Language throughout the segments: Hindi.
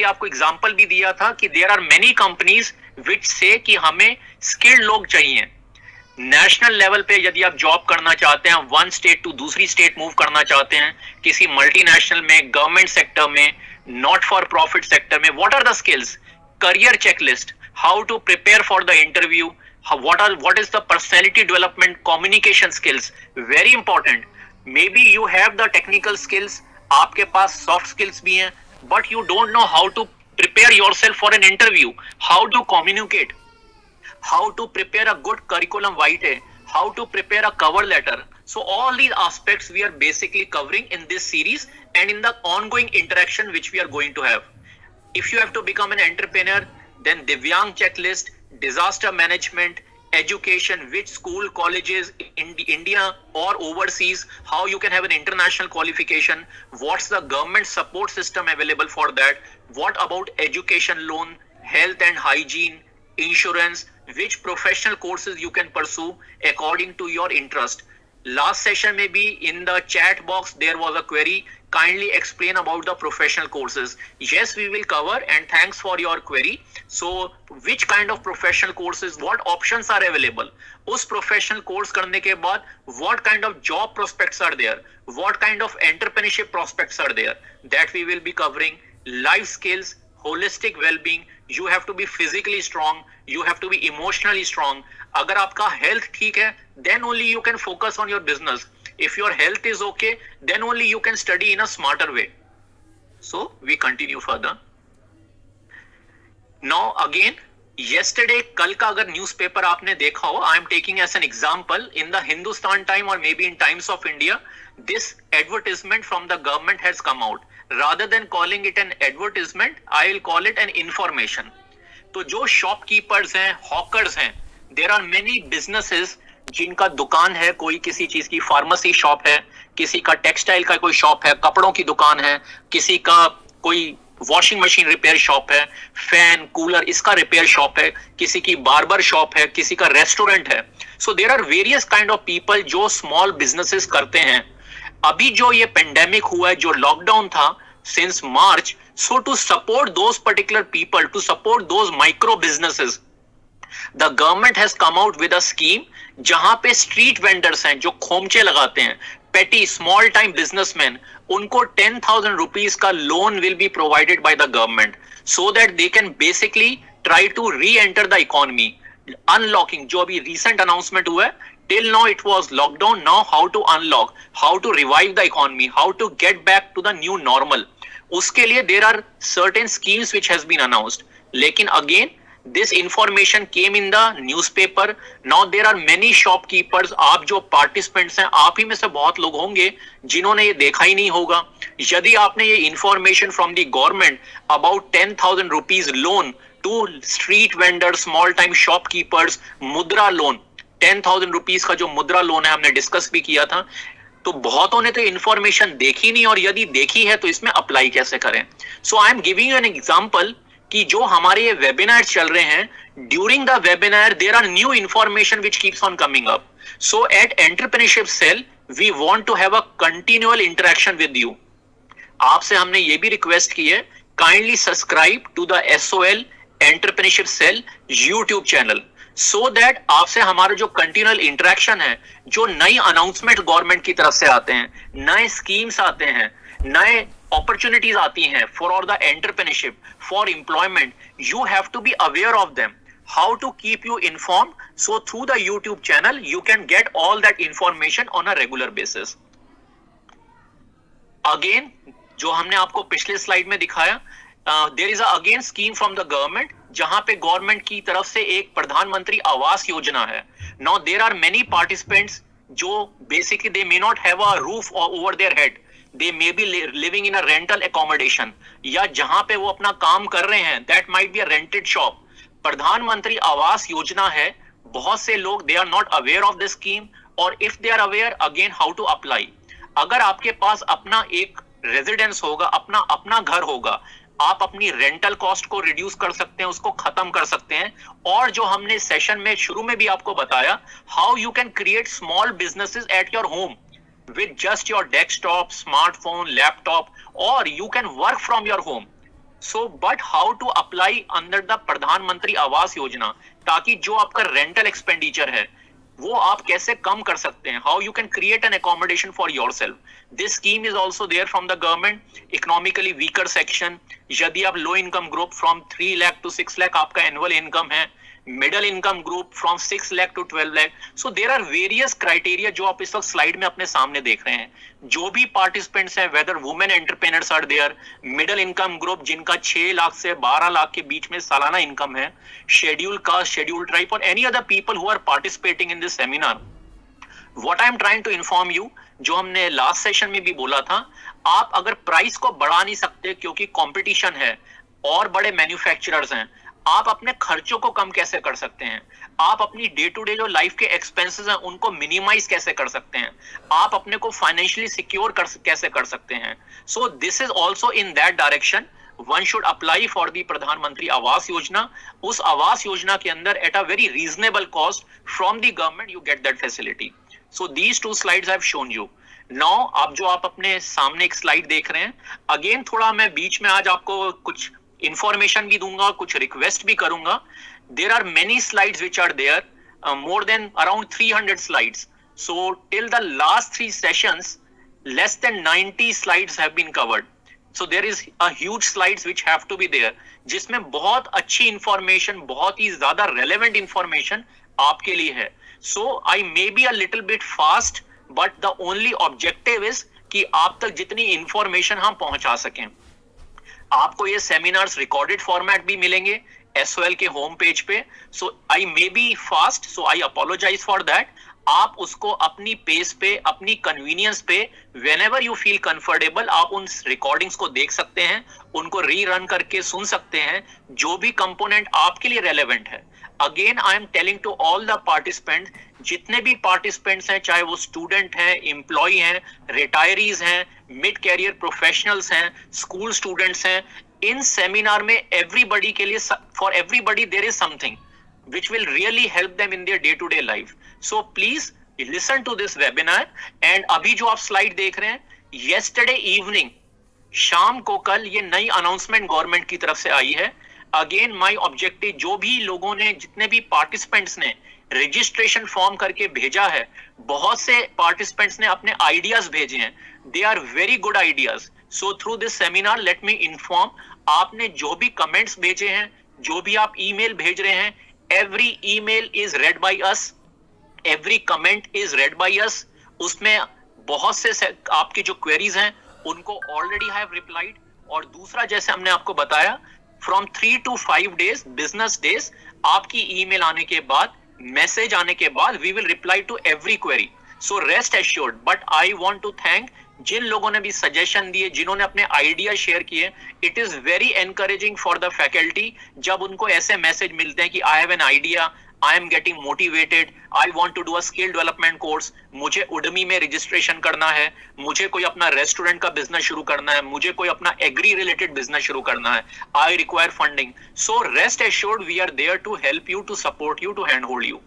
पर्टिकुलरली आपको एग्जांपल भी दिया था कि there are many companies which से कि हमें स्किल्ड लोग चाहिए। नेशनल लेवल पे यदि आप जॉब करना चाहते हैं, वन स्टेट टू दूसरी स्टेट मूव करना चाहते हैं, किसी मल्टीनेशनल में, गवर्नमेंट सेक्टर में, नॉट फॉर प्रॉफिट सेक्टर में, what are the skills? Career checklist, how to prepare for the interview, what is the personality development, communication skills, very important. Maybe you have the technical skills, आपके पास soft skills भी हैं, but you don't know how to prepare yourself for an interview, how to communicate, how to prepare a good curriculum vitae, how to prepare a cover letter. So all these aspects we are basically covering in this series and in the ongoing interaction which we are going to have. If you have to become an entrepreneur, then Divyang checklist, disaster management, education, which school, colleges in India or overseas, how you can have an international qualification, what's the government support system available for that, what about education loan, health and hygiene, insurance, which professional courses you can pursue according to your interest. Last session में भी in the chat box there was a query, kindly explain about the professional courses. Yes, we will cover, and thanks for your query. So which kind of professional courses, what options are available? उस professional course करने के बाद what kind of job prospects are there, what kind of entrepreneurship prospects are there, that we will be covering. Life skills, holistic well-being, you have to be physically strong, you have to be emotionally strong. अगर आपका health ठीक है, then only you can focus on your business. If your health is okay, then only you can study in a smarter way. So we continue further. Now again, yesterday, कल का अगर newspaper आपने देखा हो, I am taking as an example in the Hindustan Time or maybe in Times of India, this advertisement from the government has come out. Rather than calling it an advertisement, I will call it an information. तो जो shopkeepers हैं, hawkers हैं, there are many businesses जिनका दुकान है, कोई किसी चीज की फार्मेसी शॉप है, किसी का टेक्सटाइल का कोई शॉप है, कपड़ों की दुकान है, किसी का कोई वॉशिंग मशीन रिपेयर शॉप है, फैन कूलर इसका रिपेयर शॉप है, किसी की बार्बर शॉप है, किसी का रेस्टोरेंट है. So there are various kind of people जो स्मॉल बिजनेसेस करते हैं. अभी जो ये पेंडेमिक हुआ है, जो लॉकडाउन था since March, so to support those particular people, to support those micro businesses, the government has come out with a scheme जहां पे स्ट्रीट वेंडर्स हैं जो खोमचे लगाते हैं, पेटी स्मॉल टाइम बिजनेसमैन, उनको 10,000 रुपीज का loan will be provided by the government so that they can basically try to reenter the economy. Unlocking जो अभी रिसेंट अनाउंसमेंट हुआ है, till now it was lockdown, now how to unlock, how to revive the economy, how to get back to the new normal. उसके लिए there are certain schemes which has been announced. लेकिन again this information came in the newspaper. Now there are many shopkeepers, आप जो participants हैं, आप ही में से बहुत लोग होंगे जिन्होंने ये देखा ही नहीं होगा. यदि आपने ये information from the government about 10,000 rupees loan to street vendors, small time shopkeepers, मुद्रा लोन, 10,000 रुपीज का जो मुद्रा लोन है, हमने डिस्कस भी किया था, तो बहुतों ने तो इंफॉर्मेशन देखी नहीं, और यदि देखी है तो इसमें अप्लाई कैसे करें. So I am giving you an example कि जो हमारे ये वेबिनार चल रहे हैं, during the webinar there are new information which keeps on coming up. So at entrepreneurship cell we want to have a continual interaction with you. आपसे हमने ये भी रिक्वेस्ट की है, kindly subscribe to the SOL entrepreneurship cell YouTube channel, so that आपसे हमारा जो कंटिन्यूअल इंटरेक्शन है, जो नई अनाउंसमेंट गवर्नमेंट की तरफ से आते हैं, नए स्कीम्स आते हैं, नए अपॉर्चुनिटीज आती हैं for the entrepreneurship, for employment, you have to be aware of them. How to keep you informed? So through the YouTube channel you can get all that information on a regular basis. Again जो हमने आपको पिछले स्लाइड में दिखाया, there is again scheme from the government, जहां पे गवर्नमेंट की तरफ से एक प्रधानमंत्री आवास योजना है. Now there are many participants जो basically they may not have a roof over their head, they may be living in a rental accommodation, या जहां पे वो अपना काम कर रहे हैं that might be a rented shop. Pradhanmantri Awas Yojana है, बहुत से लोग they are not aware of this scheme, और if they are aware, again how to apply. अगर आपके पास अपना एक रेजिडेंस होगा, अपना घर होगा, आप अपनी रेंटल कॉस्ट को रिड्यूस कर सकते हैं, उसको खत्म कर सकते हैं. और जो हमने सेशन में शुरू में भी आपको बताया, how you can create small businesses at your home with just your desktop, smartphone, laptop, और you can work from your home. So but how to apply under the Pradhanmantri Awas योजना, ताकि जो आपका रेंटल एक्सपेंडिचर है वो आप कैसे कम कर सकते हैं, how you can create an accommodation for yourself. This scheme is also there from the government. Economically weaker section, यदि आप low income group from 3 lakh to 6 lakh आपका एनुअल इनकम है, middle income group from 6 lakh to 12 lakh. So there are various criteria जो आप इस वक्त स्लाइड में अपने सामने देख रहे हैं. जो भी पार्टिसिपेंट्स हैं, whether women entrepreneurs are there, middle income group जिनका 6 लाख से 12 लाख के बीच में सालाना इनकम है, शेड्यूल कास्ट, शेड्यूल ट्राइब और any other people who are participating in this seminar. What I am trying to inform you, जो हमने लास्ट सेशन में भी बोला था, आप अगर प्राइस को बढ़ा नहीं सकते क्योंकि कंपटीशन है और बड़े मैन्युफैक्चरर्स हैं, आप अपने खर्चों को कम कैसे कर सकते हैं, आप अपनी डे टू डे जो लाइफ के एक्सपेंसेस हैं उनको मिनिमाइज कैसे कर सकते हैं, आप अपने को फाइनेंशियली सिक्योर कैसे कर सकते हैं. So this is also in that direction one should apply for the प्रधानमंत्री आवास योजना. उस आवास योजना के अंदर eight a very reasonable cost from the government you get that facility. So these 2 slides I have shown you. Now आप जो आप अपने सामने एक स्लाइड देख रहे हैं, अगेन थोड़ा मैं बीच में आज आपको कुछ इंफॉर्मेशन भी दूंगा, कुछ रिक्वेस्ट भी करूंगा. There are many slides which are there, more than around 300 slides. So till the last 3 sessions less than 90 slides have been covered. So there is a huge slides which have to be there, जिसमें बहुत अच्छी इंफॉर्मेशन, बहुत ही ज्यादा रेलेवेंट इंफॉर्मेशन आपके लिए है. So I may be a little bit fast, but the only objective is कि आप तक जितनी इंफॉर्मेशन हम पहुंचा सकें. आपको ये सेमिनार्स रिकॉर्डेड फॉर्मेट भी मिलेंगे SOL के होम पेज पे. So I may be fast, so I apologise for that. आप उसको अपनी पेस पे, अपनी कन्वीनियंस पे, व्हेनेवर यू फील कंफर्टेबल, आप उन रिकॉर्डिंग्स को देख सकते हैं, उनको रीरन करके सुन सकते हैं, जो भी कंपोनेंट आपके लिए रेलेवेंट है. Again I am telling to all the participants, जितने भी पार्टिसिपेंट्स हैं, चाहे वो स्टूडेंट हैं, एम्प्लॉय हैं, रिटायरीज हैं, मिड कैरियर प्रोफेशनल्स हैं, स्कूल स्टूडेंट्स हैं, इन सेमिनार में एवरीबडी के लिए, for everybody there is something which will really help them in their day to day life. So please listen to this webinar. And अभी जो आप स्लाइड देख रहे हैं, yesterday evening, शाम को कल ये नई अनाउंसमेंट गवर्नमेंट की तरफ से आई है. अगेन माय ऑब्जेक्टिव, जो भी लोगों ने, जितने भी पार्टिसिपेंट्स ने रजिस्ट्रेशन फॉर्म करके भेजा है, बहुत से पार्टिसिपेंट्स ने अपने आइडियाज भेजे हैं. They are very good ideas. So through this seminar let me inform, आपने जो भी कमेंट्स भेजे हैं, जो भी आप ईमेल भेज रहे हैं, every email is read by us, every comment is read by us. उसमें बहुत से आपकी जो क्वेरीज हैं उनको ऑलरेडी आई हैव रिप्लाइड. और दूसरा, जैसे हमने आपको बताया, from 3 to 5 days business days आपकी ईमेल आने के बाद, मैसेज आने के बाद, we will reply to every query. So rest assured. But I want to thank जिन लोगों ने भी सजेशन दिए, जिन्होंने अपने आइडिया शेयर किए. It is very encouraging for the faculty जब उनको ऐसे मैसेज मिलते हैं कि I have an idea, I am getting motivated, I want to do a skill development course, मुझे उडमी में रजिस्ट्रेशन करना है, मुझे कोई अपना रेस्टोरेंट का बिजनेस शुरू करना है, मुझे कोई अपना एग्री रिलेटेड बिजनेस शुरू करना है, I require funding. So rest assured, we are there to help you, to support you, to hand hold you.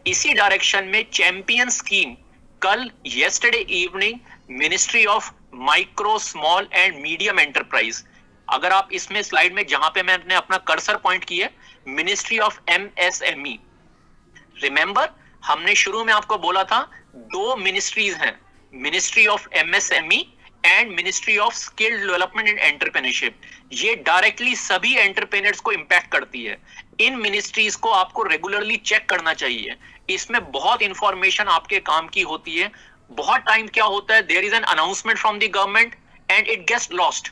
इसी डायरेक्शन में चैंपियन स्कीम, कल yesterday evening ministry of micro, small and medium enterprise, अगर आप इसमें स्लाइड में जहां पे मैंने अपना कर्सर पॉइंट किया, मिनिस्ट्री ऑफ MSME. रिमेंबर, हमने शुरू में आपको बोला था 2 मिनिस्ट्रीज हैं, ministry of MSME and ministry of skill development and entrepreneurship. ये डायरेक्टली सभी एंटरप्रेन्योर्स को इंपैक्ट करती है. इन मिनिस्ट्रीज को आपको रेगुलरली चेक करना चाहिए. इसमें बहुत इंफॉर्मेशन आपके काम की होती है. बहुत टाइम क्या होता है, there is an announcement from the government and it gets lost.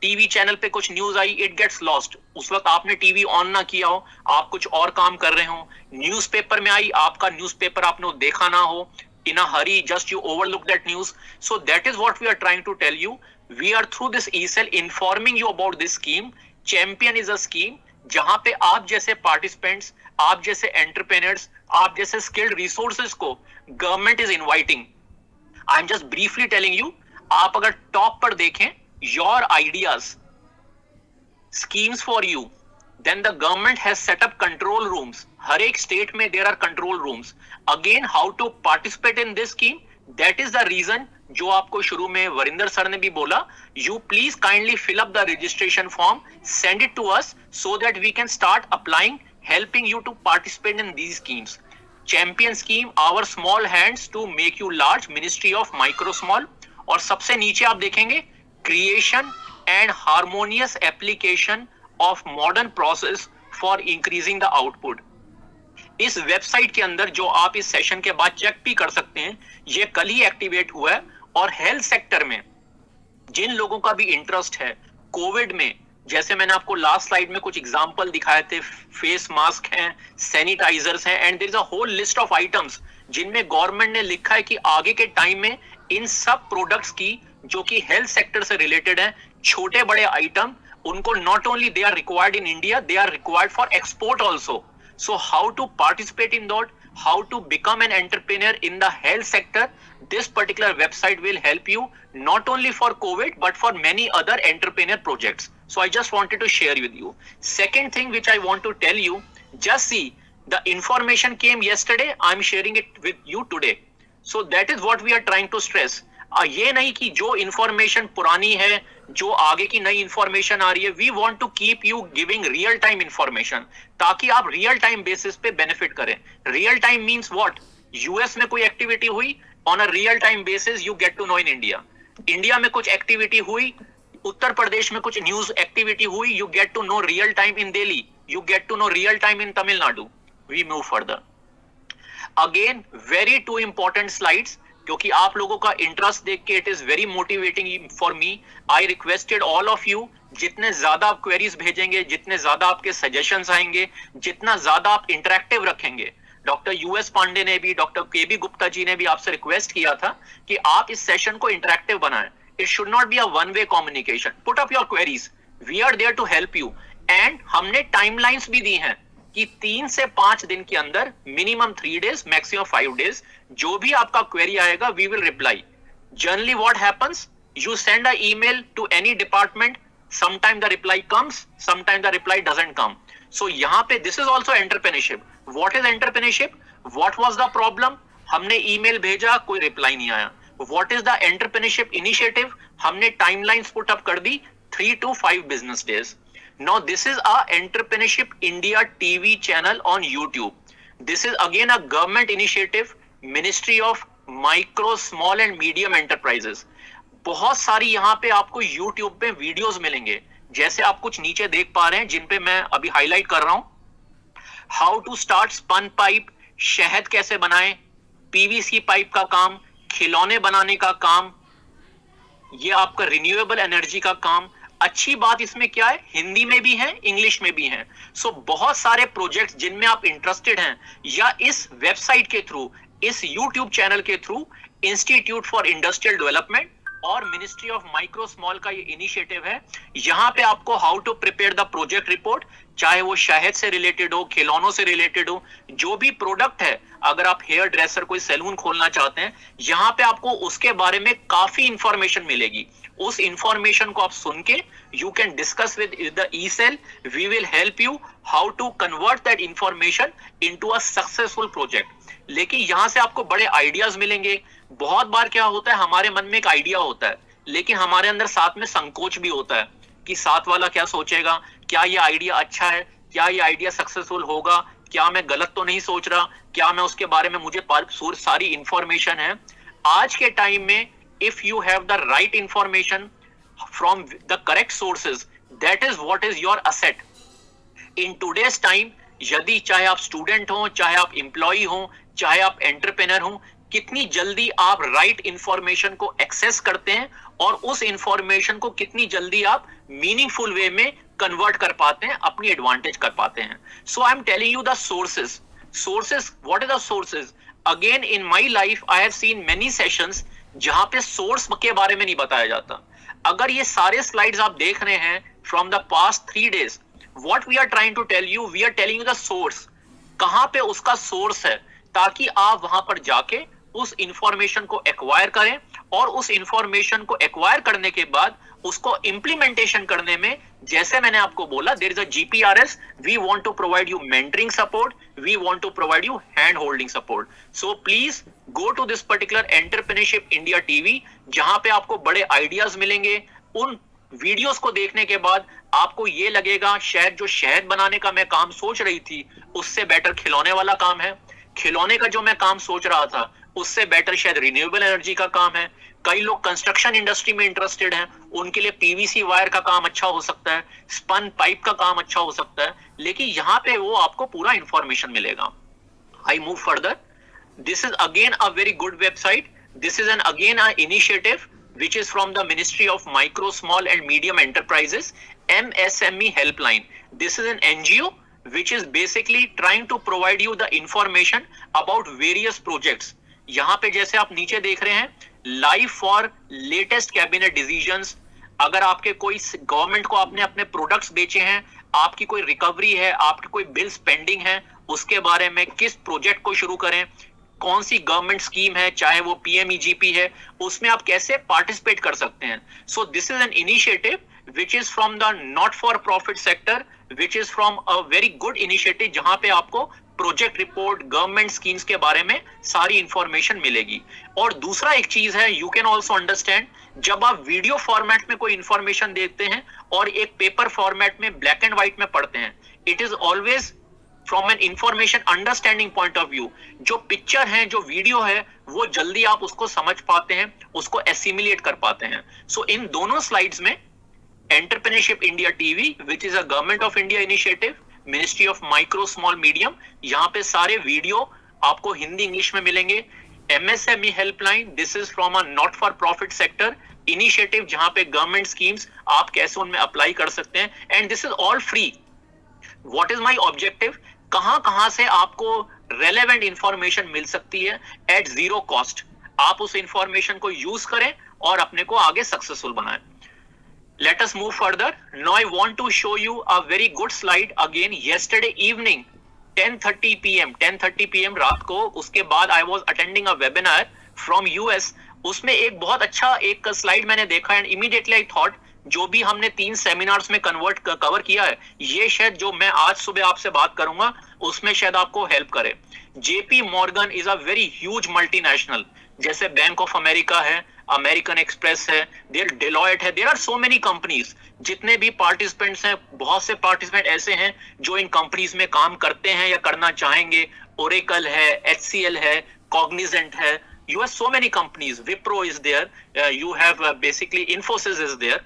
TV channel पे कुछ न्यूज आई, इट गेट्स लॉस्ट. उस वक्त आपने टीवी ऑन ना किया हो, आप कुछ और काम कर रहे हो. न्यूज़पेपर में आई, आपका न्यूज़पेपर आपने देखा ना हो, in a hurry, just you overlook that news. So that is what we are trying to tell you. We are through this eCell informing you about this scheme. Champion is a scheme जहां पे आप जैसे पार्टिसिपेंट्स, आप जैसे एंटरप्रेन्योर्स, आप जैसे स्किल्ड रिसोर्सेज को government is inviting. I am just briefly telling you. आप अगर टॉप पर देखें, your ideas, schemes for you, then the government has set up control rooms. हर एक स्टेट में there are control rooms. Again, how to participate in this scheme? That is the reason जो आपको शुरू में वरिंदर सर ने भी बोला, you please kindly fill up the registration form, send it to us so that we can start applying, helping you to participate in these schemes. Champion scheme, our small hands to make you large, Ministry of Micro Small. और सबसे नीचे आप देखेंगे creation and harmonious application of modern process for increasing the output. इस वेबसाइट के अंदर जो आप इस सेशन के बाद चेक भी कर सकते हैं, ये कल ही एक्टिवेट हुआ है। और हेल्थ सेक्टर में जिन लोगों का भी इंटरेस्ट है, कोविड में जैसे मैंने आपको लास्ट स्लाइड में कुछ एग्जांपल दिखाए थे, फेस मास्क हैं, सैनिटाइजर्स हैं, and there is a whole list of items जिनमें गवर्नमेंट ने लिखा है कि आगे के टाइम में इन सब प्रोडक्ट्स की जो कि हेल्थ सेक्टर से रिलेटेड है, छोटे बड़े आइटम, उनको not only they are required in India, they are required for export also. So how to participate in that, how to become an entrepreneur in the health sector, this particular website will help you not only for COVID but for many other entrepreneur projects. So I just wanted to share with you. Second thing which I want to tell you, just see the information came yesterday, I'm sharing it with you today. So that is what we are trying to stress. ये नहीं कि जो इंफॉर्मेशन पुरानी है, जो आगे की नई इंफॉर्मेशन आ रही है, we want to keep you giving real time information ताकि आप रियल टाइम बेसिस पे बेनिफिट करें. Real time means what? US में कोई एक्टिविटी हुई, on a real time basis you get to know in India. India में कुछ एक्टिविटी हुई, उत्तर प्रदेश में कुछ न्यूज एक्टिविटी हुई, you get to know real time in Delhi, you get to know real time in Tamil Nadu. We move further. Again very two important slides, क्योंकि आप लोगों का इंटरेस्ट देख के it is very motivating for me. I requested all of you, जितने ज्यादा आप क्वेरीज भेजेंगे, जितने ज्यादा आपके सजेशंस आएंगे, जितना ज्यादा आप इंटरेक्टिव रखेंगे. डॉक्टर यूएस पांडे ने भी, डॉक्टर केबी गुप्ता जी ने भी आपसे रिक्वेस्ट किया था कि आप इस सेशन को इंटरेक्टिव बनाएं. It should not be a one way communication. Put up your queries, we are there to help you. And हमने टाइमलाइंस भी दी हैं कि 3 से 5 दिन के अंदर, मिनिमम 3 days, मैक्सिमम 5 days, जो भी आपका क्वेरी आएगा we will reply. Generally what happens, you send a email to any department, sometime the reply comes, sometime the reply doesn't come. So यहाँ पे this is also entrepreneurship. What is entrepreneurship? What was the problem? हमने ईमेल भेजा, कोई रिप्लाई नहीं आया. What is the entrepreneurship initiative? हमने टाइमलाइंस पुट अप कर दी, 3 to 5 business days. Now this is a Entrepreneurship India TV channel on YouTube. This is again a government initiative, Ministry of Micro, Small and Medium Enterprises. बहुत सारी यहाँ पे आपको YouTube पे वीडियोस मिलेंगे, जैसे आप कुछ नीचे देख पा रहे हैं जिन पे मैं अभी हाईलाइट कर रहा हूं. How to start spun pipe, शहद कैसे बनाएं, पीवीसी पाइप का काम, खिलौने बनाने का काम, ये आपका रिन्यूएबल एनर्जी का काम. अच्छी बात इसमें क्या है, हिंदी में भी है, इंग्लिश में भी है. सो बहुत सारे प्रोजेक्ट्स जिनमें आप इंटरेस्टेड हैं, या इस वेबसाइट के थ्रू, इस यूट्यूब चैनल के through, institute for industrial development और मिनिस्ट्री ऑफ माइक्रो स्मॉल का ये इनिशिएटिव है. यहाँ पे आपको how to prepare the project report, चाहे वो शहद से रिलेटेड हो, खिलौनों से रिलेटेड हो, जो भी प्रोडक्ट है. अगर आप हेयर ड्रेसर कोई सैलून खोलना चाहते हैं, यहाँ पे आपको उसके बारे में काफी इंफॉर्मेशन मिलेगी. उस इंफॉर्मेशन को आप सुन के you can discuss with the E cell. We will help you how to convert that information into a successful project. लेकिन यहाँ से आपको बड़े आइडियाज मिलेंगे. बहुत बार क्या होता है, हमारे मन में एक आइडिया होता है, लेकिन हमारे अंदर साथ में संकोच भी होता है कि साथ वाला क्या सोचेगा, क्या ये आइडिया अच्छा है, क्या ये आइडिया सक्सेसफुल होगा, क्या मैं गलत तो नहीं सोच रहा, क्या मैं उसके बारे में, मुझे सारी इंफॉर्मेशन है. आज के टाइम में if you have the right information from the correct sources, that is what is your asset in today's time. यदि चाहे आप स्टूडेंट हो, चाहे आप एम्प्लॉय हो, चाहे आप एंटरप्रेन्योर हो, कितनी जल्दी आप राइट इंफॉर्मेशन को एक्सेस करते हैं और उस इंफॉर्मेशन को कितनी जल्दी आप मीनिंगफुल वे में कन्वर्ट कर पाते हैं, अपनी एडवांटेज कर पाते हैं. So I am telling you the sources. What is the sources? Again in my life I have seen many sessions जहां पे सोर्स के बारे में नहीं बताया जाता. अगर ये सारे स्लाइड्स आप देख रहे हैं from the past 3 days, what we are trying to tell you, we are telling you the source. कहां पे उसका सोर्स है, ताकि आप वहां पर जाके उस इंफॉर्मेशन को एक्वायर करें और उस इंफॉर्मेशन को एक्वायर करने के बाद उसको इंप्लीमेंटेशन करने में जैसे मैंने आपको बोला, there is a GPRS, we want to provide you mentoring support, we want to provide you hand holding support. So please go to this particular entrepreneurship India TV, जहां पे आपको बड़े आइडियाज मिलेंगे. उन वीडियोस को देखने के बाद आपको ये लगेगा शायद जो शहद बनाने का मैं काम सोच रही थी उससे बेटर खिलौने वाला काम है, खिलौने का जो मैं काम सोच रहा था उससे बेटर शायद रिन्यूएबल एनर्जी का काम है. कई लोग कंस्ट्रक्शन इंडस्ट्री में इंटरेस्टेड हैं, उनके लिए पीवीसी वायर का काम अच्छा हो सकता है, स्पन पाइप का काम अच्छा हो सकता है, लेकिन यहाँ पे वो आपको पूरा इंफॉर्मेशन मिलेगा. I move further. This is again a very good website. This is again an initiative which is from the Ministry of Micro, Small and Medium Enterprises, MSME Helpline. This is an NGO which is basically trying to provide you the information about various projects. यहाँ पे जैसे आप नीचे देख रहे हैं, live for latest cabinet decisions. अगर आपके कोई गवर्नमेंट को आपने अपने प्रोडक्ट्स बेचे हैं, आपकी कोई रिकवरी है, आपकी कोई बिल्स पेंडिंग है, उसके बारे में किस प्रोजेक्ट को शुरू करें, कौन सी गवर्नमेंट स्कीम है, चाहे वो PMEGP है, उसमें आप कैसे पार्टिसिपेट कर सकते हैं. So this is an initiative which is from the not for profit sector, which is from a very good initiative, जहां पे आपको प्रोजेक्ट रिपोर्ट, गवर्नमेंट स्कीम्स के बारे में सारी इंफॉर्मेशन मिलेगी. और दूसरा एक चीज है, यू कैन ऑल्सो अंडरस्टैंड, जब आप वीडियो फॉर्मेट में कोई इंफॉर्मेशन देखते हैं और एक पेपर फॉर्मेट में ब्लैक एंड व्हाइट में पढ़ते हैं, it is always from an information understanding point of view. जो पिक्चर है, जो वीडियो है, वो जल्दी आप उसको समझ पाते हैं, उसको एसिमिलेट कर पाते हैं. सो इन दोनों स्लाइड्स में entrepreneurship India TV, which is a government of India initiative, ministry of micro small medium, यहाँ पे सारे वीडियो आपको हिंदी इंग्लिश में मिलेंगे. MSME helpline, this is from a not for profit sector initiative, जहां पे गवर्नमेंट स्कीम्स आप कैसे उनमें अप्लाई कर सकते हैं, and this is all free. What is my objective, कहां से आपको रेलेवेंट इंफॉर्मेशन मिल सकती है एट जीरो कॉस्ट. आप उस इंफॉर्मेशन को यूज करें और अपने को आगे सक्सेसफुल बनाएं. Let us move further. Now I want to show you a very good slide again. Yesterday evening, 10:30 p.m. रात को, उसके बाद I was attending a webinar from US. उसमें एक बहुत अच्छा एक स्लाइड मैंने देखा एंड इमीडिएटली आई थॉट, जो भी हमने 3 सेमिनार्स में कवर किया है, ये शायद जो मैं आज सुबह आपसे बात करूंगा उसमें शायद आपको हेल्प करे. JP Morgan is a very huge multinational, जैसे बैंक ऑफ अमेरिका है, अमेरिकन एक्सप्रेस है, देयर डेलॉयट है, there are so many companies. जितने भी पार्टिसिपेंट्स हैं, बहुत से पार्टिसिपेंट ऐसे हैं जो इन कंपनीज में काम करते हैं या करना चाहेंगे. ओरेकल है, HCL है, कॉग्निजेंट है, you have so many companies, Wipro is there, you have basically Infosys is there.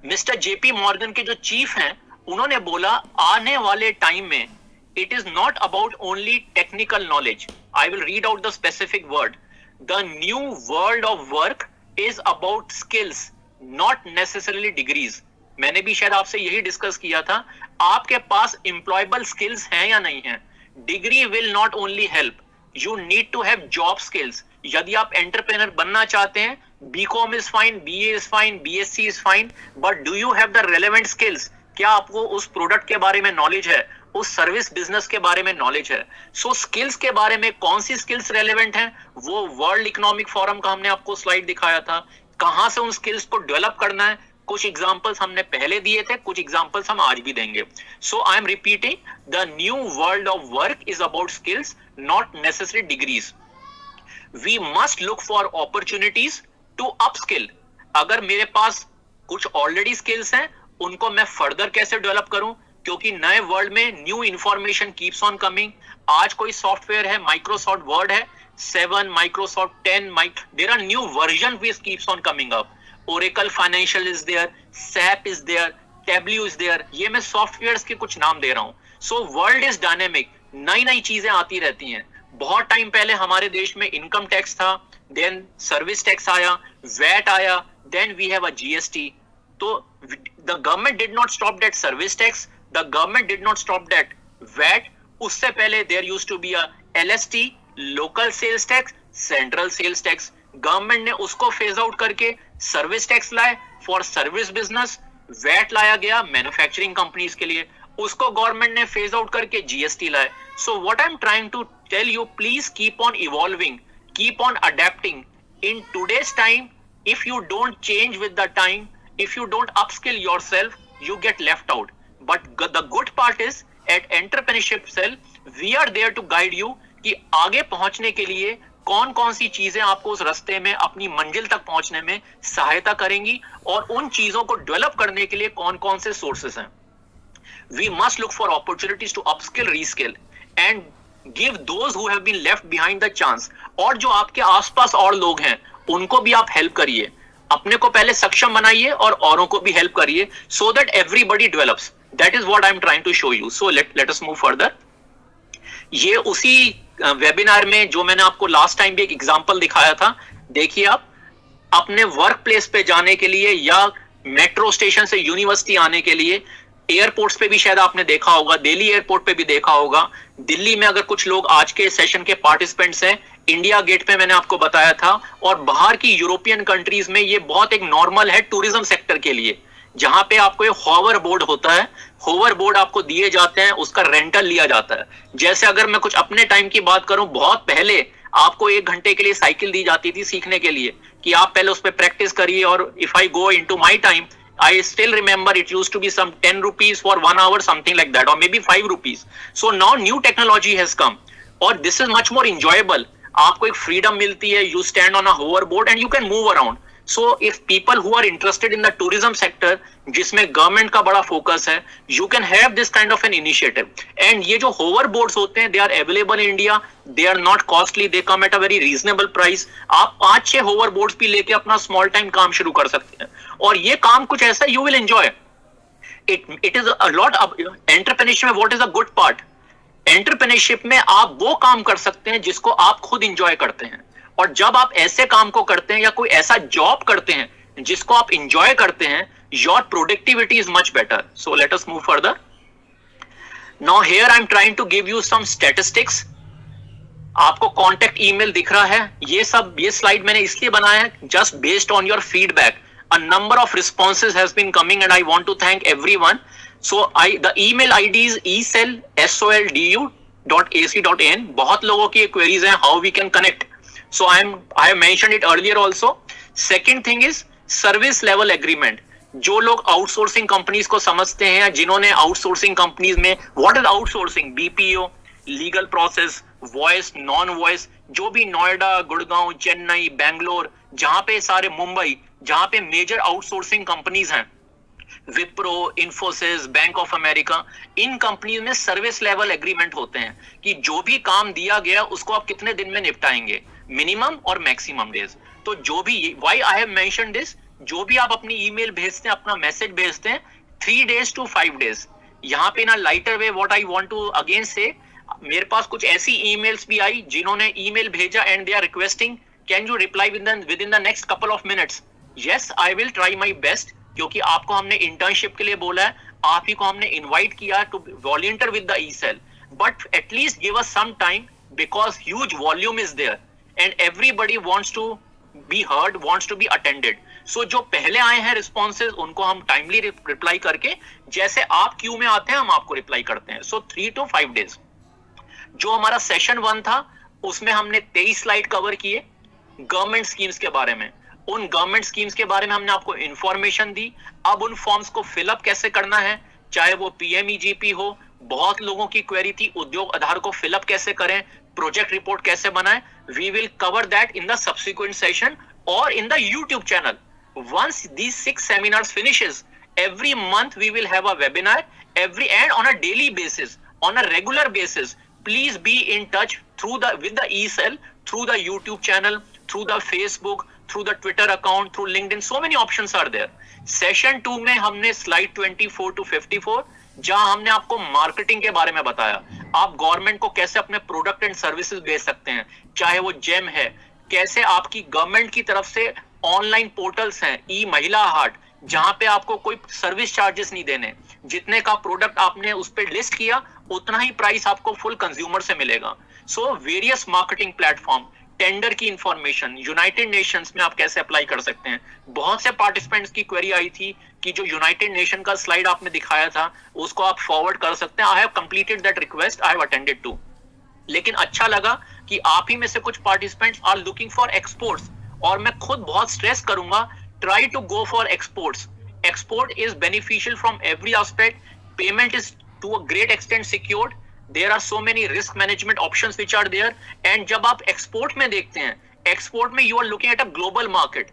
Mister JP Morgan के जो चीफ हैं, उन्होंने बोला आने वाले टाइम में it is not about only technical knowledge. I will read out the specific word. The new world of work is about skills, not necessarily degrees. मैंने भी शायद आपसे यही डिस्कस किया था, आपके पास employable skills हैं या नहीं हैं. Degree will not only help. You need to have job skills. यदि आप एंटरप्रेनर बनना चाहते हैं, BCom is fine, BA is fine, BSc is fine, but do you have the relevant skills? क्या आपको उस प्रोडक्ट के बारे में नॉलेज है, उस सर्विस बिजनेस के बारे में नॉलेज है? सो स्किल्स के बारे में कौन सी स्किल्स रेलेवेंट हैं, वो वर्ल्ड इकोनॉमिक फोरम का हमने आपको स्लाइड दिखाया था. कहां से उन स्किल्स को डेवलप करना है, कुछ एग्जांपल्स हमने पहले दिए थे, कुछ एग्जांपल्स हम आज भी देंगे. So I am repeating, the new world of work is about skills, not necessary degrees. We must look for opportunities to upskill. अगर मेरे पास कुछ ऑलरेडी स्किल्स हैं, उनको मैं फर्दर कैसे डेवलप करूं, क्योंकि नए वर्ल्ड में new information keeps on coming. आज कोई सॉफ्टवेयर है, माइक्रोसॉफ्ट वर्ड है 7, Microsoft 10, there are new version which keeps on coming up. Oracle financial is there, SAP is there, Tableau is there. ये मैं सॉफ्टवेयर्स के कुछ नाम दे रहा हूं. सो वर्ल्ड इज डायनेमिक, नई नई चीजें आती रहती हैं. बहुत टाइम पहले हमारे देश में इनकम टैक्स था, देन सर्विस टैक्स आया, वैट आया, then we have a GST. तो the government did not stop that service tax, the government did not stop that VAT. उससे पहले there used to be a LST, local sales tax, central sales tax. Government ने उसको फेज आउट करके सर्विस टैक्स लाए फॉर सर्विस बिजनेस, वैट लाया गया मैन्युफैक्चरिंग कंपनीज के लिए, उसको गवर्नमेंट ने फेज आउट करके GST लाए. So what I am trying to tell you, please keep on evolving, keep on adapting. In today's time, if you don't change with the time, if you don't upskill yourself, you get left out. But the good part is at Entrepreneurship Cell, we are there to guide you कि आगे पहुंचने के लिए कौन कौन सी चीजें आपको उस रास्ते में अपनी मंजिल तक पहुंचने में सहायता करेंगी, और उन चीजों को डेवलप करने के लिए कौन कौन से सोर्सेस हैं. We must look for opportunities to upskill, reskill and give those who have been left behind the chance. और जो आपके आसपास और लोग हैं उनको भी आप हेल्प करिए, अपने को पहले सक्षम बनाइए और औरों को भी हेल्प करिए, so that everybody develops. That is what I am trying to show you. So let us move further. ये उसी वेबिनार में जो मैंने आपको लास्ट टाइम भी एक एग्जांपल दिखाया था. देखिए, आप अपने वर्क प्लेस पे जाने के लिए या मेट्रो स्टेशन से यूनिवर्सिटी आने के लिए एयरपोर्ट्स पे भी शायद आपने देखा होगा, दिल्ली एयरपोर्ट पे भी देखा होगा. दिल्ली में अगर कुछ लोग आज के सेशन के पार्टिसिपेंट्स हैं, इंडिया गेट पे मैंने आपको बताया था, और बाहर की यूरोपियन कंट्रीज में ये बहुत एक नॉर्मल है टूरिज्म सेक्टर के लिए, जहां पे आपको एक होवर बोर्ड होता है. होवर बोर्ड आपको दिए जाते हैं, उसका रेंटल लिया जाता है. जैसे अगर मैं कुछ अपने टाइम की बात करूं, बहुत पहले आपको 1 घंटे के लिए साइकिल दी जाती थी सीखने के लिए कि आप पहले उस पर प्रैक्टिस करिए. और if I go into my time, I still remember it used to be some 10 rupees for 1 hour, something like that, or maybe 5 rupees. So now new technology has come, or this is much more enjoyable. आपको एक freedom मिलती है, you stand on a hoverboard and you can move around. So if people who are interested in the tourism sector, जिसमें गवर्नमेंट का बड़ा फोकस है, you can have this kind of an initiative. And ये जो hoverboards होते हैं, they are available in India. They are not costly. They come at a very reasonable price. आप 5-6 hoverboards भी लेके अपना small time काम शुरू कर सकते हैं. और ये काम कुछ ऐसा you will enjoy. It is a lot of entrepreneurship में what is a good part? Entrepreneurship में आप वो काम कर सकते हैं जिसको आप खुद enjoy करते हैं. और जब आप ऐसे काम को करते हैं या कोई ऐसा जॉब करते हैं जिसको आप enjoy करते हैं, your productivity is much better. So let us move further. Now here I am trying to give you some statistics. आपको कॉन्टेक्ट ईमेल दिख रहा है. ये स्लाइड मैंने इसलिए बनाया है just based on your feedback. A number of responses has been coming and I want to thank everyone. So the email ID is esoldu.ac.in. बहुत लोगों की queries हैं how we can connect. So I have mentioned it earlier also. Second thing is service level agreement. जो लोग आउटसोर्सिंग कंपनीज को समझते हैं या जिन्होंने आउटसोर्सिंग कंपनीज में what is outsourcing, BPO, legal process, voice, non voice, जो भी नोएडा, गुड़गांव, चेन्नई, बेंगलोर, जहां पे सारे मुंबई, जहां पे मेजर आउटसोर्सिंग कंपनीज हैं, Wipro, Infosys, bank of America, in companies में सर्विस लेवल एग्रीमेंट होते हैं कि जो भी काम दिया गया उसको आप कितने दिन में निपटाएंगे, मिनिमम और मैक्सिमम डेज. तो जो भी, why I have mentioned this, जो भी आप अपनी ईमेल भेजते हैं, अपना मैसेज भेजते हैं, 3 days to 5 days. यहाँ पे ना lighter way what I want to again say, मेरे पास कुछ ऐसी ईमेल्स भी आई जिन्होंने ईमेल भेजा and they are requesting can you reply within the next couple of minutes. Yes, I will try my best, क्योंकि आपको हमने इंटर्नशिप के लिए बोला है, आप ही को हमने इन्वाइट किया to volunteer with the E cell, but at least give us some time because huge volume is there and everybody wants to be heard, wants to be attended. So जो पहले आए हैं रिस्पॉन्सेज उनको हम टाइमली रिप्लाई करके, जैसे आप क्यू में आते हैं हम आपको रिप्लाई करते हैं. सो 3 to 5 days. जो हमारा सेशन 1 था उसमें हमने 23 स्लाइड कवर किए गवर्नमेंट स्कीम्स के बारे में. उन गवर्नमेंट स्कीम्स के बारे में हमने आपको इंफॉर्मेशन दी. अब उन फॉर्म्स को फिलअप कैसे करना है, चाहे वो पीएमईजीपी हो, बहुत लोगों की क्वेरी थी उद्योग आधार को फिलअप कैसे करें, प्रोजेक्ट रिपोर्ट कैसे बनाएं. We will cover that in the subsequent session और in the YouTube channel. Once these 6 seminars finishes, every month we will have a webinar, and on a daily basis, on a regular basis. Please be in touch with the e-cell, through the YouTube channel, through the Facebook, through the Twitter account, through LinkedIn. So many options are there. Session 2 में हमने slide 24 to 54, जहां हमने आपको मार्केटिंग के बारे में बताया. आप गवर्नमेंट को कैसे अपने प्रोडक्ट एंड सर्विसेज बेच सकते हैं, चाहे वो जेम है, कैसे आपकी गवर्नमेंट की तरफ से ऑनलाइन पोर्टल्स हैं, ई महिला हाट, जहां पे आपको कोई सर्विस चार्जेस नहीं देने, जितने का प्रोडक्ट आपने उस पे लिस्ट किया उतना ही प्राइस आपको फुल कंज्यूमर से मिलेगा. So various marketing platform, tender की इंफॉर्मेशन, यूनाइटेड नेशंस में आप कैसे अप्लाई कर सकते हैं. बहुत से पार्टिसिपेंट्स की क्वेरी आई थी कि जो यूनाइटेड नेशन का स्लाइड आपने दिखाया था उसको आप फॉरवर्ड कर सकते हैं. I have completed that request, I have attended to. लेकिन अच्छा लगा कि आप ही में से कुछ participants are looking for exports, और मैं खुद बहुत स्ट्रेस करूंगा, try to go for exports. Export is beneficial from every aspect. Payment is to a great extent secured. There are so many risk management options which are there. And जब आप export में देखते हैं, export में you are looking at a global market.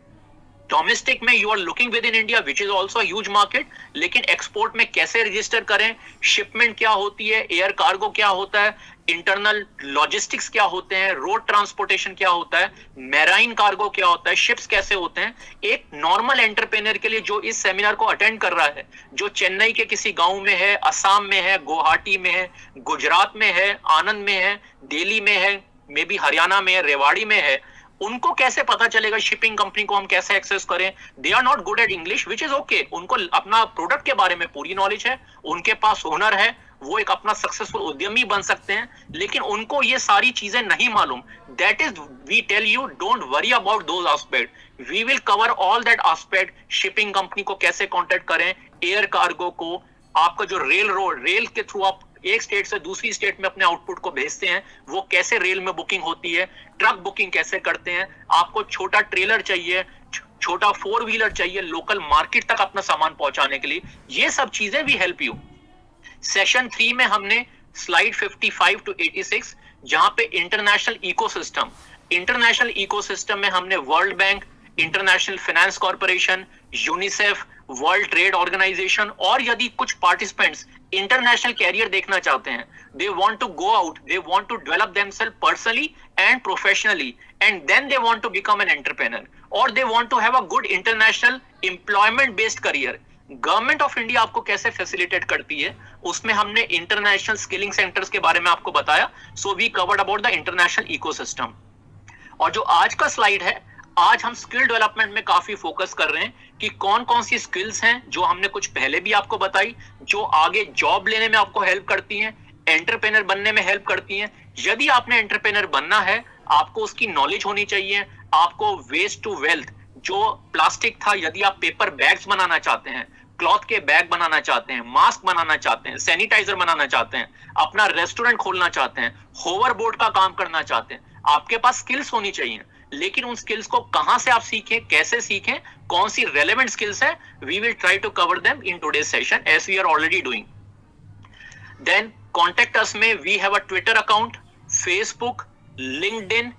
Domestic में you are looking with in India which is also huge market, लेकिन एक्सपोर्ट में कैसे रजिस्टर करें, शिपमेंट क्या होती है, एयर कार्गो क्या होता है, इंटरनल लॉजिस्टिक्स क्या होते हैं, रोड ट्रांसपोर्टेशन क्या होता है, मैराइन कार्गो क्या होता है, शिप्स कैसे होते हैं, एक नॉर्मल एंटरप्रेन्योर के लिए जो इस सेमिनार को अटेंड कर रहा है, जो चेन्नई के किसी गांव में है, असम में है, गुवाहाटी में है, गुजरात में है, आनंद में है, दिल्ली में है, मे बी हरियाणा में है, रेवाड़ी में है, उनको कैसे पता चलेगा शिपिंग कंपनी को हम कैसे एक्सेस करें? They are not good at English which is okay, उनको अपना प्रोडक्ट के बारे में पूरी नॉलेज है, उनके पास हुनर है, वो एक अपना सक्सेसफुल उद्यमी बन सकते हैं, लेकिन उनको ये सारी चीजें नहीं मालूम. That is we tell you, don't worry about those aspect, we will cover all that aspect. Shipping company को कैसे कॉन्टेक्ट करें, एयर कार्गो को, आपका जो रेल के थ्रू आप एक स्टेट से दूसरी स्टेट में अपने आउटपुट को भेजते हैं, वो कैसे रेल में बुकिंग होती है, ट्रक बुकिंग कैसे करते हैं, आपको छोटा ट्रेलर चाहिए, छोटा 4 व्हीलर चाहिए लोकल मार्केट तक अपना सामान पहुंचाने के लिए, ये सब चीजें भी हेल्प यू. सेशन 3 में हमने स्लाइड 55 to 86 जहां पे इंटरनेशनल इकोसिस्टम में हमने world bank, international finance corporation, UNICEF, world trade organization, और यदि कुछ पार्टिसिपेंट्स इंटरनेशनल कैरियर देखना चाहते हैं, they want to go out, they want to develop themselves personally and professionally, and then they want to become an entrepreneur, और they want to have a good international employment based career. Government of India आपको कैसे फैसिलिटेट करती है, उसमें हमने इंटरनेशनल स्किलिंग सेंटर्स के बारे में आपको बताया. So we covered about the international ecosystem. और जो आज का स्लाइड है, आज हम स्किल डेवलपमेंट में काफी फोकस कर रहे हैं कि कौन कौन सी स्किल्स हैं जो हमने कुछ पहले भी आपको बताई, जो आगे जॉब लेने में आपको हेल्प करती हैं, एंटरप्रेन्योर बनने में हेल्प करती हैं. यदि आपने एंटरप्रेन्योर बनना है, आपको उसकी नॉलेज होनी चाहिए. आपको वेस्ट टू वेल्थ, जो प्लास्टिक था, यदि आप पेपर बैग्स बनाना चाहते हैं, क्लॉथ के बैग बनाना चाहते हैं, मास्क बनाना चाहते हैं, सैनिटाइजर बनाना चाहते हैं, अपना रेस्टोरेंट खोलना चाहते हैं, होवरबोर्ड का काम करना चाहते हैं, आपके पास स्किल्स होनी चाहिए. लेकिन उन स्किल्स को कहां से आप सीखें, कैसे सीखें, कौन सी रेलेवेंट स्किल्स हैं, we will try to cover them in today's session as we are already doing. Then contact us में we have a Twitter account, Facebook, LinkedIn,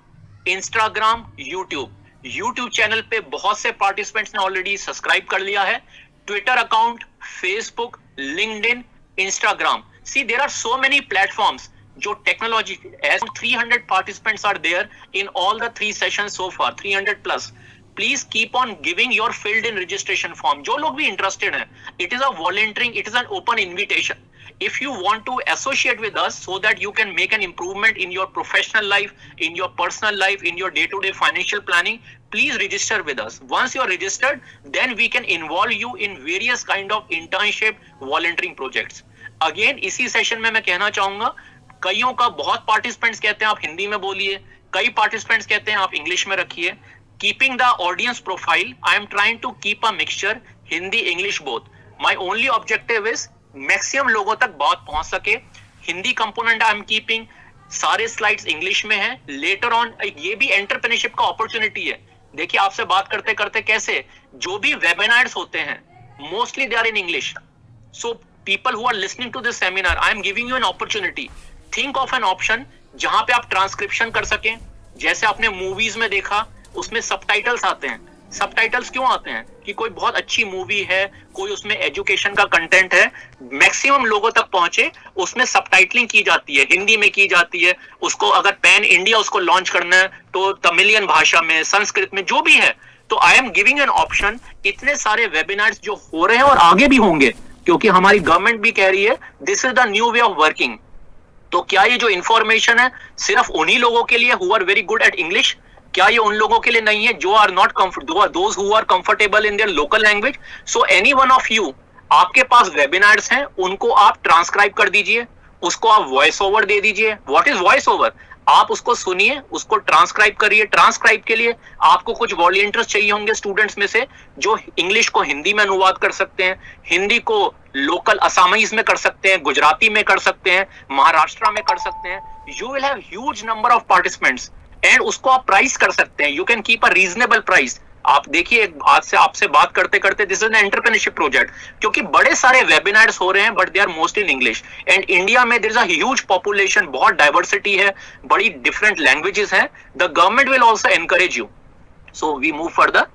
Instagram, YouTube channel पे बहुत से पार्टिसिपेंट्स ने ऑलरेडी सब्सक्राइब कर लिया है. Twitter account, Facebook, LinkedIn, Instagram. See there are so many platforms जो technology, as 300 participants are there in all the 3 sessions so far, 300 plus. Please keep on giving your filled in registration form. जो लोग भी interested हैं, it is a volunteering, it is an open invitation. If you want to associate with us so that you can make an improvement in your professional life, in your personal life, in your day-to-day financial planning, please register with us. Once you are registered, then we can involve you in various kind of internship, volunteering projects. Again, इसी सेशन में मैं कहना चाहूंगा, कईयों का बहुत पार्टिसिपेंट्स कहते हैं आप हिंदी में बोलिए, कई पार्टिसिपेंट्स कहते हैं आप इंग्लिश में रखिए. Keeping the audience profile, I am trying to keep a mixture Hindi English both. My only objective is maximum लोगों तक बात पहुंच सके. Hindi component I am keeping, सारे स्लाइड्स इंग्लिश में है. लेटर ऑन ये भी एंटरप्रेन्योरशिप का अपॉर्चुनिटी है. देखिए आपसे बात करते करते कैसे जो भी वेबिनार्स होते हैं mostly they are in English. So people who are listening to this seminar, I am giving you an opportunity. Think of an option जहां पे आप ट्रांसक्रिप्शन कर सकें. जैसे आपने मूवीज में देखा, उसमें सबटाइटल्स आते हैं. सबटाइटल्स क्यों आते हैं? कि कोई बहुत अच्छी मूवी है, कोई उसमें एजुकेशन का कंटेंट है, मैक्सिमम लोगों तक पहुंचे, उसमें सबटाइटलिंग की जाती है, हिंदी में की जाती है. उसको अगर पैन इंडिया उसको लॉन्च करना है तो तमिलियन भाषा में, संस्कृत में, जो भी है. तो आई एम गिविंग एन ऑप्शन. इतने सारे वेबिनार्स जो हो रहे हैं और आगे भी होंगे, क्योंकि हमारी गवर्नमेंट भी कह रही है this is the new way of working. तो क्या ये जो इंफॉर्मेशन है सिर्फ उन्हीं लोगों के लिए who are very good at English? क्या ये उन लोगों के लिए नहीं है जो are not those who are comfortable in their local language? So any one of you, आपके पास वेबिनार्स हैं, उनको आप ट्रांसक्राइब कर दीजिए, उसको आप वॉइस ओवर दे दीजिए. What is voice over? आप उसको सुनिए, उसको ट्रांसक्राइब करिए. ट्रांसक्राइब के लिए आपको कुछ वॉलंटियर्स चाहिए होंगे स्टूडेंट्स में से, जो इंग्लिश को हिंदी में अनुवाद कर सकते हैं, हिंदी को लोकल असामीज में कर सकते हैं, गुजराती में कर सकते हैं, महाराष्ट्र में कर सकते हैं. You will have huge number of participants and उसको आप प्राइस कर सकते हैं. You can keep a reasonable price. आप देखिए आज से आपसे बात करते करते this is an entrepreneurship project, क्योंकि बड़े सारे वेबिनार्स हो रहे हैं but they are mostly in English, and India में there is a huge population, बहुत डाइवर्सिटी है, बड़ी डिफरेंट लैंग्वेजेस हैं, the government will also encourage you, so we move further.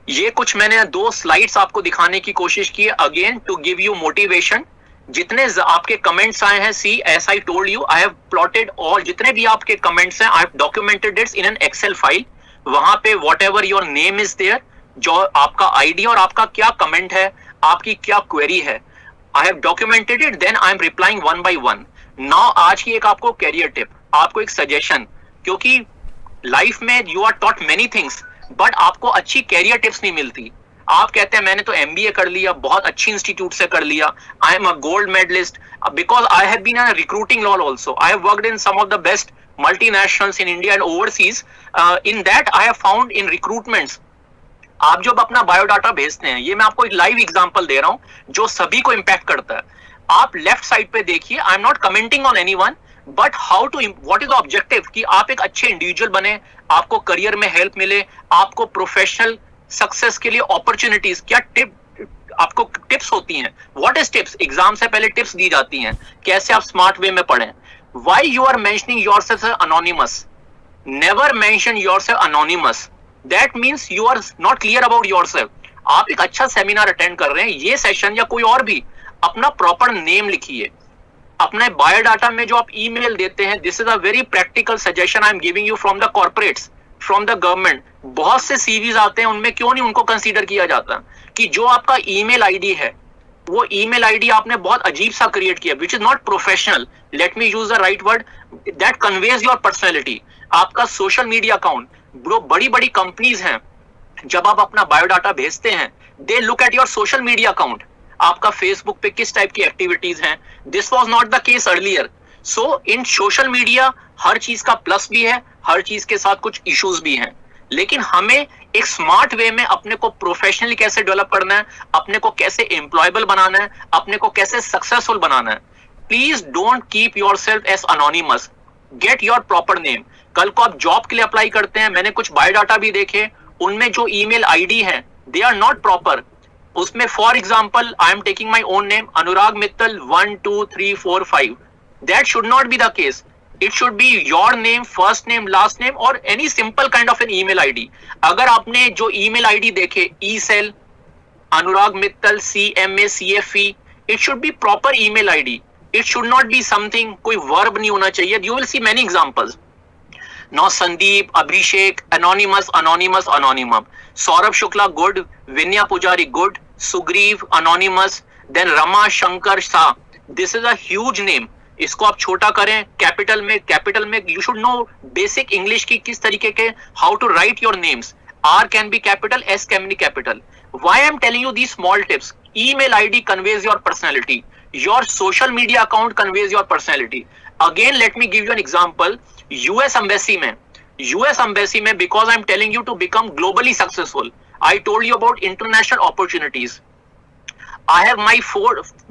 ये कुछ मैंने 2 स्लाइड्स आपको दिखाने की कोशिश की है, again to give you motivation. जितने आपके कमेंट्स आए हैं, see as I told you, I have plotted all, जितने भी आपके कमेंट्स हैं I have documented it's in an Excel file. वहां पे whatever your name is there, जो आपका आईडी और आपका क्या कमेंट है, आपकी क्या क्वेरी है, I have documented it, then I am replying one by one. Now आज की एक आपको कैरियर टिप, आपको एक सजेशन, क्योंकि लाइफ में you are taught many things but आपको अच्छी कैरियर टिप्स नहीं मिलती। आप कहते हैं मैंने तो एमबीए कर लिया, बहुत अच्छी इंस्टीट्यूट से कर लिया, I am a gold medalist, because I have been in recruiting role also, I have worked in some of the best multinationals in India and overseas. In that I have found in recruitments, आप जब अपना बायोडाटा भेजते हैं, ये मैं आपको एक लाइव एग्जांपल दे रहा हूं जो सभी को इंपैक्ट करता है। आप लेफ्ट साइड पे देखिए, I am not commenting on anyone, but how to, what is the objective, कि आप एक अच्छे इंडिविजुअल बने, आपको करियर में हेल्प मिले, आपको प्रोफेशनल सक्सेस के लिए अपॉर्चुनिटीज, क्या टिप आपको टिप्स होती हैं, व्हाट इज टिप्स, एग्जाम से पहले टिप्स दी जाती हैं, कैसे आप स्मार्ट वे में पढ़ें। Why you are mentioning yourself as anonymous? Never mention yourself anonymous. That means you are not clear about yourself. आप एक अच्छा सेमिनार अटेंड कर रहे हैं, ये सेशन या कोई और भी, अपना प्रॉपर नेम लिखिए। अपने बायोडाटा में जो आप ईमेल देते हैं, this is a very practical suggestion I am giving you from the corporates, from the government. बहुत से सीवीज आते हैं, उनमें क्यों नहीं उनको कंसीडर किया जाता कि जो आपका ईमेल आईडी है, वो ईमेल आईडी आपने बहुत अजीब सा क्रिएट किया, which is not professional, let me use the right word, that conveys your personality. आपका सोशल मीडिया अकाउंट, जो बड़ी बड़ी कंपनीज हैं, जब आप अपना बायोडाटा भेजते हैं, they look at your social media account, आपका फेसबुक पे किस टाइप की एक्टिविटीज हैं। This was not the case earlier. So in social media हर चीज का प्लस भी है, हर चीज के साथ कुछ इश्यूज भी हैं, लेकिन हमें एक स्मार्ट वे में अपने को प्रोफेशनली कैसे डेवलप करना है, अपने को कैसे एम्प्लॉयबल बनाना है, अपने को कैसे सक्सेसफुल बनाना है। Please don't keep yourself as anonymous, get your proper name. कल को आप जॉब के लिए अप्लाई करते हैं, मैंने कुछ बायोडाटा भी देखे, उनमें जो ईमेल आईडी है दे आर नॉट प्रॉपर। उसमें for example I am taking my own name, Anurag Mittal 1 2 3 4 5, that should not be the case. It should be your name, first name, last name, or any simple kind of an email ID. अगर आपने जो email ID देखे, E-Cell, Anurag Mittal, CMA, CFE, it should be proper email ID. It should not be something, कोई verb नहीं होना चाहिए. You will see many examples. Now Sandeep, Abhishek, anonymous, anonymous, anonymous. Saurabh Shukla, good. Vinya Pujari, good. Sugriv, anonymous. Then Rama Shankar Shah. This is a huge name. इसको आप छोटा करें, कैपिटल में you should know basic English की किस तरीके के, how to write your names, R can be capital, S can be capital. Why I am telling you these small tips, email ID conveys your personality, your social media account conveys your personality. Again let me give you an example, US embassy में because I am telling you to become globally successful, I told you about international opportunities. I have my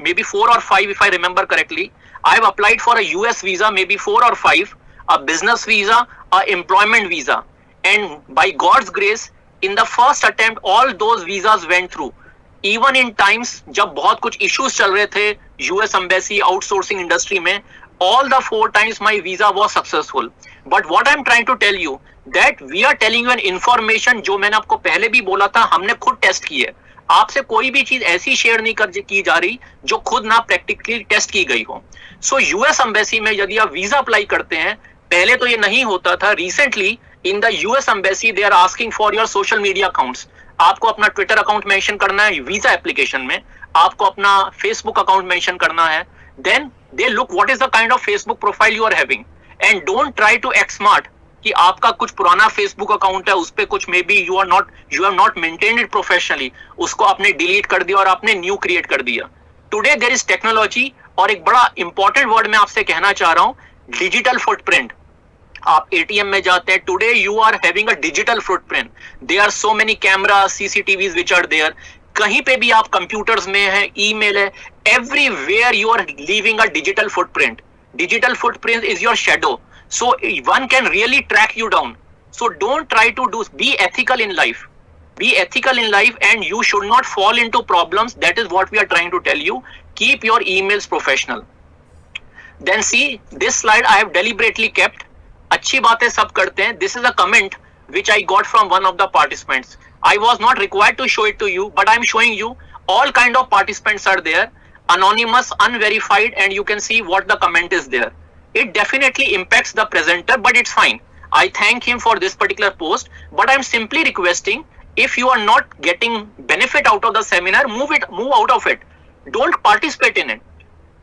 maybe 4 or 5 if I remember correctly. I have applied for a US visa, maybe 4 or 5, a business visa, a employment visa. And by God's grace, in the first attempt, all those visas went through. Even in times जब बहुत कुछ issues चल रहे थे US embassy, outsourcing industry में, all the 4 times my visa was successful. But what I'm trying to tell you, that we are telling you an information जो मैंने आपको पहले भी बोला था, हमने खुद टेस्ट की है। आपसे कोई भी चीज ऐसी शेयर नहीं की जा रही जो खुद ना प्रैक्टिकली टेस्ट की गई हो। सो यूएस एम्बेसी में यदि आप वीजा अप्लाई करते हैं, पहले तो ये नहीं होता था, recently in the US embassy they are asking for your social media accounts. आपको अपना ट्विटर अकाउंट मेंशन करना है वीजा एप्लीकेशन में, आपको अपना फेसबुक अकाउंट मेंशन करना है, then they look what is the kind of Facebook profile you are having, and don't try to act smart कि आपका कुछ पुराना फेसबुक अकाउंट है, उस पे कुछ may be you have not maintained it professionally, उसको आपने डिलीट कर दिया और आपने न्यू क्रिएट कर दिया। टुडे देयर इज टेक्नोलॉजी, और एक बड़ा इंपॉर्टेंट वर्ड मैं आपसे कहना चाह रहा हूं, डिजिटल फुटप्रिंट। आप एटीएम में जाते हैं, today you are having a digital footprint, there are so many camera, CCTVs which are there, कहीं पे भी आप कंप्यूटर्स में है, ईमेल है, everywhere you are leaving a digital footprint. Digital footprint is your shadow, so one can really track you down. So don't try to be ethical in life. Be ethical in life and you should not fall into problems. That is what we are trying to tell you. Keep your emails professional. Then see, this slide I have deliberately kept. अच्छी बातें सब करते हैं. This is a comment which I got from one of the participants. I was not required to show it to you, but I am showing you. All kind of participants are there, anonymous, unverified, and you can see what the comment is there. It definitely impacts the presenter, but it's fine. I thank him for this particular post, but I'm simply requesting, if you are not getting benefit out of the seminar, move out of it. Don't participate in it.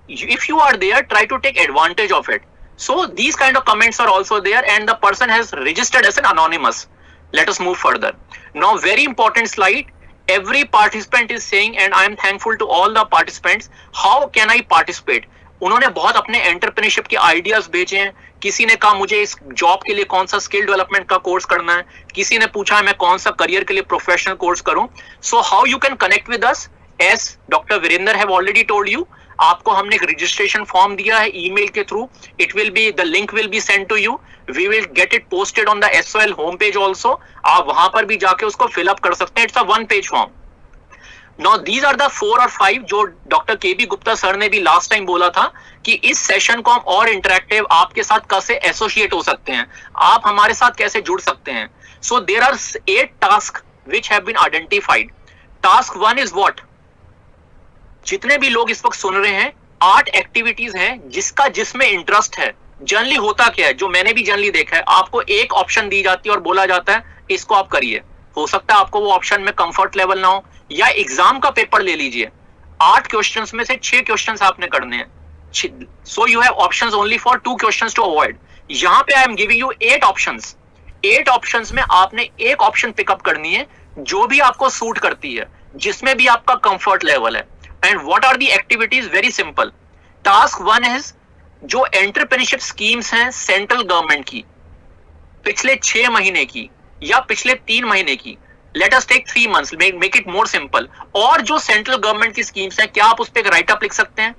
If you are there, try to take advantage of it. So these kind of comments are also there, and the person has registered as an anonymous. Let us move further. Now, very important slide. Every participant is saying, and I am thankful to all the participants, how can I participate? उन्होंने बहुत अपने एंटरप्रेन्योरशिप के आइडियाज भेजे हैं. किसी ने कहा मुझे इस जॉब के लिए कौन सा स्किल डेवलपमेंट का कोर्स करना है. किसी ने पूछा है मैं कौन सा करियर के लिए प्रोफेशनल कोर्स करूं. So how you can connect with us, as doctor Virendra have already told you. आपको हमने एक रजिस्ट्रेशन फॉर्म दिया है ईमेल के through. It will be, the link will be send to you. We will get it posted on the SOL home page also. आप वहां पर भी जाके उसको फिलअप कर सकते हैं. It's a 1 page form. Now these are the 4 or 5 जो डॉक्टर KB गुप्ता सर ने भी लास्ट टाइम बोला था कि इस सेशन को हम और इंटरेक्टिव आपके साथ कैसे एसोसिएट हो सकते हैं, आप हमारे साथ कैसे जुड़ सकते हैं. So there are 8 task which have been identified. Task 1 is what. जितने भी लोग इस वक्त सुन रहे हैं, 8 एक्टिविटीज हैं जिसमें इंटरेस्ट है. जनरली होता क्या है, जो मैंने भी जनरली देखा है, आपको एक ऑप्शन दी जाती है और बोला जाता है इसको आप करिए. हो सकता है आपको वो ऑप्शन में कंफर्ट लेवल ना हो, या एग्जाम का पेपर ले लीजिए. 8 क्वेश्चंस में से 6 क्वेश्चंस आपने करने हैं. So you have options only for 2 questions to avoid. यहां पे I am giving you 8 options. 8 options में आपने एक ऑप्शन पिकअप करनी है जो भी आपको सूट करती है, जिसमें भी आपका कंफर्ट लेवल है. And what are the activities? Very simple. Task 1 is जो एंटरप्रेन्योरशिप स्कीम्स हैं सेंट्रल गवर्नमेंट की, पिछले 6 महीने की या पिछले 3 महीने की, let us take 3 months, make it more simple. और जो सेंट्रल गवर्नमेंट की स्कीम्स हैं, क्या आप उस पर एक राइट अप लिख सकते हैं?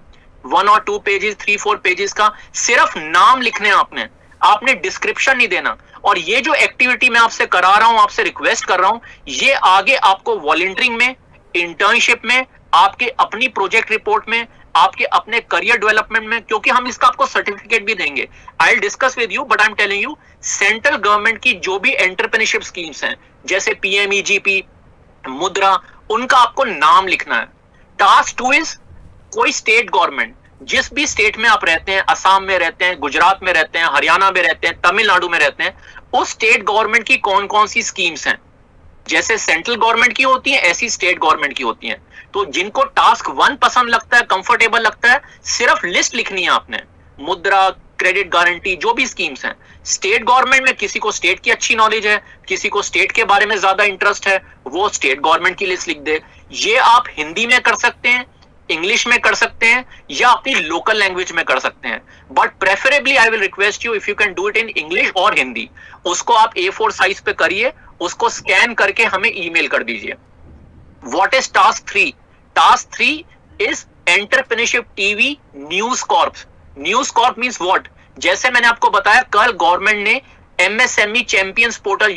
1 or 2 पेजेस, 3-4 पेजेस का सिर्फ नाम लिखने हैं आपने डिस्क्रिप्शन नहीं देना. और ये जो एक्टिविटी मैं आपसे करा रहा हूं, आपसे रिक्वेस्ट कर रहा हूं, ये आगे आपको वॉलंटियरिंग में, इंटर्नशिप में, आपके अपनी प्रोजेक्ट रिपोर्ट में, आपके अपने करियर डेवलपमेंट में, क्योंकि हम इसका आपको सर्टिफिकेट भी देंगे. I will discuss with you, but I am telling you, central government की जो भी एंटरप्रेन्योरशिप स्कीम्स हैं, जैसे PMEGP, मुद्रा, उनका आपको नाम लिखना है. टास्क 2 इज कोई स्टेट गवर्नमेंट, जिस भी स्टेट में आप रहते हैं, असम में रहते हैं, गुजरात में रहते हैं, हरियाणा में रहते हैं, तमिलनाडु में रहते हैं, उस स्टेट गवर्नमेंट की कौन कौन सी स्कीम्स हैं. जैसे सेंट्रल गवर्नमेंट की होती है, ऐसी स्टेट गवर्नमेंट की होती है. तो जिनको टास्क 1 पसंद लगता है, कंफर्टेबल लगता है, सिर्फ लिस्ट लिखनी है आपने. मुद्रा, क्रेडिट गारंटी, जो भी स्कीम्स हैं. स्टेट गवर्नमेंट में किसी को स्टेट की अच्छी नॉलेज है, किसी को स्टेट के बारे में ज्यादा इंटरेस्ट है, वो स्टेट गवर्नमेंट की लिस्ट लिख दे. ये आप हिंदी में कर सकते हैं, इंग्लिश में कर सकते हैं, या अपनी लोकल लैंग्वेज में कर सकते हैं. But preferably I will request you, if you can do it in English और हिंदी, उसको आप A4 साइज पे करिए, उसको स्कैन करके हमें ईमेल कर दीजिए. What is task 3? Task 3 is entrepreneurship TV news Corp. News Corp means what? जैसे मैंने आपको बताया, कल गवर्नमेंट ने MSME चैंपियंस पोर्टल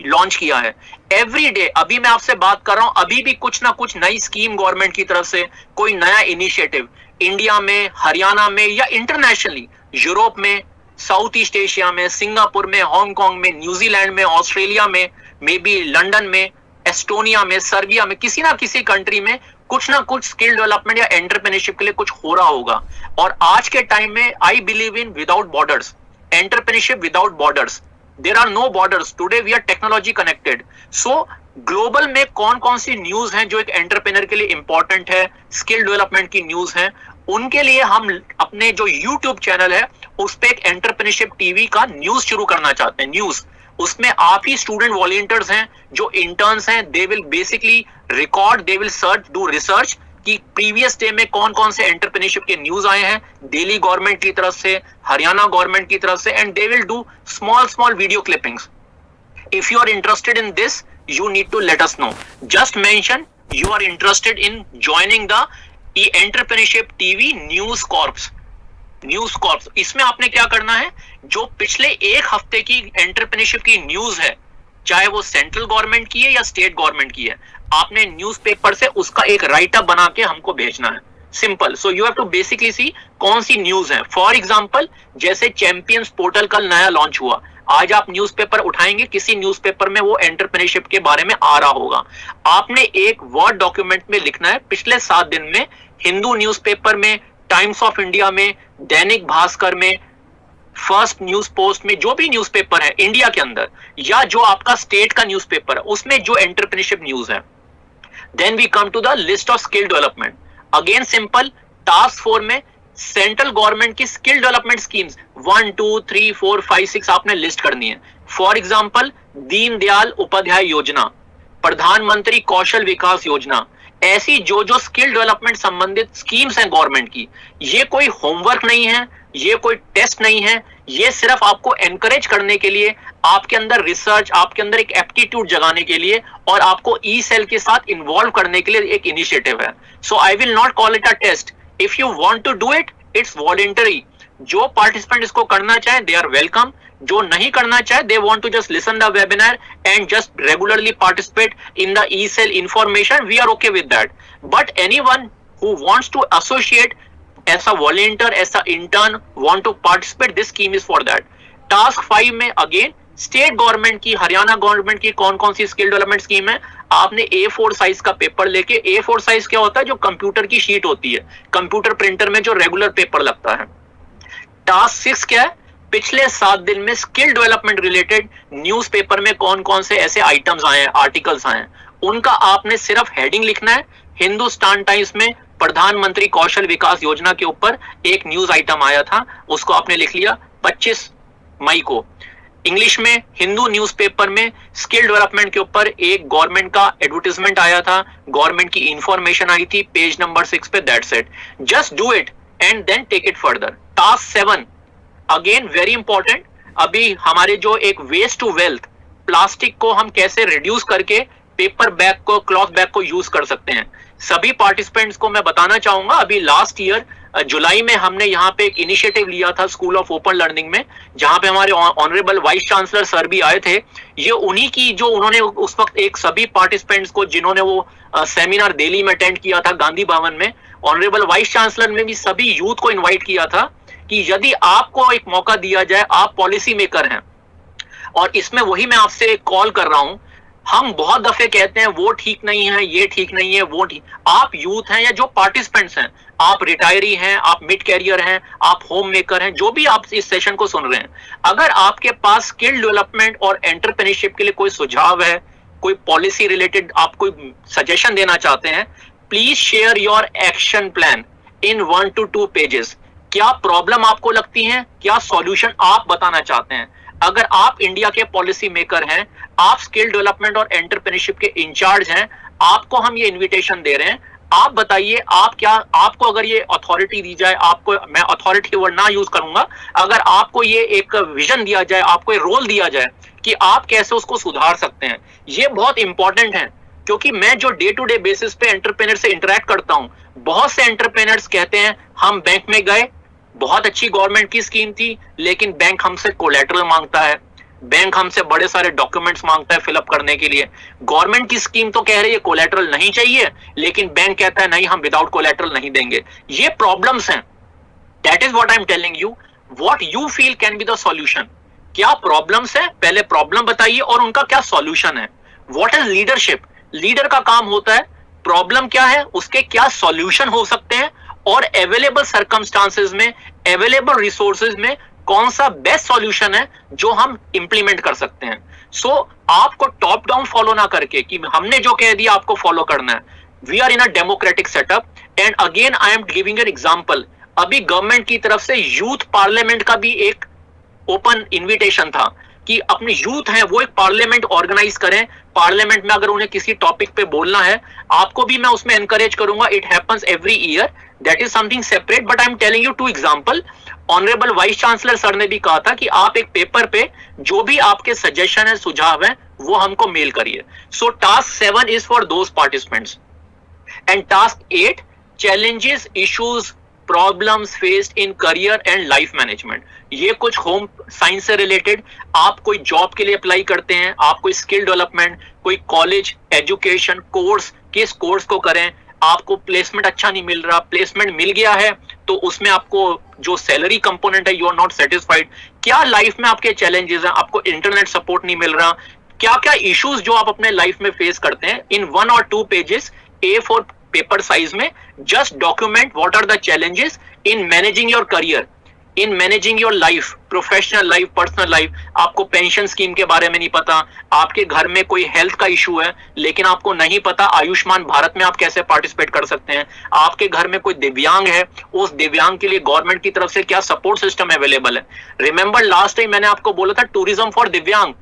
लॉन्च किया है. एवरी डे, अभी मैं आपसे बात कर रहा हूं, अभी भी कुछ ना कुछ नई स्कीम गवर्नमेंट की तरफ से, कोई नया इनिशिएटिव इंडिया में, हरियाणा में, या इंटरनेशनली, यूरोप में, साउथ ईस्ट एशिया में, सिंगापुर में, हांगकांग में, न्यूजीलैंड में, ऑस्ट्रेलिया में, मे बी लंदन में, एस्टोनिया में, सर्बिया में, किसी ना किसी कंट्री में कुछ ना कुछ स्किल डेवलपमेंट या एंटरप्रेन्योरशिप के लिए कुछ हो रहा होगा. और आज के टाइम में I believe in without borders, entrepreneurship without borders. There are no borders. Today we are technology connected. So global में कौन कौन सी न्यूज हैं जो एक एंटरप्रेन्योर के लिए इंपॉर्टेंट है, स्किल डेवलपमेंट की न्यूज है, उनके लिए हम अपने जो यूट्यूब चैनल है उस पे एक एंटरप्रेन्योरशिप TV का न्यूज शुरू करना चाहते हैं. न्यूज, उसमें आप ही स्टूडेंट वॉलंटियर्स हैं, जो इंटर्न्स हैं, they will basically record, they will search, do research कि प्रीवियस डे में कौन कौन से एंटरप्रेन्योरशिप के न्यूज आए हैं, दिल्ली गवर्नमेंट की तरफ से, हरियाणा गवर्नमेंट की तरफ से, and they will do small video clippings. If you are interested in this, you need to let us know. Just mention you are interested in joining the Entrepreneurship TV News Corps. News corps, इसमें आपने क्या करना है, जो पिछले 1 हफ्ते की एंटरप्रेन्योरशिप की न्यूज है, चाहे वो सेंट्रल गवर्नमेंट की है या स्टेट गवर्नमेंट की है, आपने न्यूज़पेपर से उसका एक राइट अप बना के हमको भेजना है, simple. So you have to basically see कौन सी न्यूज है। फॉर एग्जांपल जैसे चैंपियंस पोर्टल कल नया लॉन्च हुआ, आज आप न्यूज़पेपर उठाएंगे, किसी न्यूज़पेपर में वो एंटरप्रेन्योरशिप के बारे में आ रहा होगा, आपने एक वर्ड डॉक्यूमेंट में लिखना है पिछले 7 दिन में हिंदू न्यूज़पेपर में, टाइम्स ऑफ इंडिया में, दैनिक भास्कर में, फर्स्ट न्यूज पोस्ट में, जो भी न्यूज़पेपर है इंडिया के अंदर या जो आपका स्टेट का न्यूज़पेपर है उसमें जो एंटरप्रेन्योरशिप न्यूज है। Then we come to the list of skill development. Again simple, task 4 में सेंट्रल गवर्नमेंट की स्किल डेवलपमेंट स्कीम्स 1 2 3 4 5 6 आपने लिस्ट करनी है। फॉर एग्जांपल दीनदयाल उपाध्याय योजना, प्रधानमंत्री कौशल विकास योजना, ऐसी जो जो स्किल डेवलपमेंट संबंधित स्कीम्स हैं गवर्नमेंट की, ये कोई होमवर्क नहीं है, ये कोई टेस्ट नहीं है, ये सिर्फ आपको एनकरेज करने के लिए, आपके अंदर रिसर्च, आपके अंदर एक एप्टीट्यूड जगाने के लिए और आपको ई सेल के साथ इन्वॉल्व करने के लिए एक इनिशिएटिव है। So I will not call it a test. If you want to do it, it's voluntary. जो पार्टिसिपेंट इसको करना चाहे दे आर वेलकम, जो नहीं करना चाहे they want to just listen the webinar and just regularly participate in the E cell information, we are okay with that. But anyone who wants to associate as a volunteer, as a intern, want to participate, this scheme is for that. Task 5 में अगेन स्टेट गवर्नमेंट की, हरियाणा गवर्नमेंट की कौन कौन सी स्किल डेवलपमेंट स्कीम है, आपने A4 साइज का पेपर लेके, A4 साइज क्या होता है, जो कंप्यूटर की शीट होती है, कंप्यूटर प्रिंटर में जो रेगुलर पेपर लगता है। टास्क 6 क्या है, पिछले 7 दिन में स्किल डेवलपमेंट रिलेटेड न्यूज़पेपर में कौन कौन से ऐसे आइटम्स आए हैं, आर्टिकल्स आए हैं, उनका आपने सिर्फ हेडिंग लिखना है। हिंदुस्तान टाइम्स में प्रधानमंत्री कौशल विकास योजना के ऊपर एक न्यूज आइटम आया था, उसको आपने लिख लिया 25 मई को। इंग्लिश में हिंदू न्यूज़पेपर में स्किल डेवलपमेंट के ऊपर एक गवर्नमेंट का एडवर्टाइजमेंट आया था, गवर्नमेंट की इंफॉर्मेशन आई थी, पेज नंबर 6 पे, that's it. Just do it and then take it further. Task 7 again very important, अभी हमारे जो एक वेस्ट टू वेल्थ, प्लास्टिक को हम कैसे रिड्यूस करके पेपर बैग को, क्लॉथ बैग को यूज कर सकते हैं, सभी पार्टिसिपेंट्स को मैं बताना चाहूंगा। अभी लास्ट ईयर जुलाई में हमने यहाँ पे एक इनिशिएटिव लिया था स्कूल ऑफ ओपन लर्निंग में, जहां पे हमारे ऑनरेबल वाइस चांसलर सर भी आए थे। ये उन्हीं की, जो उन्होंने उस वक्त एक सभी पार्टिसिपेंट्स को, जिन्होंने वो सेमिनार दिल्ली में अटेंड किया था गांधी भवन में, ऑनरेबल वाइस चांसलर ने भी सभी यूथ को इन्वाइट किया था कि यदि आपको एक मौका दिया जाए, आप पॉलिसी मेकर हैं, और इसमें वही मैं आपसे कॉल कर रहा हूं, हम बहुत दफे कहते हैं वो ठीक नहीं है, ये ठीक नहीं है, वो ठीक। आप यूथ हैं या जो पार्टिसिपेंट्स हैं, आप रिटायरी हैं, आप मिड कैरियर हैं, आप होम मेकर हैं, जो भी आप इस सेशन को सुन रहे हैं, अगर आपके पास स्किल डेवलपमेंट और एंटरप्रेन्योरशिप के लिए कोई सुझाव है, कोई पॉलिसी रिलेटेड आप कोई सजेशन देना चाहते हैं, please share your action plan in 1 to 2 pages. क्या प्रॉब्लम आपको लगती है, क्या सॉल्यूशन आप बताना चाहते हैं। अगर आप इंडिया के पॉलिसी मेकर हैं, आप स्किल डेवलपमेंट और एंटरप्रेन्योरशिप के इंचार्ज हैं, आपको हम ये इनविटेशन दे रहे हैं, आप बताइए आप क्या, आपको अगर ये अथॉरिटी दी जाए, आपको, मैं अथॉरिटी वर्ड ना यूज करूंगा, अगर आपको ये एक विजन दिया जाए, आपको ये रोल दिया जाए कि आप कैसे उसको सुधार सकते हैं, ये बहुत इंपॉर्टेंट है। क्योंकि मैं जो डे टू डे बेसिस पे एंटरप्रेन्योर से इंटरेक्ट करता हूं, बहुत से एंटरप्रेन्योर्स कहते हैं हम बैंक में गए, बहुत अच्छी गवर्नमेंट की स्कीम थी, लेकिन बैंक हमसे कोलैटरल मांगता है, बैंक हमसे बड़े सारे डॉक्यूमेंट्स मांगता है फिलअप करने के लिए। गवर्नमेंट की स्कीम तो कह रही है कोलैटरल नहीं चाहिए, लेकिन बैंक कहता है नहीं, हम विदाउट कोलैटरल नहीं देंगे। ये प्रॉब्लम्स हैं। That is what I am telling you. What you feel can be the solution. क्या प्रॉब्लम्स है, पहले प्रॉब्लम बताइए और उनका क्या सॉल्यूशन है। What is leadership. लीडर का काम होता है प्रॉब्लम क्या है, उसके क्या सॉल्यूशन हो सकते हैं, और अवेलेबल सर्कमस्टांसेस में, अवेलेबल रिसोर्सेज में कौन सा बेस्ट सॉल्यूशन है जो हम इंप्लीमेंट कर सकते हैं। सो आपको टॉप डाउन फॉलो ना करके कि हमने जो कह दिया आपको फॉलो करना है। We are in a democratic setup and again I am giving an example. अभी गवर्नमेंट की तरफ से यूथ पार्लियामेंट का भी एक ओपन इन्विटेशन था कि अपने यूथ हैं वो एक पार्लियामेंट ऑर्गेनाइज करें। पार्लियामेंट में अगर उन्हें किसी टॉपिक पे बोलना है, आपको भी मैं उसमें एनकरेज करूंगा। It happens every year, that is something separate, but I am telling you 2 example. Honourable vice chancellor sir ने भी कहा था कि आप एक पेपर पे जो भी आपके सजेशन है, सुझाव है, वो हमको मेल करिए। सो task 7 is for those participants and task 8 challenges, issues, problems faced in career and life management. ये कुछ होम साइंस से रिलेटेड, आप कोई जॉब के लिए अप्लाई करते हैं, आप कोई स्किल डेवलपमेंट, कोई कॉलेज एजुकेशन कोर्स, किस कोर्स को करें, आपको प्लेसमेंट अच्छा नहीं मिल रहा, प्लेसमेंट मिल गया है तो उसमें आपको जो सैलरी कंपोनेंट है, यू आर नॉट सेटिस्फाइड, क्या लाइफ में आपके चैलेंजेस हैं, आपको इंटरनेट सपोर्ट नहीं मिल रहा, क्या क्या इश्यूज जो आप अपने लाइफ में फेस करते हैं, in 1 or 2 pages A4 paper size में just document what are the challenges in managing your career, in managing your life, professional life, personal life. आपको पेंशन स्कीम के बारे में नहीं पता, आपके घर में कोई हेल्थ का इशू है लेकिन आपको नहीं पता आयुष्मान भारत में आप कैसे पार्टिसिपेट कर सकते हैं, आपके घर में कोई दिव्यांग है, उस दिव्यांग के लिए गवर्नमेंट की तरफ से क्या सपोर्ट सिस्टम अवेलेबल है। रिमेंबर लास्ट टाइम मैंने आपको बोला था टूरिज्म फॉर दिव्यांग,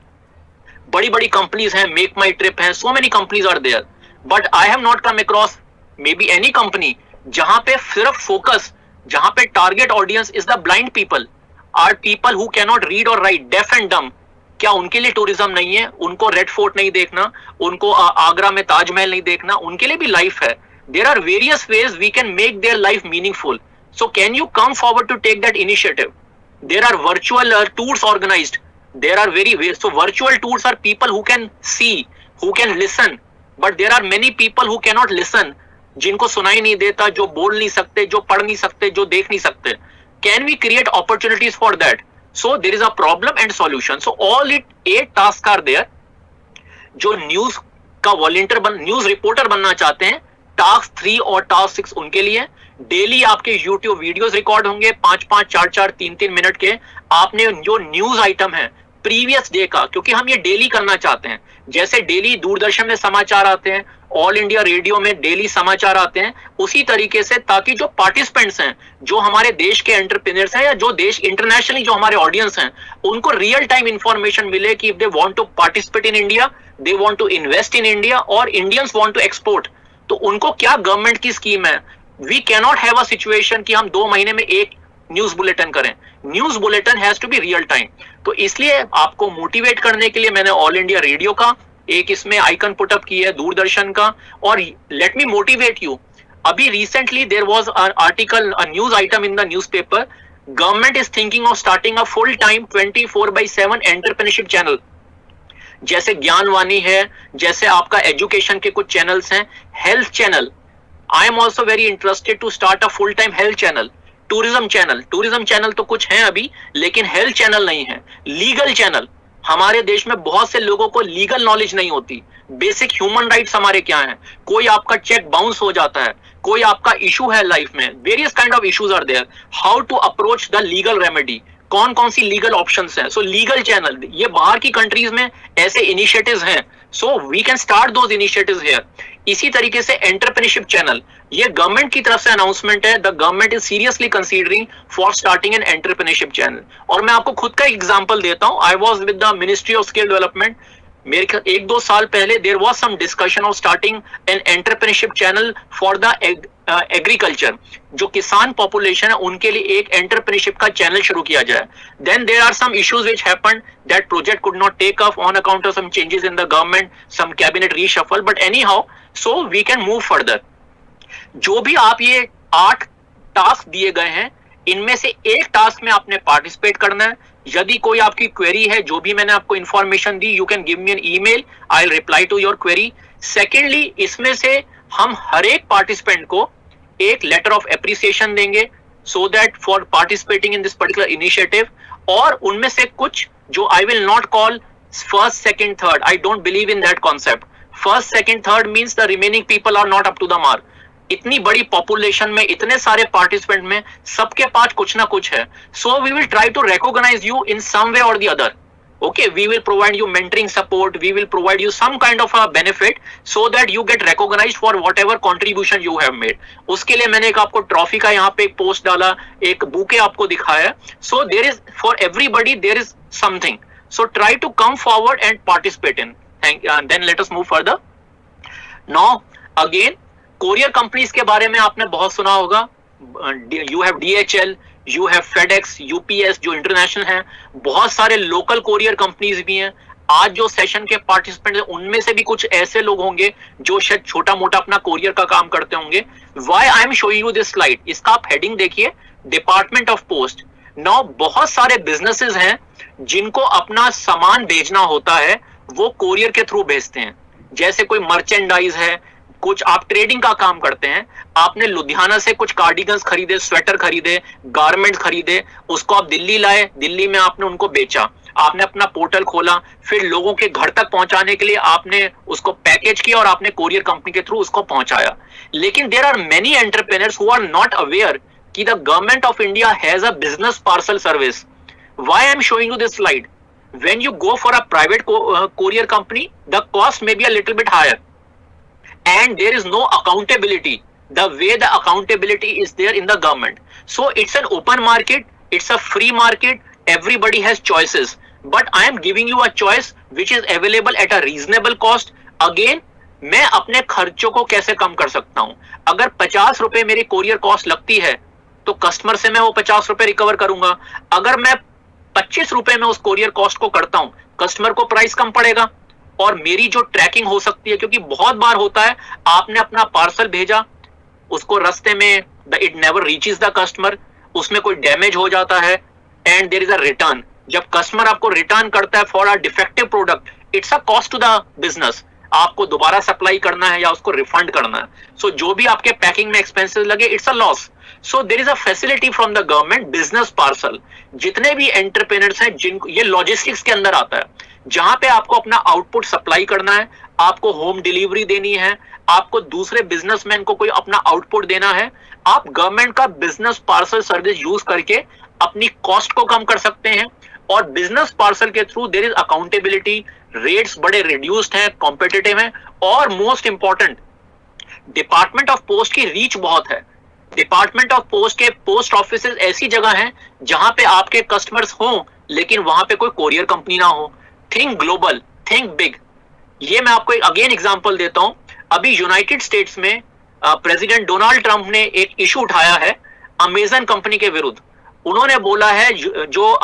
बड़ी बड़ी कंपनीज हैं, मेक माई ट्रिप है, so many companies are there, but I have not come across may be any company जहां पे सिर्फ फोकस, जहां पे target audience is the blind people, are people who can not read और राइट, डेफ एंड डम। क्या उनके लिए टूरिज्म नहीं है? उनको रेड फोर्ट नहीं देखना, उनको आगरा में ताजमहल नहीं देखना, उनके लिए भी लाइफ है। There are various ways we can make their life meaningful, so can you come forward to take that initiative. There are virtual tours organised, there are very ways, so virtual tours are people who can see, who can listen, but there are many people who cannot listen, जिनको सुनाई नहीं देता, जो बोल नहीं सकते, जो पढ़ नहीं सकते, जो देख नहीं सकते। Can we create opportunities for that? So there is a problem and solution, so all 8 tasks are there। जो न्यूज का वॉलंटियर न्यूज रिपोर्टर बनना चाहते हैं, टास्क 3 और टास्क 6 उनके लिए। डेली आपके यूट्यूब वीडियोस रिकॉर्ड होंगे 5-5, 4-4, 3-3 मिनट के। आपने जो न्यूज आइटम है प्रीवियस डे का, क्योंकि हम ये डेली करना चाहते हैं, जैसे डेली दूरदर्शन में समाचार आते हैं, ऑल इंडिया रेडियो में डेली समाचार आते हैं, उसी तरीके से, ताकि जो पार्टिसिपेंट्स हैं, जो हमारे देश के एंटरप्रेन्योर्स हैं या जो देश इंटरनेशनली जो हमारे ऑडियंस हैं, उनको रियल टाइम इंफॉर्मेशन मिले कि if they want to participate in India, they want to invest in India, और इंडियंस वांट टू एक्सपोर्ट, तो उनको क्या गवर्नमेंट की स्कीम है। We cannot have a situation कि हम 2 महीने में एक न्यूज बुलेटिन करें, news bulletin has to be real time. तो इसलिए आपको मोटिवेट करने के लिए मैंने ऑल इंडिया रेडियो का एक इसमें आइकन पुटअप की है, दूरदर्शन का, और लेट मी मोटिवेट यू। अभी recently there was an article, a news item in the newspaper, government is thinking of starting a full time 24/7 entrepreneurship channel, जैसे ज्ञानवाणी है, जैसे आपका एजुकेशन के कुछ चैनल्स हैं, health channel. I am also very interested to start a full time health channel, tourism channel तो कुछ है अभी, लेकिन हेल्थ चैनल नहीं है। लीगल चैनल, हमारे देश में बहुत से लोगों को लीगल नॉलेज नहीं होती, बेसिक ह्यूमन राइट्स हमारे क्या हैं, कोई आपका चेक बाउंस हो जाता है, कोई आपका इशू है लाइफ में, various kind of issues are there, how to approach the legal remedy, कौन कौन सी लीगल ऑप्शंस हैं। सो लीगल चैनल, ये बाहर की कंट्रीज में ऐसे इनिशिएटिव्स हैं, so we can start those initiatives here. इसी तरीके से एंटरप्रेन्योरशिप चैनल, ये गवर्नमेंट की तरफ से अनाउंसमेंट है, the government is seriously considering for starting an entrepreneurship channel. और मैं आपको खुद का एग्जांपल देता हूं, I was with the ministry of skill development, मेरे 1-2 साल पहले there was some discussion of starting an entrepreneurship channel for the agriculture, जो किसान पॉपुलेशन है उनके लिए एक एंटरप्रेन्योरशिप का चैनल शुरू किया जाए। Then there are some issues which happened, that project could not take off on account of some changes in the government, some cabinet reshuffle, but anyhow, so we can move further. जो भी आप ये 8 टास्क दिए गए हैं, इनमें से एक टास्क में आपने पार्टिसिपेट करना है। यदि कोई आपकी क्वेरी है, जो भी मैंने आपको इंफॉर्मेशन दी, you can give me an email, I will reply to your query. Secondly, इसमें से हम हर एक पार्टिसिपेंट को एक लेटर ऑफ एप्रिसिएशन देंगे, so that for participating in this particular initiative. और उनमें से कुछ जो I will not call first, second, third, I don't believe in that concept. First, second, third means the remaining people are not up to the mark. इतनी बड़ी पॉपुलेशन में, इतने सारे पार्टिसिपेंट में, सबके पास कुछ ना कुछ है। So we will try to recognise you in some way or the other. Okay, we will provide you mentoring support, we will provide you some kind of a benefit so that you get recognized for whatever contribution you have made. उसके लिए मैंने एक आपको ट्रॉफी का यहाँ पे एक पोस्ट डाला, एक बुके आपको दिखाया। So there is, for everybody there is something, so try to come forward and participate in. Then let us move further. Now again, courier companies के बारे में आपने बहुत सुना होगा। You have DHL, you have FedEx, UPS जो इंटरनेशनल हैं, बहुत सारे लोकल कोरियर कंपनीज भी हैं। आज जो सेशन के पार्टिसिपेंट हैं उनमें से भी कुछ ऐसे लोग होंगे जो शायद छोटा मोटा अपना कोरियर का काम करते होंगे. Why I am showing you this slide, इसका आप हेडिंग देखिए, डिपार्टमेंट ऑफ पोस्ट. नाउ बहुत सारे बिजनेसेस हैं जिनको अपना सामान भेजना होता है, वो कोरियर के थ्रू भेजते हैं. जैसे कोई मर्चेंडाइज है, कुछ आप ट्रेडिंग का काम करते हैं, आपने लुधियाना से कुछ कार्डिगन्स खरीदे, स्वेटर खरीदे, गारमेंट्स खरीदे, उसको आप दिल्ली लाए, दिल्ली में आपने उनको बेचा, आपने अपना पोर्टल खोला, फिर लोगों के घर तक पहुंचाने के लिए आपने उसको पैकेज किया और आपने कोरियर कंपनी के थ्रू उसको पहुंचाया. लेकिन there are many entrepreneurs who are not aware कि the government of India has a business parcel service. Why I am showing you this slide, when you go for a private courier company, the cost may be a little bit higher and there is no accountability the way the accountability is there in the government. So it's an open market, it's a free market, everybody has choices, but I am giving you a choice which is available at a reasonable cost. Again, मैं अपने खर्चों को कैसे कम कर सकता हूं. अगर 50 रुपए मेरी कोरियर कॉस्ट लगती है तो कस्टमर से मैं वो 50 रुपए रिकवर करूंगा. अगर मैं 25 रुपए में उस कोरियर कॉस्ट को करता हूं, कस्टमर को प्राइस कम पड़ेगा और मेरी जो ट्रैकिंग हो सकती है, क्योंकि बहुत बार होता है आपने अपना पार्सल भेजा, उसको रास्ते में it never reaches the customer, उसमें कोई डैमेज हो जाता है and there is a return. जब कस्टमर आपको रिटर्न करता है for a defective product, it's a cost to the business. आपको दोबारा सप्लाई करना है या उसको रिफंड करना है. सो जो भी आपके पैकिंग में एक्सपेंसेस लगे, it's a loss. So there is a facility from the government, business parcel. जितने भी एंटरप्रेन्योर्स हैं जिनको ये लॉजिस्टिक्स के अंदर आता है, जहां पे आपको अपना आउटपुट सप्लाई करना है, आपको होम डिलीवरी देनी है, आपको दूसरे बिजनेसमैन को कोई अपना आउटपुट देना है, आप गवर्नमेंट का बिजनेस पार्सल सर्विस यूज करके अपनी कॉस्ट को कम कर सकते हैं. और बिजनेस पार्सल के through their is accountability, rates बड़े रिड्यूस्ड हैं, कॉम्पिटिटिव हैं, और most important, department of post की रीच बहुत है. डिपार्टमेंट ऑफ पोस्ट के पोस्ट ऑफिसेज ऐसी जगह हैं जहां पे आपके कस्टमर्स हों लेकिन वहां पे कोई कोरियर कंपनी ना हो. Think global, think big. ये मैं आपको अगेन एग्जांपल देता हूं. अभी यूनाइटेड स्टेट्स में प्रेसिडेंट डोनाल्ड ट्रंप ने एक इशू उठाया है अमेजन कंपनी के विरुद्ध. उन्होंने बोला है जो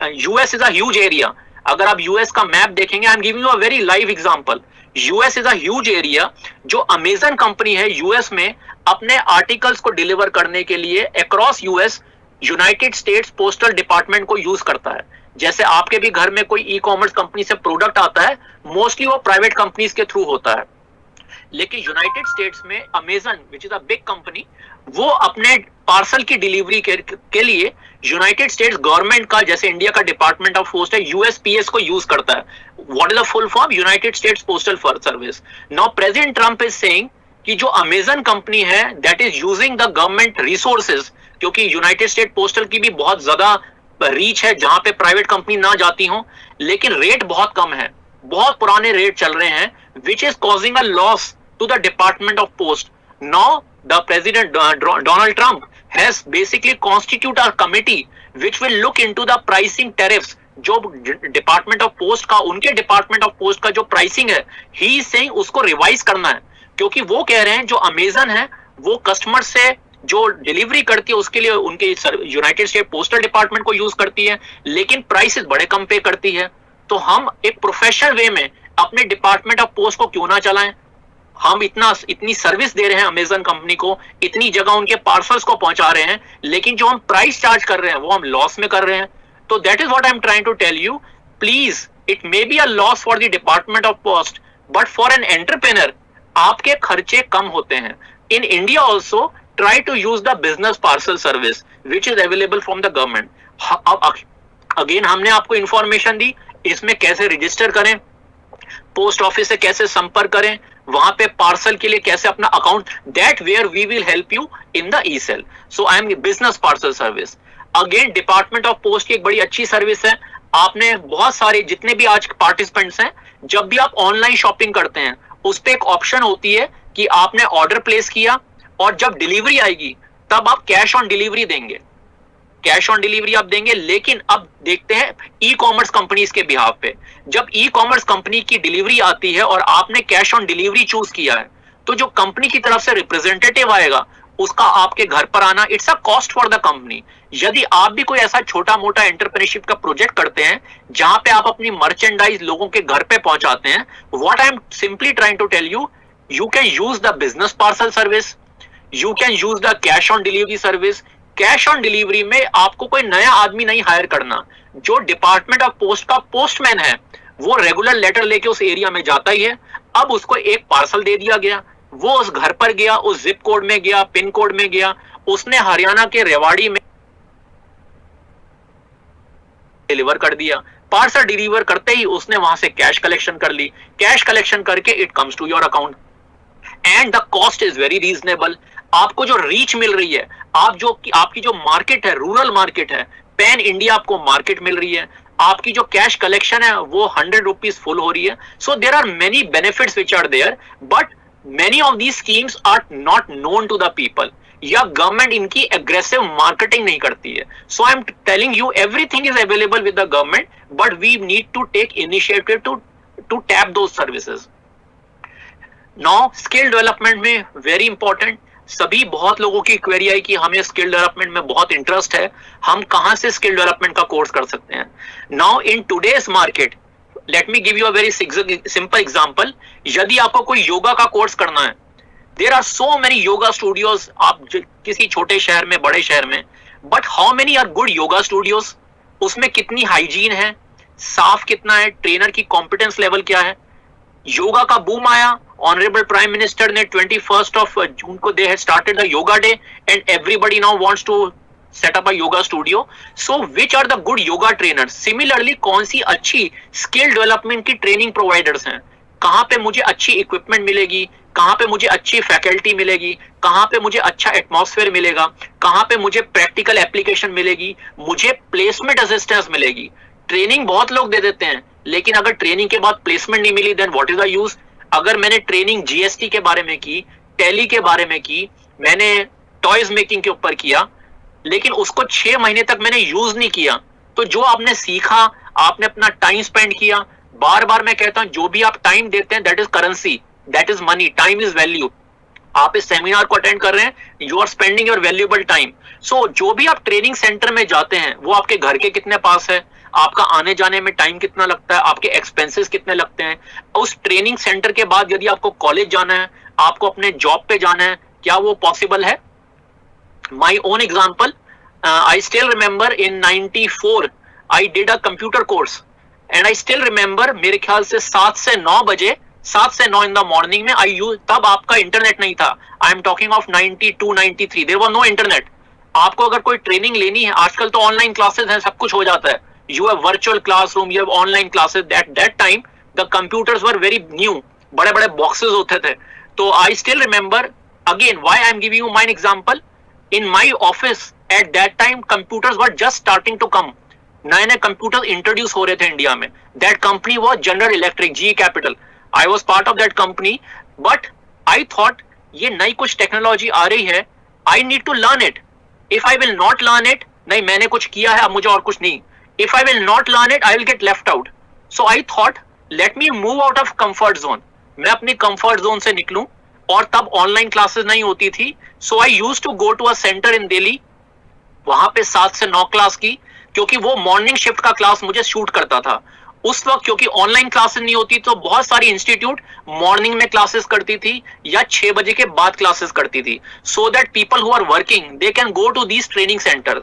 US is a huge area. अगर आप यूएस का मैप देखेंगे, आई am giving you a very live example. US is a huge area. जो अमेजन कंपनी है यूएस में अपने आर्टिकल्स को डिलीवर करने के लिए across US United states postal department को यूज करता है. जैसे आपके भी घर में कोई ई कॉमर्स कंपनी से प्रोडक्ट आता है, मोस्टली वो प्राइवेट कंपनीज के थ्रू होता है. लेकिन यूनाइटेड स्टेट्स में Amazon which is a big company, वो अपने पार्सल की डिलीवरी के लिए यूनाइटेड स्टेट्स गवर्नमेंट का, जैसे इंडिया का डिपार्टमेंट ऑफ पोस्ट है, यूएसपीएस को यूज करता है. What is the full form? United states postal service. Now president Trump is saying कि जो अमेजन कंपनी है that is using the government resources, क्योंकि यूनाइटेड स्टेट पोस्टल की भी बहुत ज्यादा रीच है जहां पे प्राइवेट कंपनी ना जाती हो, लेकिन रेट बहुत कम है, बहुत पुराने रेट चल रहे हैं, which is causing a loss to the department of post. Now the president Donald Trump has basically constitute a committee which will look into the pricing tariffs. जो डिपार्टमेंट ऑफ पोस्ट का, उनके डिपार्टमेंट ऑफ पोस्ट का जो प्राइसिंग है, ही इज सेइंग उसको रिवाइज करना है. क्योंकि वो कह रहे हैं जो अमेजन है वो कस्टमर से जो डिलीवरी करती है उसके लिए उनके यूनाइटेड स्टेट पोस्टल डिपार्टमेंट को यूज करती है, लेकिन प्राइसेस बड़े कम पे करती है. तो हम एक प्रोफेशनल वे में अपने डिपार्टमेंट ऑफ पोस्ट को क्यों ना चलाएं? हम इतनी सर्विस दे रहे हैं अमेजन कंपनी को, इतनी जगह उनके पार्सल्स को पहुंचा रहे हैं, लेकिन जो हम प्राइस चार्ज कर रहे हैं वो हम लॉस में कर रहे हैं. तो that is what I am trying to tell you. Please, it may be a loss for the department of post, but for an entrepreneur आपके खर्चे कम होते हैं. In India also try to use the business parcel service which is available from the government. अब अगेन हमने आपको इंफॉर्मेशन दी, इसमें कैसे रजिस्टर करें, पोस्ट ऑफिस से कैसे संपर्क करें, वहां पे पार्सल के लिए कैसे अपना account, that where we will help you in the E sale. So I am business parcel service. Again department of post की एक बड़ी अच्छी सर्विस है. आपने बहुत सारे जितने भी आज पार्टिसिपेंट्स हैं, जब भी आप ऑनलाइन शॉपिंग करते हैं उस पे एक ऑप्शन होती है कि आपने ऑर्डर प्लेस किया और जब डिलीवरी आएगी तब आप कैश ऑन डिलीवरी देंगे. कैश ऑन डिलीवरी आप देंगे. लेकिन अब देखते हैं ई कॉमर्स कंपनीज के बिहाफ पे, जब ई कॉमर्स कंपनी की डिलीवरी आती है और आपने कैश ऑन डिलीवरी चूज किया है, तो जो कंपनी की तरफ से रिप्रेजेंटेटिव आएगा उसका आपके घर पर आना, it's a cost for the company. यदि आप भी कोई ऐसा छोटा मोटा एंटरप्रेन्योरशिप का प्रोजेक्ट करते हैं जहां पे आप अपनी मर्चेंडाइज लोगों के घर पे पहुंचाते हैं, what I am simply trying to tell you, you can use the business parcel service, you can use the cash on delivery service. Cash on delivery में आपको कोई नया आदमी नहीं हायर करना, जो डिपार्टमेंट ऑफ पोस्ट का पोस्टमैन है वो रेगुलर लेटर लेके उस एरिया में जाता ही है। अब उसको एक पार्सल दे दिया गया, वो उस घर पर गया, उस जिप कोड में गया, पिन कोड में गया, उसने हरियाणा के रेवाड़ी में डिलीवर कर दिया। पार्सल डिलीवर करते ही उसने वहां से कैश कलेक्शन कर ली, कैश कलेक्शन करके it comes to your account and the cost is very reasonable. आपको जो रीच मिल रही है, आपकी जो मार्केट है, रूरल मार्केट है, पैन इंडिया आपको मार्केट मिल रही है, आपकी जो कैश कलेक्शन है वो 100 रुपीज फुल हो रही है। So there are many benefits which are there, but many of these schemes are not known to the people, या गवर्नमेंट इनकी एग्रेसिव मार्केटिंग नहीं करती है। So I am telling you everything is available with the government, but we need to take initiative to tap those services. Now skill development में वेरी इंपॉर्टेंट, सभी बहुत लोगों की क्वेरी आई कि हमें स्किल डेवलपमेंट में बहुत इंटरेस्ट है, हम कहां से स्किल डेवलपमेंट का कोर्स कर सकते हैं। Now in today's market, let me give you a very simple example. यदि आपको कोई योगा का कोर्स करना है, there are so many yoga studios, आप किसी छोटे शहर में, बड़े शहर में, but how many are good yoga studios, उसमें कितनी हाइजीन है, साफ कितना है, ट्रेनर की कॉम्पिटेंस लेवल क्या है। योगा का बूम आया, ऑनरेबल प्राइम मिनिस्टर ने 21st of June को they had started the yoga day and everybody now wants to set up a yoga studio. So which are the good yoga trainers, similarly कौन सी अच्छी स्किल डेवलपमेंट की ट्रेनिंग प्रोवाइडर्स हैं, कहां पे मुझे अच्छी इक्विपमेंट मिलेगी, कहां पे मुझे अच्छी फैकल्टी मिलेगी, कहां पे मुझे अच्छा एटमॉस्फेयर मिलेगा, कहां पे मुझे प्रैक्टिकल एप्लीकेशन मिलेगी, मुझे प्लेसमेंट असिस्टेंस मिलेगी। ट्रेनिंग बहुत लोग दे देते हैं, लेकिन अगर ट्रेनिंग के बाद प्लेसमेंट नहीं मिली, then what is the use. अगर मैंने ट्रेनिंग जीएसटी के बारे में की, टैली के बारे में की, मैंने टॉयज मेकिंग के ऊपर किया, लेकिन उसको 6 महीने तक मैंने यूज नहीं किया, तो जो आपने सीखा, आपने अपना टाइम स्पेंड किया, बार बार मैं कहता हूं जो भी आप टाइम देते हैं that is currency, that is money, time is value. आप इस सेमिनार को अटेंड कर रहे हैं, you are spending your valuable time. So जो भी आप ट्रेनिंग सेंटर में जाते हैं वो आपके घर के कितने पास है, आपका आने जाने में टाइम कितना लगता है, आपके एक्सपेंसेस कितने लगते हैं। उस ट्रेनिंग सेंटर के बाद यदि आपको कॉलेज जाना है, आपको अपने जॉब पे जाना है, क्या वो पॉसिबल है। My own example, I still remember in 94 I did a computer course and I still remember, मेरे ख्याल से 7 से 9 बजे, 7 से 9 इन द मॉर्निंग में आई यूज, तब आपका इंटरनेट नहीं था, I am talking of 92 93, there was no internet. आपको अगर कोई ट्रेनिंग लेनी है, आजकल तो ऑनलाइन क्लासेस हैं, सब कुछ हो जाता है, you have virtual classroom, you have online classes. That time the computers were very new, बड़े बड़े boxes होते थे। तो I still remember, again why I am giving you my example, in my office at that time computers were just starting to come, नए नए computers introduce हो रहे थे इंडिया में। That company was General Electric, GE Capital. I was part of that company, but I thought ये नई कुछ टेक्नोलॉजी आ रही है, I need to learn it. If I will not learn it, नहीं मैंने कुछ किया है, अब मुझे और कुछ नहीं, if I will not learn it, I will get left out. So I thought, let me move out of comfort zone. मैं अपनी comfort zone से निकलूं, और तब ऑनलाइन क्लासेस नहीं होती थी। So I used to go to a center in Delhi, वहां पे 7 से 9 क्लास की, क्योंकि वो मॉर्निंग शिफ्ट का क्लास मुझे शूट करता था उस वक्त, क्योंकि ऑनलाइन क्लासेस नहीं होती, तो बहुत सारी इंस्टीट्यूट मॉर्निंग में क्लासेस करती थी या 6 बजे के बाद क्लासेस करती थी, so that people who are working they can go to these training centre.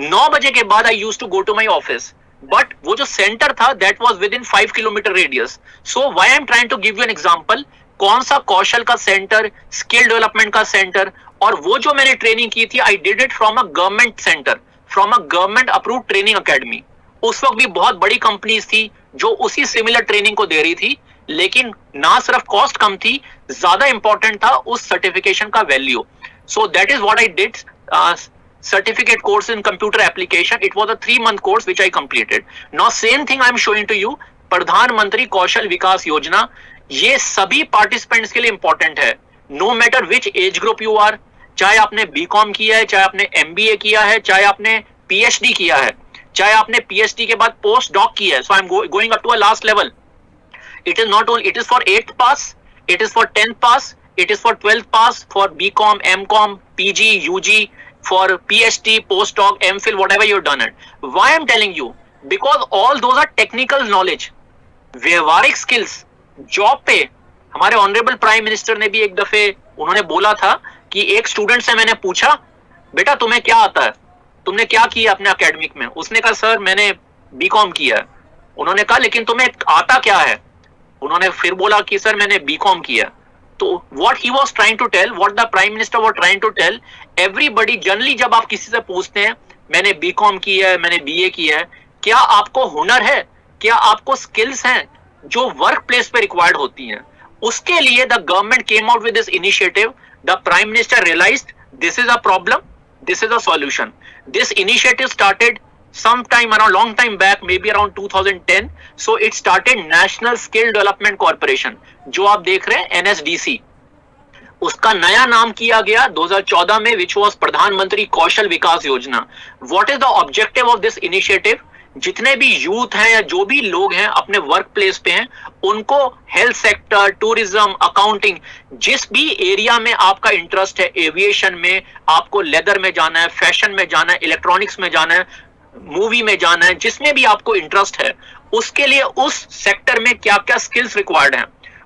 9 बजे के बाद I used to go to my office, but वो जो सेंटर था that was within 5 kilometre radius. So why I am trying to give you an example, कौन सा कौशल का सेंटर, स्किल डेवलपमेंट का सेंटर, और वो जो मैंने ट्रेनिंग की थी, I did it from a government centre, from a government approved training academy. उस वक्त भी बहुत बड़ी कंपनीज थी जो उसी सिमिलर ट्रेनिंग को दे रही थी, लेकिन ना सिर्फ कॉस्ट कम थी, ज्यादा इंपॉर्टेंट था उस सर्टिफिकेशन का value. So that is what I did, certificate course in computer application. It was a 3-month course which I completed. Now same thing I am showing to you, प्रधानमंत्री कौशल विकास योजना, ये सभी पार्टिसिपेंट्स के लिए इंपॉर्टेंट है, no matter which age group you are, चाहे आपने बीकॉम किया है, चाहे आपने एमबीए किया है, चाहे आपने पीएचडी किया है, चाहे आपने पीएचडी के बाद पोस्ट डॉक किया है। So I am going up to a last level. It is not only, it is for 8th pass, it is for 10th pass, it is for 12th pass, for BCom, MCom, PG, UG, for PhD, postdoc, MPhil, whatever you've done it. Why I'm telling you? Because all those are technical knowledge, व्यवहारिक स्किल्स जॉब पे। हमारे ऑनरेबल प्राइम मिनिस्टर ने भी एक दफे उन्होंने बोला था कि एक स्टूडेंट से मैंने पूछा, बेटा तुम्हें क्या आता है, तुमने क्या किया अपने एकेडमिक में? उसने कहा सर मैंने बीकॉम किया है। उन्होंने कहा लेकिन तुम्हें आता क्या है? उन्होंने फिर बोला कि सर मैंने बीकॉम किया। तो what he was trying to tell, what the prime minister was trying to tell, everybody generally जब आप किसी से पूछते हैं मैंने बीकॉम किया है, मैंने बीए किया है, क्या आपको हुनर है, क्या आपको स्किल्स हैं जो वर्क प्लेस पे रिक्वायर्ड होती हैं? उसके लिए the government came out with this initiative. The prime minister realised this is a problem, this is a solution. This initiative started sometime around long time back, maybe around 2010. So it started National Skill Development Corporation, जो आप देख रहे हैं NSDC। उसका नया नाम किया गया 2014 में, which was प्रधानमंत्री कौशल विकास योजना। What is the objective of this initiative? जितने भी यूथ हैं या जो भी लोग हैं अपने वर्क प्लेस पे हैं, उनको हेल्थ सेक्टर, टूरिज्म, अकाउंटिंग, जिस भी एरिया में आपका इंटरेस्ट है, एविएशन में आपको लेदर में जाना है, फैशन में जाना है, इलेक्ट्रॉनिक्स में जाना है, मूवी में जाना है, जिसमें भी आपको इंटरेस्ट है, उसके लिए उस सेक्टर में क्या क्या स्किल्स रिक्वायर्ड हैं,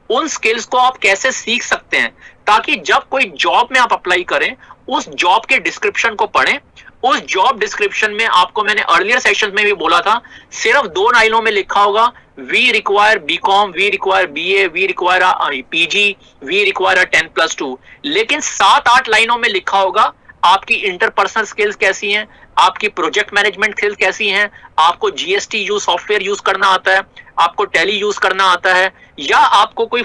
उन स्किल्स को आप कैसे सीख सकते हैं, ताकि जब कोई जॉब में आप अप्लाई करें, उस जॉब के डिस्क्रिप्शन को पढ़ें। उस जॉब डिस्क्रिप्शन में आपको मैंने अर्लियर सेशन में भी बोला था, सिर्फ 2 लाइनों में लिखा होगा we require BCom, we require BA, we require PG, we require 10+2, लेकिन 7-8 लाइनों में लिखा होगा आपकी इंटरपर्सनल स्किल्स कैसी हैं, आपकी प्रोजेक्ट मैनेजमेंट स्किल्स कैसी हैं, आपको जीएसटी यूज सॉफ्टवेयर यूज करना आता है, आपको टैली यूज करना आता है, या आपको कोई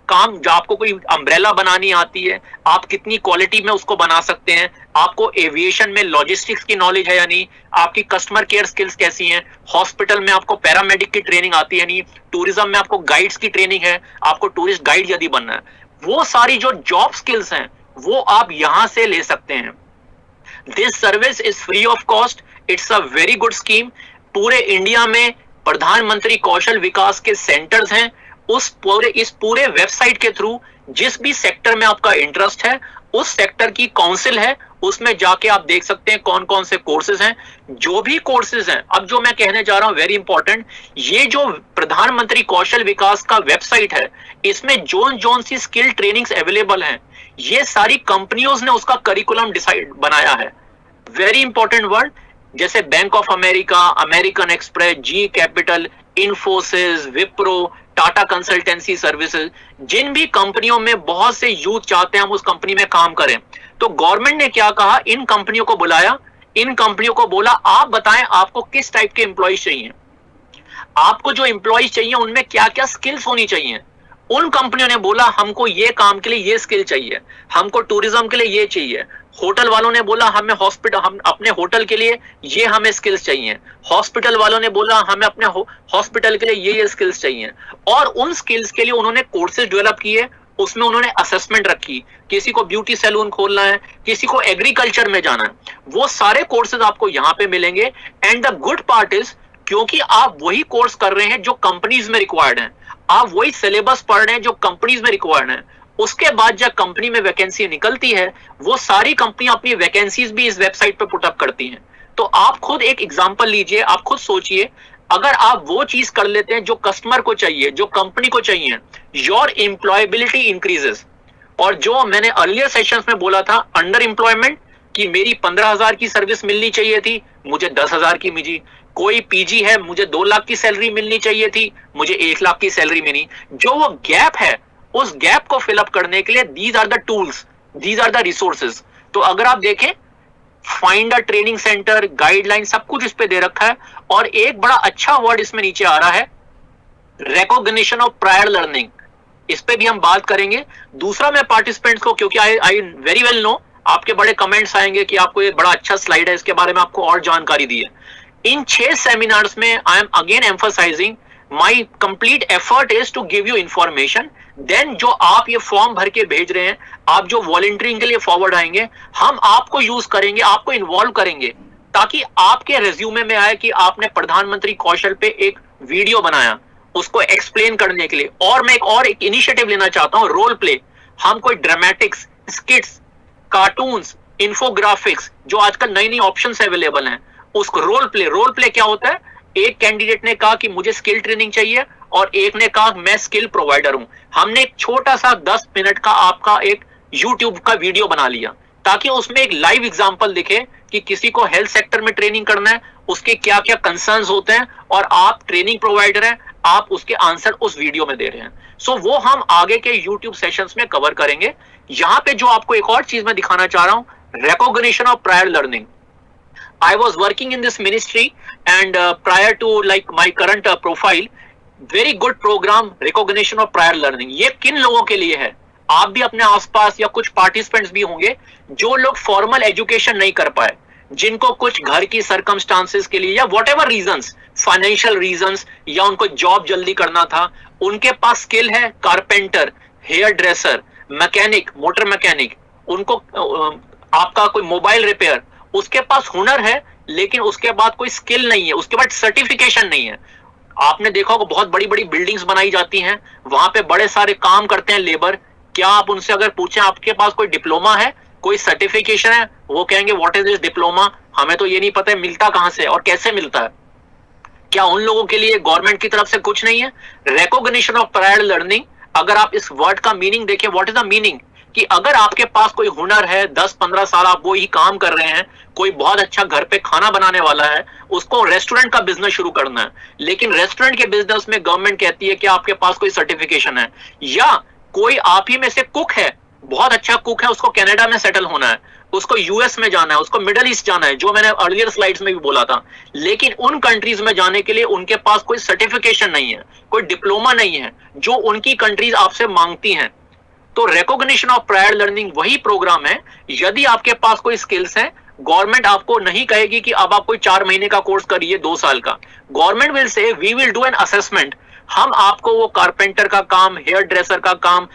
काम, जो आपको कोई अम्ब्रेला बनानी आती है, आप कितनी क्वालिटी में उसको बना सकते हैं, आपको एविएशन में लॉजिस्टिक्स की नॉलेज है या नहीं, आपकी कस्टमर केयर स्किल्स कैसी हैं, हॉस्पिटल में आपको पैरामेडिक की ट्रेनिंग आती है नहीं, टूरिज्म में आपको गाइड्स की ट्रेनिंग है, आपको टूरिस्ट गाइड यदि बनना है, वो सारी जो जॉब स्किल्स हैं वो आप यहां से ले सकते हैं। This service is free of cost, it's a very good scheme. पूरे इंडिया में प्रधानमंत्री कौशल विकास के सेंटर्स हैं। इस पूरे वेबसाइट के थ्रू जिस भी सेक्टर में आपका इंटरेस्ट है, उस सेक्टर की काउंसिल है, उसमें जाके आप देख सकते हैं कौन कौन से कोर्सेज हैं। जो भी कोर्सेज हैं, अब जो मैं कहने जा रहा हूं वेरी इंपॉर्टेंट, ये जो प्रधानमंत्री कौशल विकास का वेबसाइट है, इसमें जोन सी स्किल ट्रेनिंग्स अवेलेबल हैं, ये सारी कंपनियों ने उसका करिकुलम डिसाइड बनाया है। वेरी इंपॉर्टेंट वर्ड, जैसे bank of America, American Express, G capital, Infosys, Wipro, Tata consultancy services, जिन भी कंपनियों में बहुत से यूथ चाहते हैं हम उस कंपनी में काम करें, तो गवर्नमेंट ने क्या कहा, इन कंपनियों को बुलाया, इन कंपनियों को बोला आप बताएं आपको किस टाइप के एम्प्लॉइज चाहिए, आपको जो एम्प्लॉइज चाहिए उनमें क्या क्या स्किल्स होनी चाहिए। उन कंपनियों ने बोला हमको ये काम के लिए ये स्किल चाहिए, हमको टूरिज्म के लिए ये चाहिए। होटल वालों ने बोला हम अपने होटल के लिए ये हमें स्किल्स चाहिए। हॉस्पिटल वालों ने बोला हमें अपने हॉस्पिटल के लिए ये स्किल्स चाहिए। और उन स्किल्स के लिए उन्होंने कोर्सेज डेवलप किए, उसमें उन्होंने असेसमेंट रखी। किसी को ब्यूटी सैलून खोलना है, किसी को एग्रीकल्चर में जाना है, वो सारे कोर्सेज आपको यहाँ पे मिलेंगे। And the good part is, क्योंकि आप वही कोर्स कर रहे हैं जो कंपनीज में रिक्वायर्ड है, आप वही सिलेबस पढ़ रहे हैं जो कंपनीज में रिक्वायर्ड है, उसके बाद जब कंपनी में वैकेंसी निकलती है, वो सारी कंपनियां अपनी वैकेंसीज भी इस वेबसाइट पर पुटअप करती हैं। तो आप खुद एक एग्जांपल लीजिए, आप खुद सोचिए, अगर आप वो चीज कर लेते हैं जो कस्टमर को चाहिए, जो कंपनी को चाहिए, योर एम्प्लॉयबिलिटी इंक्रीजेस। और जो मैंने अर्लियर सेशंस में बोला था, अंडर एम्प्लॉयमेंट, कि मेरी 15,000 की सर्विस मिलनी चाहिए थी, मुझे 10,000 की मिली। कोई पीजी है, मुझे 2 लाख की सैलरी मिलनी चाहिए थी, मुझे 1 लाख की सैलरी मिली। जो वो गैप है, उस गैप को फिलअप करने के लिए these are the tools, these are the resources. तो अगर आप देखें, find a training centre, guideline, सब कुछ इस पे दे रखा है। और एक बड़ा अच्छा वर्ड इसमें नीचे आ रहा है, रिकॉग्निशन ऑफ प्रायर लर्निंग, इस पे भी हम बात करेंगे। दूसरा, मैं पार्टिसिपेंट्स को, क्योंकि आई वेरी वेल नो आपके बड़े कमेंट्स आएंगे कि आपको ये बड़ा अच्छा स्लाइड है, इसके बारे में आपको और जानकारी दी है। इन 6 सेमिनार्स में I am again emphasising, my complete effort is to give you information. Then जो आप ये फॉर्म भर के भेज रहे हैं, आप जो वॉलंटियरिंग के लिए फॉरवर्ड आएंगे, हम आपको यूज करेंगे, आपको इन्वॉल्व करेंगे, ताकि आपके रेज्यूमे में आए कि आपने प्रधानमंत्री कौशल पे एक वीडियो बनाया, उसको एक्सप्लेन करने के लिए। और मैं एक इनिशिएटिव लेना चाहता हूं, रोल प्ले। हम कोई ड्रामेटिक्स, स्किट्स, कार्टून्स, इन्फोग्राफिक्स, जो आजकल नई नई ऑप्शंस अवेलेबल हैं, उसको रोल प्ले क्या होता है? एक कैंडिडेट ने कहा कि मुझे स्किल ट्रेनिंग चाहिए और एक ने कहा मैं स्किल प्रोवाइडर हूं। हमने एक छोटा सा 10 मिनट का आपका एक यूट्यूब का वीडियो बना लिया ताकि उसमें एक लाइव एग्जांपल दिखे कि किसी को हेल्थ सेक्टर में ट्रेनिंग करना है, उसके क्या क्या कंसर्न्स होते हैं, और आप ट्रेनिंग प्रोवाइडर हैं, आप उसके आंसर उस वीडियो में दे रहे हैं। सो वो हम आगे के यूट्यूब सेशंस में कवर करेंगे। यहां पे जो आपको एक और चीज मैं दिखाना चाह रहा हूं, recognition of prior learning. I was working in this ministry and prior to like my current profile, very good program recognition of prior learning. ये किन लोगों के लिए है? आप भी अपने आसपास या कुछ पार्टिसिपेंट्स भी होंगे जो लोग फॉर्मल एजुकेशन नहीं कर पाए, जिनको कुछ घर की सर्कमस्टांसेस के लिए या व्हाटएवर रीजंस, फाइनेंशियल रीजंस, या उनको जॉब जल्दी करना था, उनके पास स्किल है carpenter, hair dresser, mechanic, motor mechanic, उनको आपका कोई मोबाइल रिपेयर, उसके पास हुनर है लेकिन उसके बाद कोई स्किल नहीं है, उसके बाद सर्टिफिकेशन नहीं है। आपने देखा होगा बहुत बड़ी बड़ी बिल्डिंग्स बनाई जाती हैं, वहां पे बड़े सारे काम करते हैं लेबर। क्या आप उनसे अगर पूछें आपके पास कोई डिप्लोमा है, कोई सर्टिफिकेशन है, वो कहेंगे व्हाट इज दिस डिप्लोमा, हमें तो ये नहीं पता है मिलता कहां से और कैसे मिलता है। क्या उन लोगों के लिए गवर्नमेंट की तरफ से कुछ नहीं है? रिकॉग्निशन ऑफ प्रायर लर्निंग, अगर आप इस वर्ड का मीनिंग देखें, व्हाट इज द मीनिंग, कि अगर आपके पास कोई हुनर है, 10-15 साल आप वो ही काम कर रहे हैं, कोई बहुत अच्छा घर पे खाना बनाने वाला है, उसको रेस्टोरेंट का बिजनेस शुरू करना है, लेकिन रेस्टोरेंट के बिजनेस में गवर्नमेंट कहती है कि आपके पास कोई सर्टिफिकेशन है, या कोई आप ही में से कुक है, बहुत अच्छा कुक है, उसको कनाडा में सेटल होना है, उसको यूएस में जाना है, उसको मिडिल ईस्ट जाना है, जो मैंने अर्लियर स्लाइड्स में भी बोला था, लेकिन उन कंट्रीज में जाने के लिए उनके पास कोई सर्टिफिकेशन नहीं है, कोई डिप्लोमा नहीं है, जो उनकी कंट्रीज आपसे मांगती हैं। तो रिकॉग्निशन ऑफ प्रायर लर्निंग वही प्रोग्राम है, यदि आपके पास कोई स्किल्स है, गवर्नमेंट आपको नहीं कहेगी कि अब आप कोई 4 महीने का कोर्स करिए, 2 साल का। Government will say we will do an assessment, हम आपको वो कारपेंटर का काम, हेयर ड्रेसर का काम,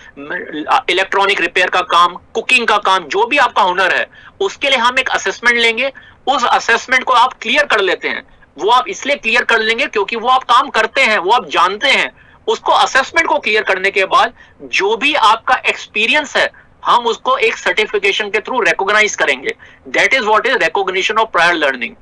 इलेक्ट्रॉनिक रिपेयर का काम, कुकिंग का काम, जो भी आपका हुनर है, उसके लिए हम एक असेसमेंट लेंगे। उस असेसमेंट को आप क्लियर कर लेते हैं, वो आप इसलिए क्लियर कर लेंगे क्योंकि वो आप काम करते हैं, वो आप जानते हैं। उसको असेसमेंट को क्लियर करने के बाद जो भी आपका एक्सपीरियंस है, हम उसको एक सर्टिफिकेशन के थ्रू रिकॉग्नाइज करेंगे। That is what is recognition of prior learning.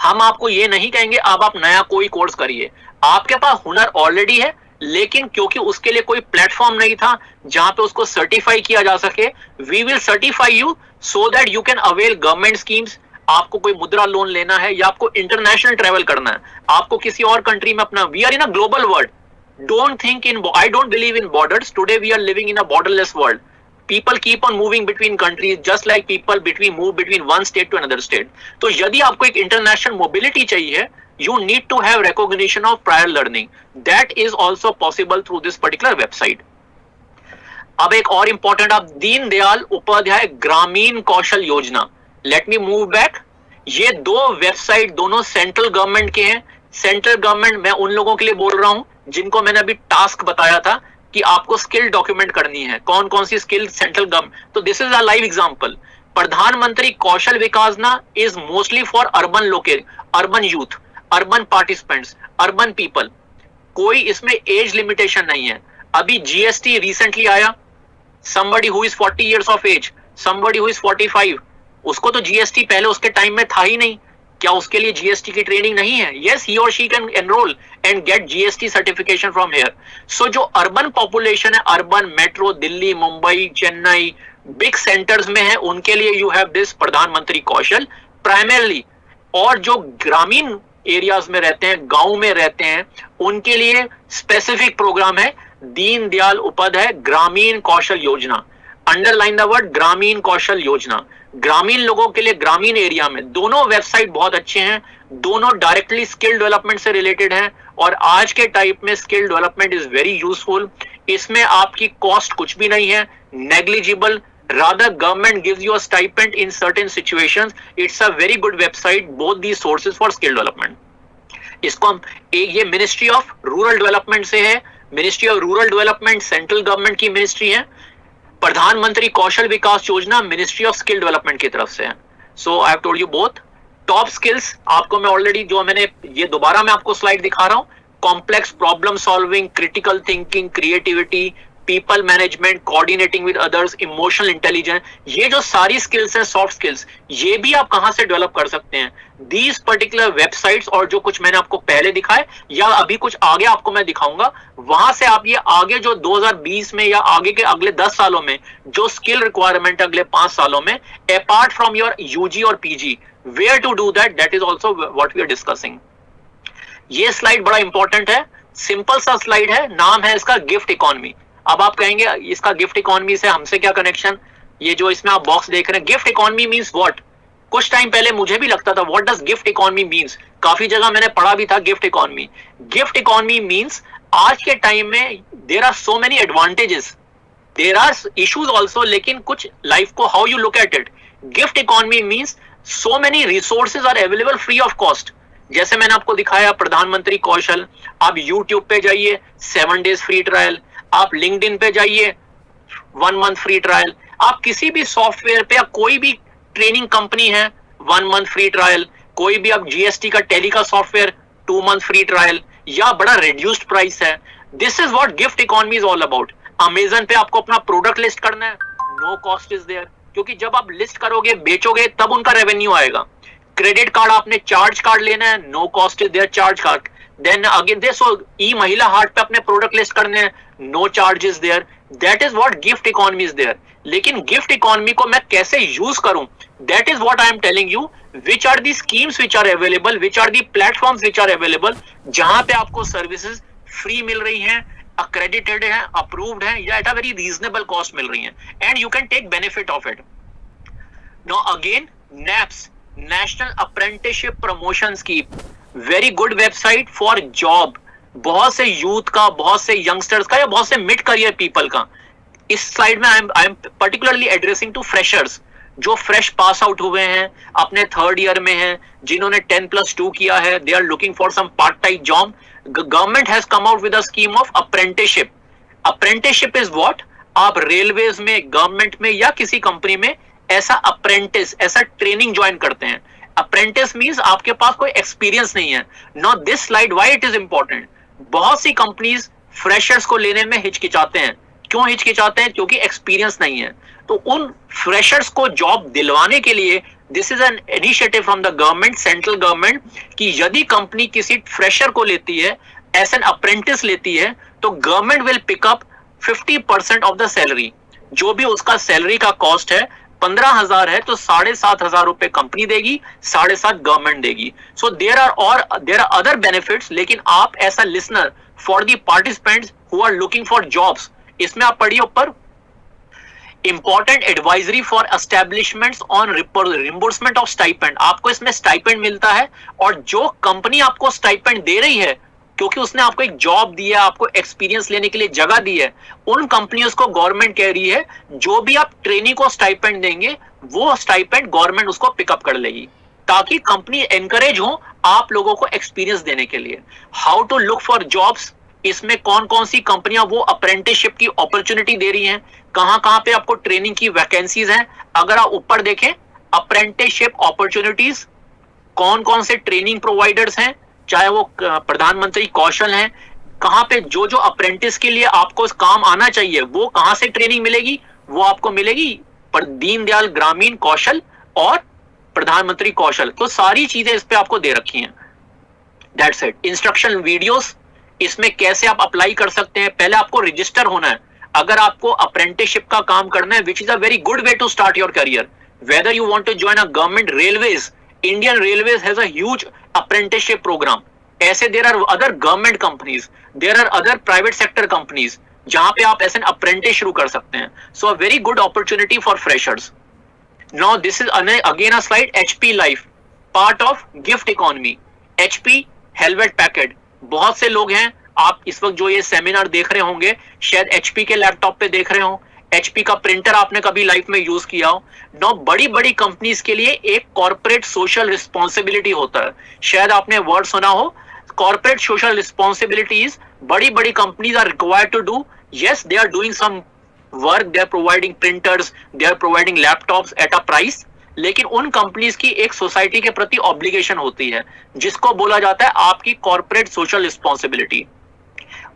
हम आपको ये नहीं कहेंगे अब आप नया कोई कोर्स करिए, आपके पास हुनर ऑलरेडी है, लेकिन क्योंकि उसके लिए कोई प्लेटफॉर्म नहीं था जहां पे उसको सर्टिफाई किया जा सके, we will certify you so that you can avail government schemes. आपको कोई मुद्रा लोन लेना है या आपको इंटरनेशनल ट्रेवल करना है, आपको किसी और कंट्री में अपना, we are in a global world, don't think in, I don't believe in borders. Today we are living in a borderless world. People keep on moving between countries just like people move between one state to another state. तो यदि आपको एक international mobility चाहिए, you need to have recognition of prior learning. That is also possible through this particular website. अब एक और इंपॉर्टेंट, आप दीन दयाल उपाध्याय ग्रामीण Kaushal Yojana, let me move back. ये 2 वेबसाइट दोनों सेंट्रल गवर्नमेंट के हैं। सेंट्रल गवर्नमेंट, मैं उन लोगों के लिए बोल रहा हूं जिनको मैंने अभी टास्क बताया था कि आपको स्किल डॉक्यूमेंट करनी है, कौन कौन सी स्किल सेंट्रल गवर्नमेंट। तो this is a live example. प्रधानमंत्री कौशल विकास ना is mostly for urban urban youth, urban participants, urban people. कोई इसमें एज लिमिटेशन नहीं है। अभी जीएसटी रिसेंटली आया, somebody who is 40 years of age, somebody who is 45, उसको तो जीएसटी पहले उसके टाइम में था ही नहीं, क्या उसके लिए जीएसटी की ट्रेनिंग नहीं है? Yes, he or she can enrol and get GST certification from here. So जो अर्बन पॉपुलेशन है, urban metro, Delhi, Mumbai, Chennai, big centres में है, उनके लिए यू हैव दिस प्रधानमंत्री कौशल प्राइमरली। और जो ग्रामीण एरियाज में रहते हैं, गांव में रहते हैं, उनके लिए स्पेसिफिक प्रोग्राम है दीन दयाल उपाध्याय ग्रामीण Kaushal Yojana. Underline the word ग्रामीण कौशल योजना। ग्रामीण लोगों के लिए ग्रामीण एरिया में, दोनों वेबसाइट बहुत अच्छे हैं, दोनों डायरेक्टली स्किल डेवलपमेंट से रिलेटेड हैं, और आज के टाइप में skill development is very useful. इसमें आपकी कॉस्ट कुछ भी नहीं है, negligible, rather government gives you a stipend in certain situations. It's a very good website, both these sources for skill development. इसको हम ये मिनिस्ट्री ऑफ रूरल डेवलपमेंट से है। Ministry of rural development central government की मिनिस्ट्री है। प्रधानमंत्री कौशल विकास योजना मिनिस्ट्री ऑफ स्किल डेवलपमेंट की तरफ से है। So I have told you both. Top skills आपको मैं ऑलरेडी, जो मैंने ये दोबारा मैं आपको स्लाइड दिखा रहा हूं, complex problem solving, critical thinking, creativity, people management, coordinating with others, emotional intelligence, ये जो सारी स्किल्स हैं, सॉफ्ट स्किल्स, ये भी आप कहां से डेवलप कर सकते हैं? दीज पर्टिकुलर वेबसाइट्स और जो कुछ मैंने आपको पहले दिखाए या अभी कुछ आगे आपको मैं दिखाऊंगा, वहां से आप ये आगे जो 2020 में या आगे के अगले 10 सालों में जो स्किल रिक्वायरमेंट अगले 5 सालों में, अपार्ट फ्रॉम योर यूजी और PG, where to do that, that is also what we are discussing. ये स्लाइड बड़ा इंपॉर्टेंट है, सिंपल सा स्लाइड है, नाम है इसका गिफ्ट इकोनॉमी। अब आप कहेंगे इसका गिफ्ट इकोनॉमी से हमसे क्या कनेक्शन? ये जो इसमें आप बॉक्स देख रहे हैं, गिफ्ट इकोनॉमी मींस व्हाट? कुछ टाइम पहले मुझे भी लगता था what does gift economy means, काफी जगह मैंने पढ़ा भी था gift economy. Gift economy means आज के टाइम में there are so many advantages, there are issues also, लेकिन कुछ लाइफ को how you look at it. Gift economy means so many resources are available free of cost. जैसे मैंने आपको दिखाया प्रधानमंत्री कौशल, आप YouTube पे जाइए 7 डेज फ्री ट्रायल, आप लिंक्डइन पे जाइए 1 मंथ फ्री ट्रायल, आप किसी भी सॉफ्टवेयर पे या कोई भी ट्रेनिंग कंपनी है 1 मंथ फ्री ट्रायल, कोई भी आप जीएसटी का टैली का सॉफ्टवेयर 2 मंथ फ्री ट्रायल या बड़ा रिड्यूस्ड प्राइस है। दिस इज व्हाट गिफ्ट economy is all about. Amazon पे आपको अपना प्रोडक्ट लिस्ट करना है, नो कॉस्ट इज देयर, क्योंकि जब आप लिस्ट करोगे बेचोगे तब उनका रेवेन्यू आएगा। क्रेडिट कार्ड आपने चार्ज कार्ड लेना है, no cost is there charge card. Then again this e Mahila Haat पे अपने प्रोडक्ट लिस्ट करने हैं, no charge is there. That is what गिफ्ट इकोनॉमी इज देयर। लेकिन गिफ्ट इकोनॉमी को मैं कैसे यूज करूं, that is what I am telling you, which are the schemes which are available, which are the platforms which are available, जहां पे आपको सर्विसेज फ्री मिल रही हैं, अक्रेडिटेड है, अप्रूव्ड है, या at a very reasonable cost मिल रही हैं, and you can take benefit of it. Now again NAPS, national apprenticeship promotion scheme, very good website for job, बहुत से यूथ का, बहुत से यंगस्टर्स का या बहुत से मिड करियर पीपल का। इस स्लाइड में I am particularly addressing to freshers, जो फ्रेश पास आउट हुए हैं, अपने 3rd ईयर में हैं, जिन्होंने 10+2 किया है, they are looking for some part time job. Government has come out with a scheme of apprenticeship. Apprenticeship is what? आप रेलवेज में, गवर्नमेंट में या किसी कंपनी में ऐसा अप्रेंटिस, ऐसा ट्रेनिंग ज्वाइन करते हैं। अप्रेंटिस मींस आपके पास कोई एक्सपीरियंस नहीं है। Now this slide why it is important, बहुत सी कंपनीज फ्रेशर्स को लेने में हिचकिचाते हैं। क्यों हिचकिचाते हैं? क्योंकि एक्सपीरियंस नहीं है। तो उन फ्रेशर्स को जॉब दिलवाने के लिए this is an initiative from the government, central government, कि यदि कंपनी किसी फ्रेशर को लेती है, एज एन अप्रेंटिस लेती है, तो government will pick up 50% of the salary. जो भी उसका सैलरी का कॉस्ट है 15,000 है, तो 7,500 रुपए कंपनी देगी, 7,500 गवर्नमेंट देगी। So there are other benefits. लेकिन आप as a listener for the participants who are looking for jobs, इसमें आप पढ़िए ऊपर, important advisory for establishments on reimbursement of stipend. आपको इसमें स्टाइपेंड मिलता है, और जो कंपनी आपको स्टाइपेंड दे रही है, क्योंकि उसने आपको एक जॉब दी है, आपको एक्सपीरियंस लेने के लिए जगह दी है, उन कंपनियों को गवर्नमेंट कह रही है जो भी आप ट्रेनिंग को स्टाइपेंड देंगे, वो स्टाइपेंड गवर्नमेंट उसको पिकअप कर लेगी, ताकि कंपनी एनकरेज हो आप लोगों को एक्सपीरियंस देने के लिए। How to look for jobs, इसमें कौन कौन सी कंपनियां वो अप्रेंटिसशिप की अपॉर्चुनिटी दे रही हैं, कहां कहां पे आपको ट्रेनिंग की वैकेंसीज हैं। अगर आप ऊपर देखें अप्रेंटिसशिप अपॉर्चुनिटीज, कौन कौन से ट्रेनिंग प्रोवाइडर्स हैं, चाहे वो प्रधानमंत्री कौशल हैं, कहां पे जो जो अप्रेंटिस के लिए आपको काम आना चाहिए, वो कहां से ट्रेनिंग मिलेगी, वो आपको मिलेगी पर दीनदयाल ग्रामीण कौशल और प्रधानमंत्री कौशल। तो सारी चीजें इस पे आपको दे रखी हैं। That's it. इंस्ट्रक्शन वीडियोस, इसमें कैसे आप अप्लाई कर सकते हैं। पहले आपको रजिस्टर होना है। अगर आपको अप्रेंटिसशिप का काम करना है, which is a very good way to start your career, whether you want to join a government railways, Indian railways has a huge apprenticeship programme. ऐसे there are other government companies, there are other private sector companies, जहां पे आप ऐसे अप्रेंटिस शुरू कर सकते हैं। So a very good opportunity for freshers. Now this is again a slide, HP life, part of गिफ्ट इकोनॉमी। HP हेलवेट पैकेट, बहुत से लोग हैं, आप इस वक्त जो ये सेमिनार देख रहे होंगे, शायद HP के लैपटॉप पे देख रहे हो, HP का प्रिंटर आपने कभी लाइफ में यूज किया हो। नो, बड़ी बड़ी कंपनीज के लिए एक कॉर्पोरेट सोशल रिस्पॉन्सिबिलिटी होता है, शायद आपने वर्ड सुना हो, कॉर्पोरेट सोशल रिस्पॉन्सिबिलिटीज। बड़ी बड़ी companies are required to do, yes they are doing some work, they are providing printers, they are providing laptops at a price, लेकिन उन कंपनीज की एक सोसाइटी के प्रति ऑब्लिगेशन होती है, जिसको बोला जाता है आपकी कॉर्पोरेट सोशल रिस्पॉन्सिबिलिटी।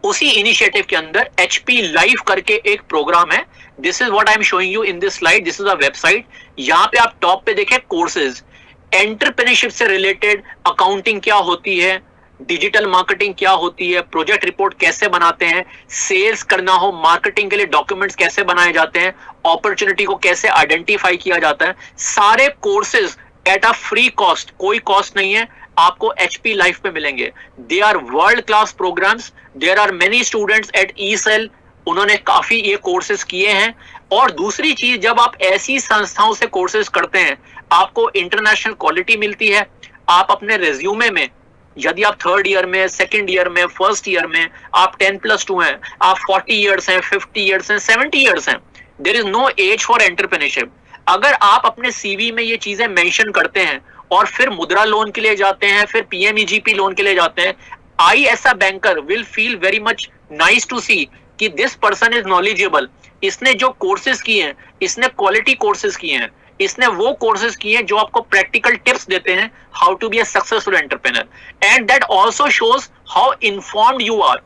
उसी इनिशिएटिव के अंदर HP लाइव करके एक प्रोग्राम है. This is what I am showing you in this slide. This is a website. यहाँ पे आप टॉप पे देखें कोर्सेज, एंटरप्रेन्योरशिप से रिलेटेड अकाउंटिंग क्या होती है, डिजिटल मार्केटिंग क्या होती है, प्रोजेक्ट रिपोर्ट कैसे बनाते हैं, सेल्स करना हो, मार्केटिंग के लिए डॉक्यूमेंट्स कैसे बनाए जाते हैं, अपॉर्चुनिटी को कैसे आइडेंटिफाई किया जाता है. सारे courses at a free cost, कोई कॉस्ट नहीं है, आपको HP लाइव पे मिलेंगे. They are world class programmes. There are many students at ESEL, उन्होंने काफी ये कोर्सेज किए हैं. और दूसरी चीज, जब आप ऐसी संस्थाओं से कोर्सेज करते हैं, आपको इंटरनेशनल क्वालिटी मिलती है. आप अपने रेज्यूमे में, यदि आप 3rd ईयर में, 2nd ईयर में, 1st ईयर में, आप 10+2 हैं, आप 40 ईयर्स हैं, 50 ईयर्स हैं, 70 ईयर्स हैं, there is no age for entrepreneurship. अगर आप अपने CV में ये चीजें मेंशन करते हैं और फिर मुद्रा लोन के लिए जाते हैं, फिर PMEGP लोन के लिए जाते हैं, I as a banker will feel very much nice to see कि दिस पर्सन इज नॉलेजेबल. इसने जो कोर्सेज किए हैं, इसने क्वालिटी कोर्सेज किए हैं, इसने वो कोर्सेज किए हैं जो आपको प्रैक्टिकल टिप्स देते हैं how to be a successful entrepreneur. And that also shows how informed you are.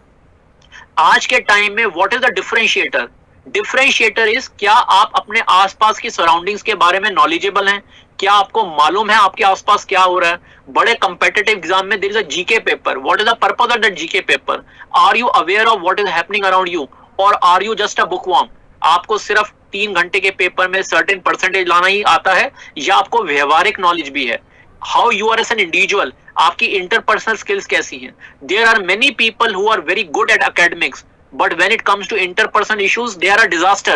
आज के टाइम में what is the differentiator? Differentiator is, क्या आप अपने आसपास की सराउंडिंग्स के बारे में नॉलेजेबल हैं? क्या आपको मालूम है आपके आसपास क्या हो रहा है? बड़े कंपेटिटिव एग्जाम में there is a GK paper. What is the purpose of that GK paper? Are you aware of what is happening around you, और are you just a bookworm? आपको सिर्फ 3 घंटे के पेपर में सर्टेन परसेंटेज लाना ही आता है, या आपको व्यवहारिक नॉलेज भी है? How you are as an individual, आपकी इंटरपर्सनल स्किल्स कैसी हैं? There are many people who are very good at academics, but when it comes to interpersonal issues, they are a disaster.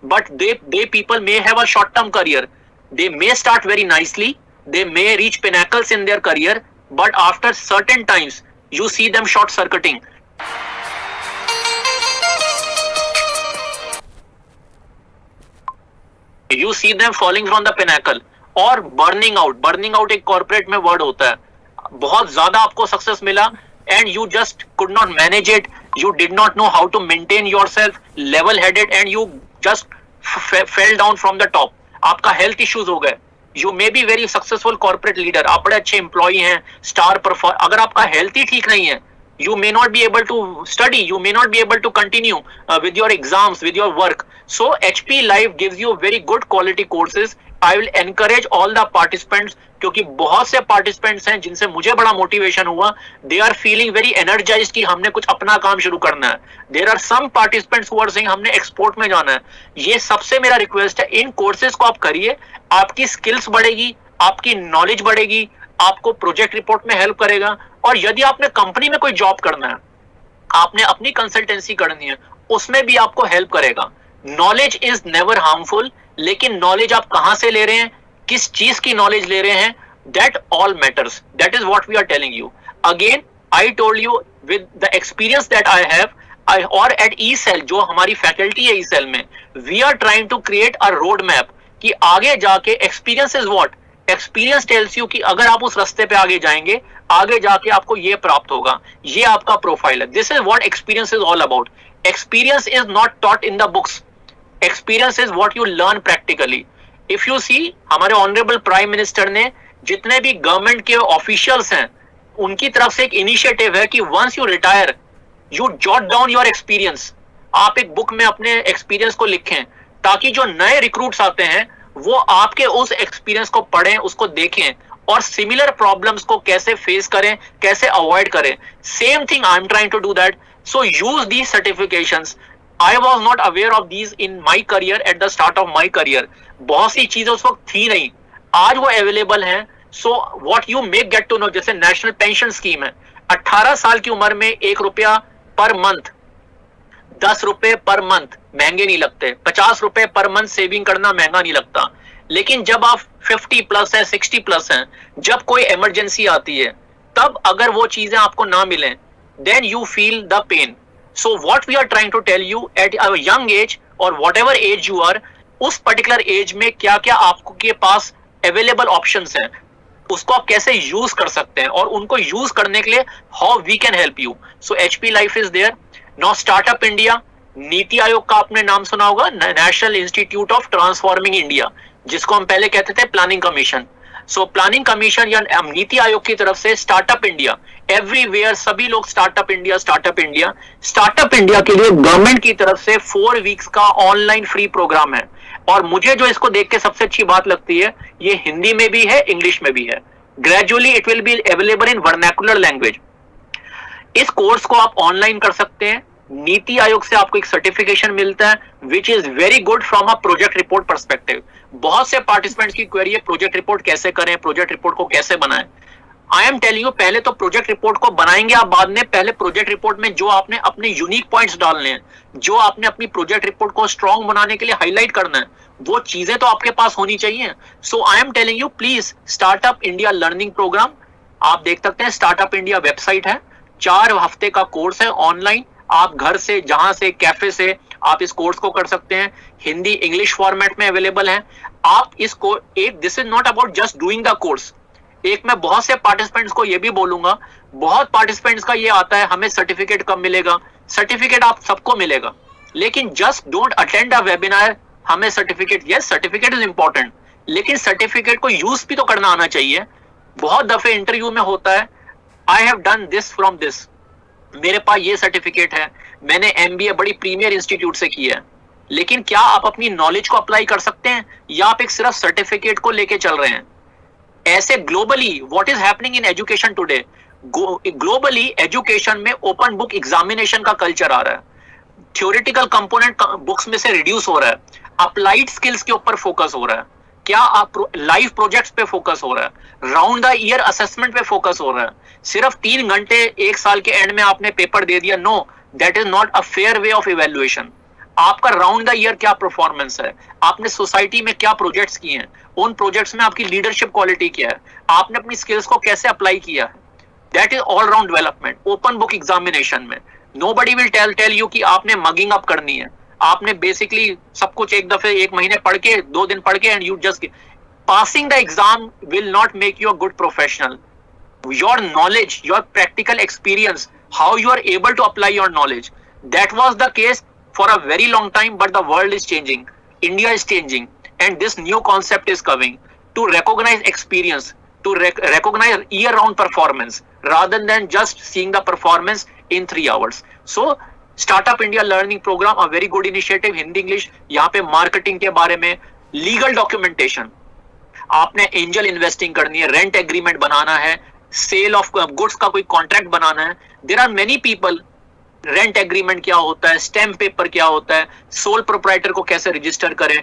But they people may have a short term career. They may start very nicely, they may reach pinnacles in their career, but after certain times you see them short circuiting. You see them falling from the pinnacle और burning out. Burning out एक corporate में word होता है. बहुत ज्यादा आपको सक्सेस मिला and you just could not manage it, you did not know how to maintain yourself level headed, and you just fell down from the top. आपका health issues हो गए. You may be very successful corporate leader, आप बड़े अच्छे employee हैं, star performer, अगर आपका health ही ठीक नहीं है, you may not be able to study, you may not be able to continue with your exams, with your work. So HP Live gives you very good quality courses. I will encourage all the participants, क्योंकि बहुत से पार्टिसिपेंट्स हैं जिनसे मुझे बड़ा मोटिवेशन हुआ. They are feeling very energised कि हमने कुछ अपना काम शुरू करना है. There are some participants who are saying हमने एक्सपोर्ट में जाना है. ये सबसे मेरा रिक्वेस्ट है, इन कोर्सेज को आप करिए, आपकी स्किल्स बढ़ेगी, आपकी नॉलेज बढ़ेगी, आपको प्रोजेक्ट रिपोर्ट में हेल्प करेगा. और यदि आपने कंपनी में कोई जॉब करना है, आपने अपनी कंसल्टेंसी करनी है, उसमें भी आपको हेल्प करेगा. नॉलेज इज नेवर हार्मफुल, लेकिन नॉलेज आप कहां से ले रहे हैं, किस चीज की नॉलेज ले रहे हैं, that all matters. That is what we are telling you. Again I told you with the experience that I have, और एट ESEL, जो हमारी फैकल्टी है ESEL में, we are trying to create a road map कि आगे जाके experience is what. Experience tells you कि अगर आप उस रास्ते पे आगे जाएंगे, आगे जाके आपको ये प्राप्त होगा, ये आपका प्रोफाइल है. This is what experience is all about. Experience is not taught in the books. Experience is what you learn practically. If you see, हमारे ऑनरेबल प्राइम मिनिस्टर ने जितने भी गवर्नमेंट के ऑफिशियल्स हैं, उनकी तरफ से एक इनिशिएटिव है कि once you retire, you jot down your experience. आप एक बुक में अपने एक्सपीरियंस को लिखें, ताकि जो नए रिक्रूट्स आते हैं वो आपके उस एक्सपीरियंस को पढ़ें, उसको देखें, और सिमिलर प्रॉब्लम्स को कैसे फेस करें, कैसे अवॉइड करें. Same thing I am trying to do that. So use these certifications. I was not aware of these in my career at the start of my career. बहुत सी चीजें उस वक्त थी नहीं, आज वो अवेलेबल हैं. So what you may get to know, जैसे नेशनल पेंशन स्कीम है, 18 साल की उम्र में 1 रुपया पर मंथ, 10 रुपए पर मंथ महंगे नहीं लगते, 50 रुपए पर मंथ सेविंग करना महंगा नहीं लगता. लेकिन जब आप 50+ हैं, 60+ हैं, जब कोई इमरजेंसी आती है, तब अगर वो चीजें आपको ना मिलें, then you feel the pain. So what we are trying to tell you, at a young age or whatever age you are, उस particular age में क्या क्या आपको के पास available options हैं, उसको आप कैसे यूज कर सकते हैं, और उनको यूज करने के लिए how we can help you. So HP Life is there. Now Startup India, NITI Aayog का आपने नाम सुना होगा, national institute of transforming India, जिसको हम पहले कहते थे planning commission. So planning commission या नीति आयोग की तरफ से स्टार्टअप इंडिया, एवरीवेयर सभी लोग startup India startup India, startup India के लिए गवर्नमेंट की तरफ से 4 वीक्स का ऑनलाइन फ्री प्रोग्राम है। और मुझे जो इसको देख के सबसे अच्छी बात लगती है, ये हिंदी में भी है, इंग्लिश में भी है। Gradually it will be available in vernacular language. इस कोर्स को आप ऑनलाइन कर सकते हैं। नीति आयोग से आपको एक सर्टिफिकेशन मिलता है which is very good from a project report perspective. बहुत से पार्टिसिपेंट्स की क्वेरी है प्रोजेक्ट रिपोर्ट कैसे करें, प्रोजेक्ट रिपोर्ट को कैसे बनाएं। आई एम टेलिंग यू, पहले तो प्रोजेक्ट रिपोर्ट को बनाएंगे आप बाद में, पहले प्रोजेक्ट रिपोर्ट में जो आपने अपने यूनिक पॉइंट्स डालने हैं, जो आपने अपनी प्रोजेक्ट रिपोर्ट को स्ट्रॉन्ग बनाने के लिए हाईलाइट करना है, वो चीजें तो आपके पास होनी चाहिए। So I am telling you, please startup India learning programme आप देख सकते हैं। स्टार्टअप इंडिया वेबसाइट है, 4 हफ्ते का कोर्स है ऑनलाइन। आप घर से, जहां से, कैफे से आप इस कोर्स को कर सकते हैं। हिंदी इंग्लिश फॉर्मेट में अवेलेबल है। आप इसको this is not about just doing the course. एक मैं बहुत से पार्टिसिपेंट्स को ये भी बोलूंगा, बहुत पार्टिसिपेंट्स का ये आता है हमें सर्टिफिकेट कब मिलेगा। सर्टिफिकेट आप सबको मिलेगा, लेकिन just don't attend a webinar, हमें certificate, yes certificate is important, लेकिन सर्टिफिकेट को यूज भी तो करना आना चाहिए। बहुत दफे इंटरव्यू में होता है, I have done this from this, मेरे पास ये सर्टिफिकेट है, मैंने एमबीए बड़ी प्रीमियर इंस्टीट्यूट से किया है, लेकिन क्या आप अपनी नॉलेज को अप्लाई कर सकते हैं या आप एक सिर्फ सर्टिफिकेट को लेके चल रहे हैं? ऐसे globally what is happening in education today, globally education में ओपन बुक एग्जामिनेशन का कल्चर आ रहा है। थ्योरेटिकल कंपोनेंट बुक्स में से रिड्यूस हो रहा है, अप्लाइड स्किल्स के ऊपर फोकस हो रहा है। क्या आप लाइव प्रोजेक्ट्स पे फोकस हो रहा है, राउंड द ईयर असेसमेंट पे फोकस हो रहा है। सिर्फ 3 घंटे एक साल के एंड में आपने पेपर दे दिया, no, that is not a fair way of evaluation. आपका राउंड द ईयर क्या परफॉर्मेंस है, आपने सोसाइटी में क्या प्रोजेक्ट्स किए हैं, उन प्रोजेक्ट्स में आपकी लीडरशिप क्वालिटी क्या है, आपने अपनी स्किल्स को कैसे अप्लाई किया है, that is all round development. Open book examination में नोबडी विल टेल यू कि आपने मगिंग अप करनी है, आपने बेसिकली सब कुछ एक दफे 1 महीने पढ़ के 2 दिन पढ़ के and you just passing the exam will not make you a good professional. Your knowledge, your practical experience, how you are able to apply your knowledge, that was the case for a very long time, but the world is changing, India is changing, and this new concept is coming to recognize experience, to recognize year round performance rather than just seeing the performance in 3 hours. So Startup India learning program, a very good initiative, Hindi English, यहाँ पे मार्केटिंग के बारे में, लीगल डॉक्यूमेंटेशन, आपने एंजल इन्वेस्टिंग करनी है, रेंट एग्रीमेंट बनाना है, सेल ऑफ गुड्स का कोई कॉन्ट्रैक्ट बनाना है। There are many people, rent agreement क्या होता है, स्टैम्प पेपर क्या होता है, सोल प्रोप्राइटर को कैसे रजिस्टर करें,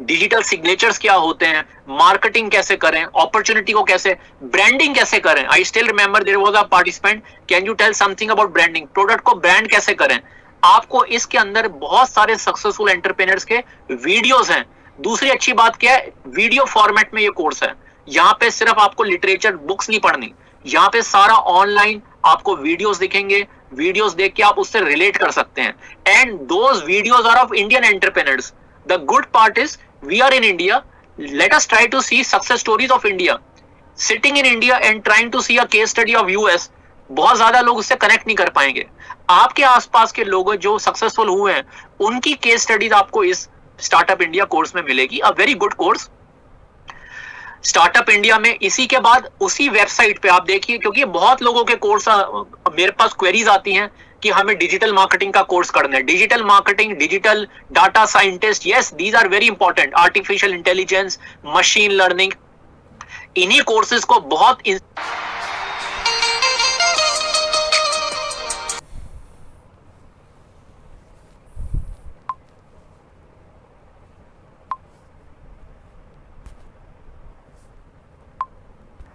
डिजिटल सिग्नेचर्स क्या होते हैं, मार्केटिंग कैसे करें, अपॉर्चुनिटी को कैसे, ब्रांडिंग कैसे करें। I still remember there was a participant, can you tell something about branding, product को ब्रांड कैसे करें। आपको इसके अंदर बहुत सारे सक्सेसफुल एंटरप्रेन्योर्स के वीडियोस हैं। दूसरी अच्छी बात क्या है, वीडियो फॉर्मेट में ये कोर्स है। यहाँ पे सिर्फ आपको लिटरेचर बुक्स नहीं पढ़नी, यहाँ पे सारा ऑनलाइन आपको वीडियोस दिखेंगे, वीडियोस देख के आप उससे रिलेट कर सकते हैं। And those videos are of Indian entrepreneurs. The good part is we are in India, let us try to see success stories of India. Sitting in India and trying to see a case study of US, बहुत ज्यादा लोग उससे कनेक्ट नहीं कर पाएंगे। आपके आसपास के लोग जो सक्सेसफुल हुए हैं, उनकी केस स्टडीज आपको इस स्टार्टअप इंडिया कोर्स में मिलेगी। अ very good course startup India में। इसी के बाद उसी वेबसाइट पे आप देखिए, क्योंकि बहुत लोगों के कोर्स मेरे पास क्वेरीज आती हैं कि हमें डिजिटल मार्केटिंग का कोर्स करना है, digital marketing, digital data scientist, yes these are very important, artificial intelligence, machine learning, इन्हीं कोर्सेज को बहुत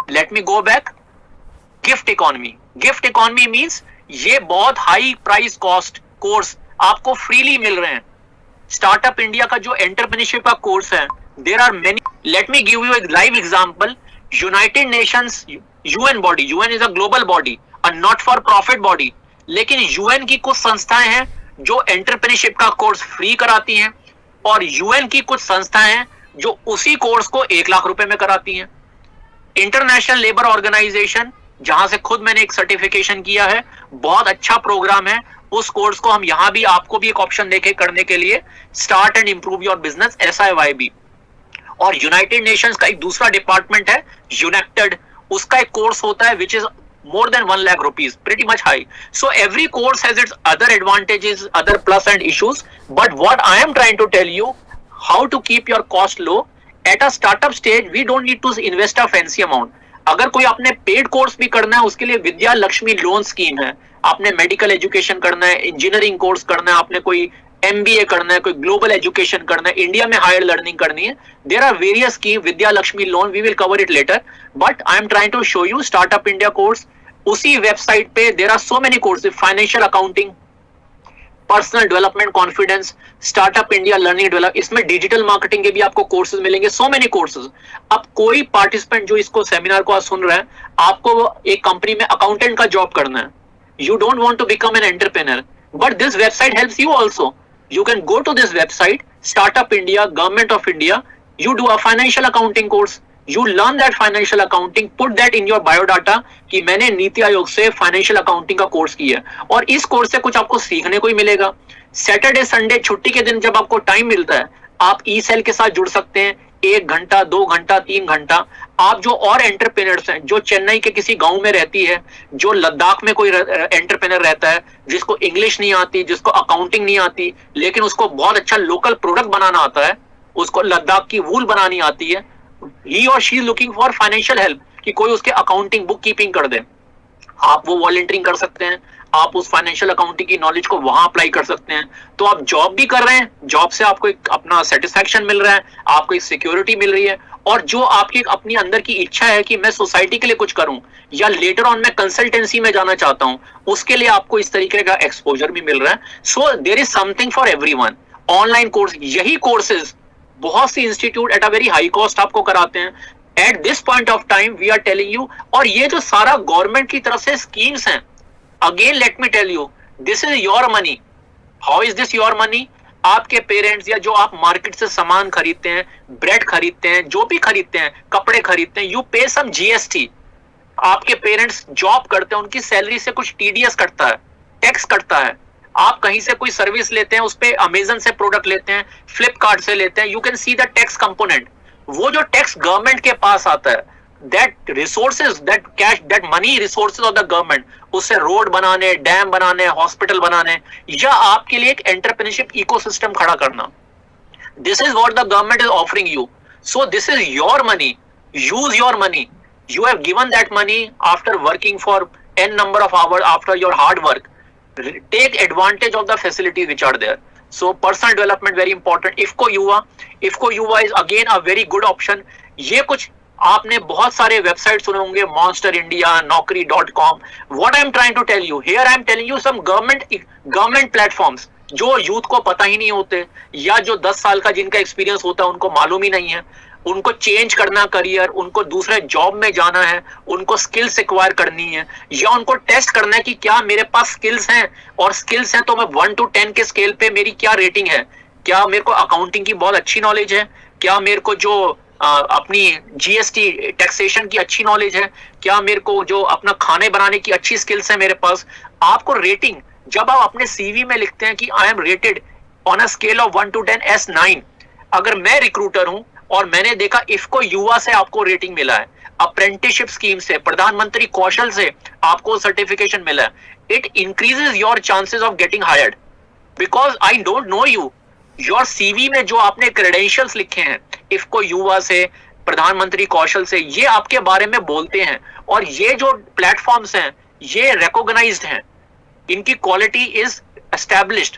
let me go back. Gift economy, gift economy means ये बहुत हाई प्राइस कॉस्ट कोर्स आपको फ्रीली मिल रहे हैं। स्टार्टअप इंडिया का जो एंटरप्रेन्योरशिप का कोर्स है, there are many, let me give you एक live example. United Nations, UN body, UN is a global body, a not for profit body, लेकिन यूएन की कुछ संस्थाएं हैं जो एंटरप्रेन्योरशिप का कोर्स फ्री कराती हैं, और यूएन की कुछ संस्थाएं हैं जो उसी कोर्स को 1 लाख रुपए में कराती हैं। इंटरनेशनल लेबर ऑर्गेनाइजेशन, जहां से खुद मैंने एक सर्टिफिकेशन किया है, बहुत अच्छा प्रोग्राम है। उस कोर्स को हम यहां भी, आपको भी एक ऑप्शन देखे करने के लिए, start and improve your business, SIYB। और यूनाइटेड नेशंस का एक दूसरा डिपार्टमेंट है यूनेक्टेड, उसका एक कोर्स होता है which is more than 1 lakh rupees, pretty much high. So every course has its other advantages, other plus and issues. But what I am trying to tell you, how to keep your cost low. At a startup stage, we don't need to invest a fancy amount. अगर कोई आपने पेड कोर्स भी करना है, उसके लिए विद्या लक्ष्मी लोन स्कीम है. आपने मेडिकल एजुकेशन करना है, इंजीनियरिंग कोर्स करना है, आपने कोई MBA करना है, कोई ग्लोबल एजुकेशन करना है, इंडिया में हायर लर्निंग करनी है, there are various scheme. Vidya Lakshmi loan, we will cover it later, but I am trying to show you startup India course. उसी वेबसाइट पे there are so many courses, financial accounting, personal development, confidence, startup India learning develop, इसमें डिजिटल मार्केटिंग के भी आपको कोर्सेज मिलेंगे, सो मेनी कोर्सेज. अब कोई पार्टिसिपेंट जो इसको सेमिनार को आज सुन रहा है, आपको एक कंपनी में अकाउंटेंट का जॉब करना है, you don't want to become an entrepreneur, but this website helps you also. You can go to this website, Startup India, Government of India, you do a financial accounting course, you learn that financial accounting, put that in your biodata कि मैंने नीति आयोग से फाइनेंशियल अकाउंटिंग का कोर्स किया है, और इस कोर्स से कुछ आपको सीखने को ही मिलेगा. सैटरडे संडे छुट्टी के दिन जब आपको टाइम मिलता है, आप ई सेल के साथ जुड़ सकते हैं, 1 घंटा 2 घंटा 3 घंटा. आप जो और एंटरप्रेन्योर्स हैं, जो चेन्नई के किसी गांव में रहती है, जो लद्दाख में कोई एंटरप्रेन्योर रहता है जिसको इंग्लिश नहीं आती, जिसको अकाउंटिंग नहीं आती, लेकिन उसको बहुत अच्छा लोकल प्रोडक्ट बनाना आता है, उसको लद्दाख की वूल बनानी आती है, ही or she looking for financial help कि कोई उसके अकाउंटिंग बुक कीपिंग कर दे, आप वो वॉलंटियरिंग कर सकते हैं, आप उस फाइनेंशियल अकाउंटिंग की नॉलेज को वहां अप्लाई कर सकते हैं. तो आप जॉब भी कर रहे हैं, जॉब से आपको एक अपना सेटिस्फैक्शन मिल रहा है, आपको एक सिक्योरिटी मिल रही है, और जो आपकी अपनी अंदर की इच्छा है कि मैं सोसाइटी के लिए कुछ करूं, या लेटर ऑन मैं कंसल्टेंसी में जाना चाहता हूं, उसके लिए आपको इस तरीके का एक्सपोजर भी मिल रहा है. So there is something for everyone. Online course, यही कोर्सेज बहुत सी institute at a very high cost आपको कराते हैं. At this point of time we are telling you, और ये जो सारा गवर्नमेंट की तरफ से स्कीम्स हैं, again let me tell you, this is your money. How is this your money? आपके पेरेंट्स या जो आप मार्केट से सामान खरीदते हैं, ब्रेड खरीदते हैं, जो भी खरीदते हैं, कपड़े खरीदते हैं, यू पे सम GST. आपके पेरेंट्स जॉब करते हैं, उनकी सैलरी से कुछ TDS कटता है, टैक्स कटता है. आप कहीं से कोई सर्विस लेते हैं, उस पे अमेजन से प्रोडक्ट लेते हैं, फ्लिपकार्ट से लेते हैं, you can see the tax component. वो जो टैक्स गवर्नमेंट के पास आता है, that resources, that cash, that money resources of the government, उससे रोड बनाने, डैम बनाने, हॉस्पिटल बनाने, या आपके लिए एक एंटरप्रेन्योरशिप इकोसिस्टम खड़ा करना. This is what the government is offering you. So this is your money. Use your money. You have given that money after working for n number of hours, after your hard work. Take advantage of the facilities which are there. So personal development very important. IFFCO युवा is again a very good option. ये कुछ आपने बहुत सारे वेबसाइट सुने होंगे, monster India, naukri.com. What I am trying to tell you here, I am telling you some government platforms जो यूथ को पता ही नहीं होते, या जो 10 साल का जिनका एक्सपीरियंस होता है उनको मालूम ही नहीं है, उनको चेंज करना करियर, उनको दूसरे जॉब में जाना है, उनको स्किल्स एक्वायर करनी है, या उनको टेस्ट करना है कि क्या मेरे पास स्किल्स हैं, और स्किल्स हैं तो मैं 1 to 10 के स्केल पे मेरी क्या रेटिंग है, क्या मेरे को अकाउंटिंग की बहुत अच्छी नॉलेज है, क्या मेरे को जो अपनी GST टैक्सेशन की अच्छी नॉलेज है, क्या मेरे को जो अपना खाने बनाने की अच्छी स्किल्स है मेरे पास. आपको रेटिंग जब आप अपने CV में लिखते हैं कि I am rated on a scale of 1 to 10 S9, अगर मैं रिक्रूटर हूं और मैंने देखा IFFCO युवा से आपको रेटिंग मिला है, अप्रेंटिसशिप स्कीम से, प्रधानमंत्री कौशल से आपको सर्टिफिकेशन मिला है, it increases your chances of getting hired, because I don't know you. Your CV में जो आपने क्रेडेंशियल्स लिखे हैं IFFCO युवा से, प्रधानमंत्री कौशल से, ये आपके बारे में बोलते हैं, और ये जो प्लेटफॉर्म्स हैं ये रिकॉग्नाइज्ड हैं, इनकी quality is established.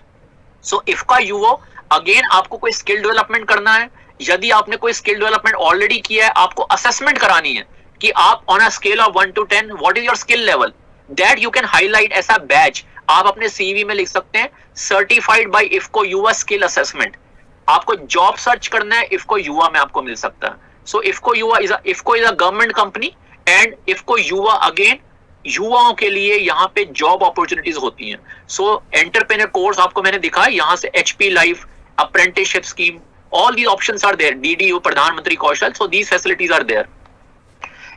So IFFCO Yuva, again आपको कोई स्किल डेवलपमेंट करना है, यदि आपने कोई स्किल डेवलपमेंट ऑलरेडी किया है, आपको असेसमेंट करानी है कि आप on a scale of 1 to 10 what is your skill level, that you can highlight as a badge. आप अपने CV में लिख सकते हैं certified by IFFCO Yuva skill assessment. आपको जॉब सर्च करना है, IFFCO युवा में आपको मिल सकता है. So IFFCO is a government company, and IFFCO Yuva again युवाओं के लिए यहाँ पे जॉब अपॉर्चुनिटीज होती हैं. सो एंटरप्रेन्योर कोर्स आपको मैंने दिखाया, यहाँ से HP life, apprenticeship scheme, all these options are there, DDU, Pradhan Mantri Kaushal, so these facilities are there.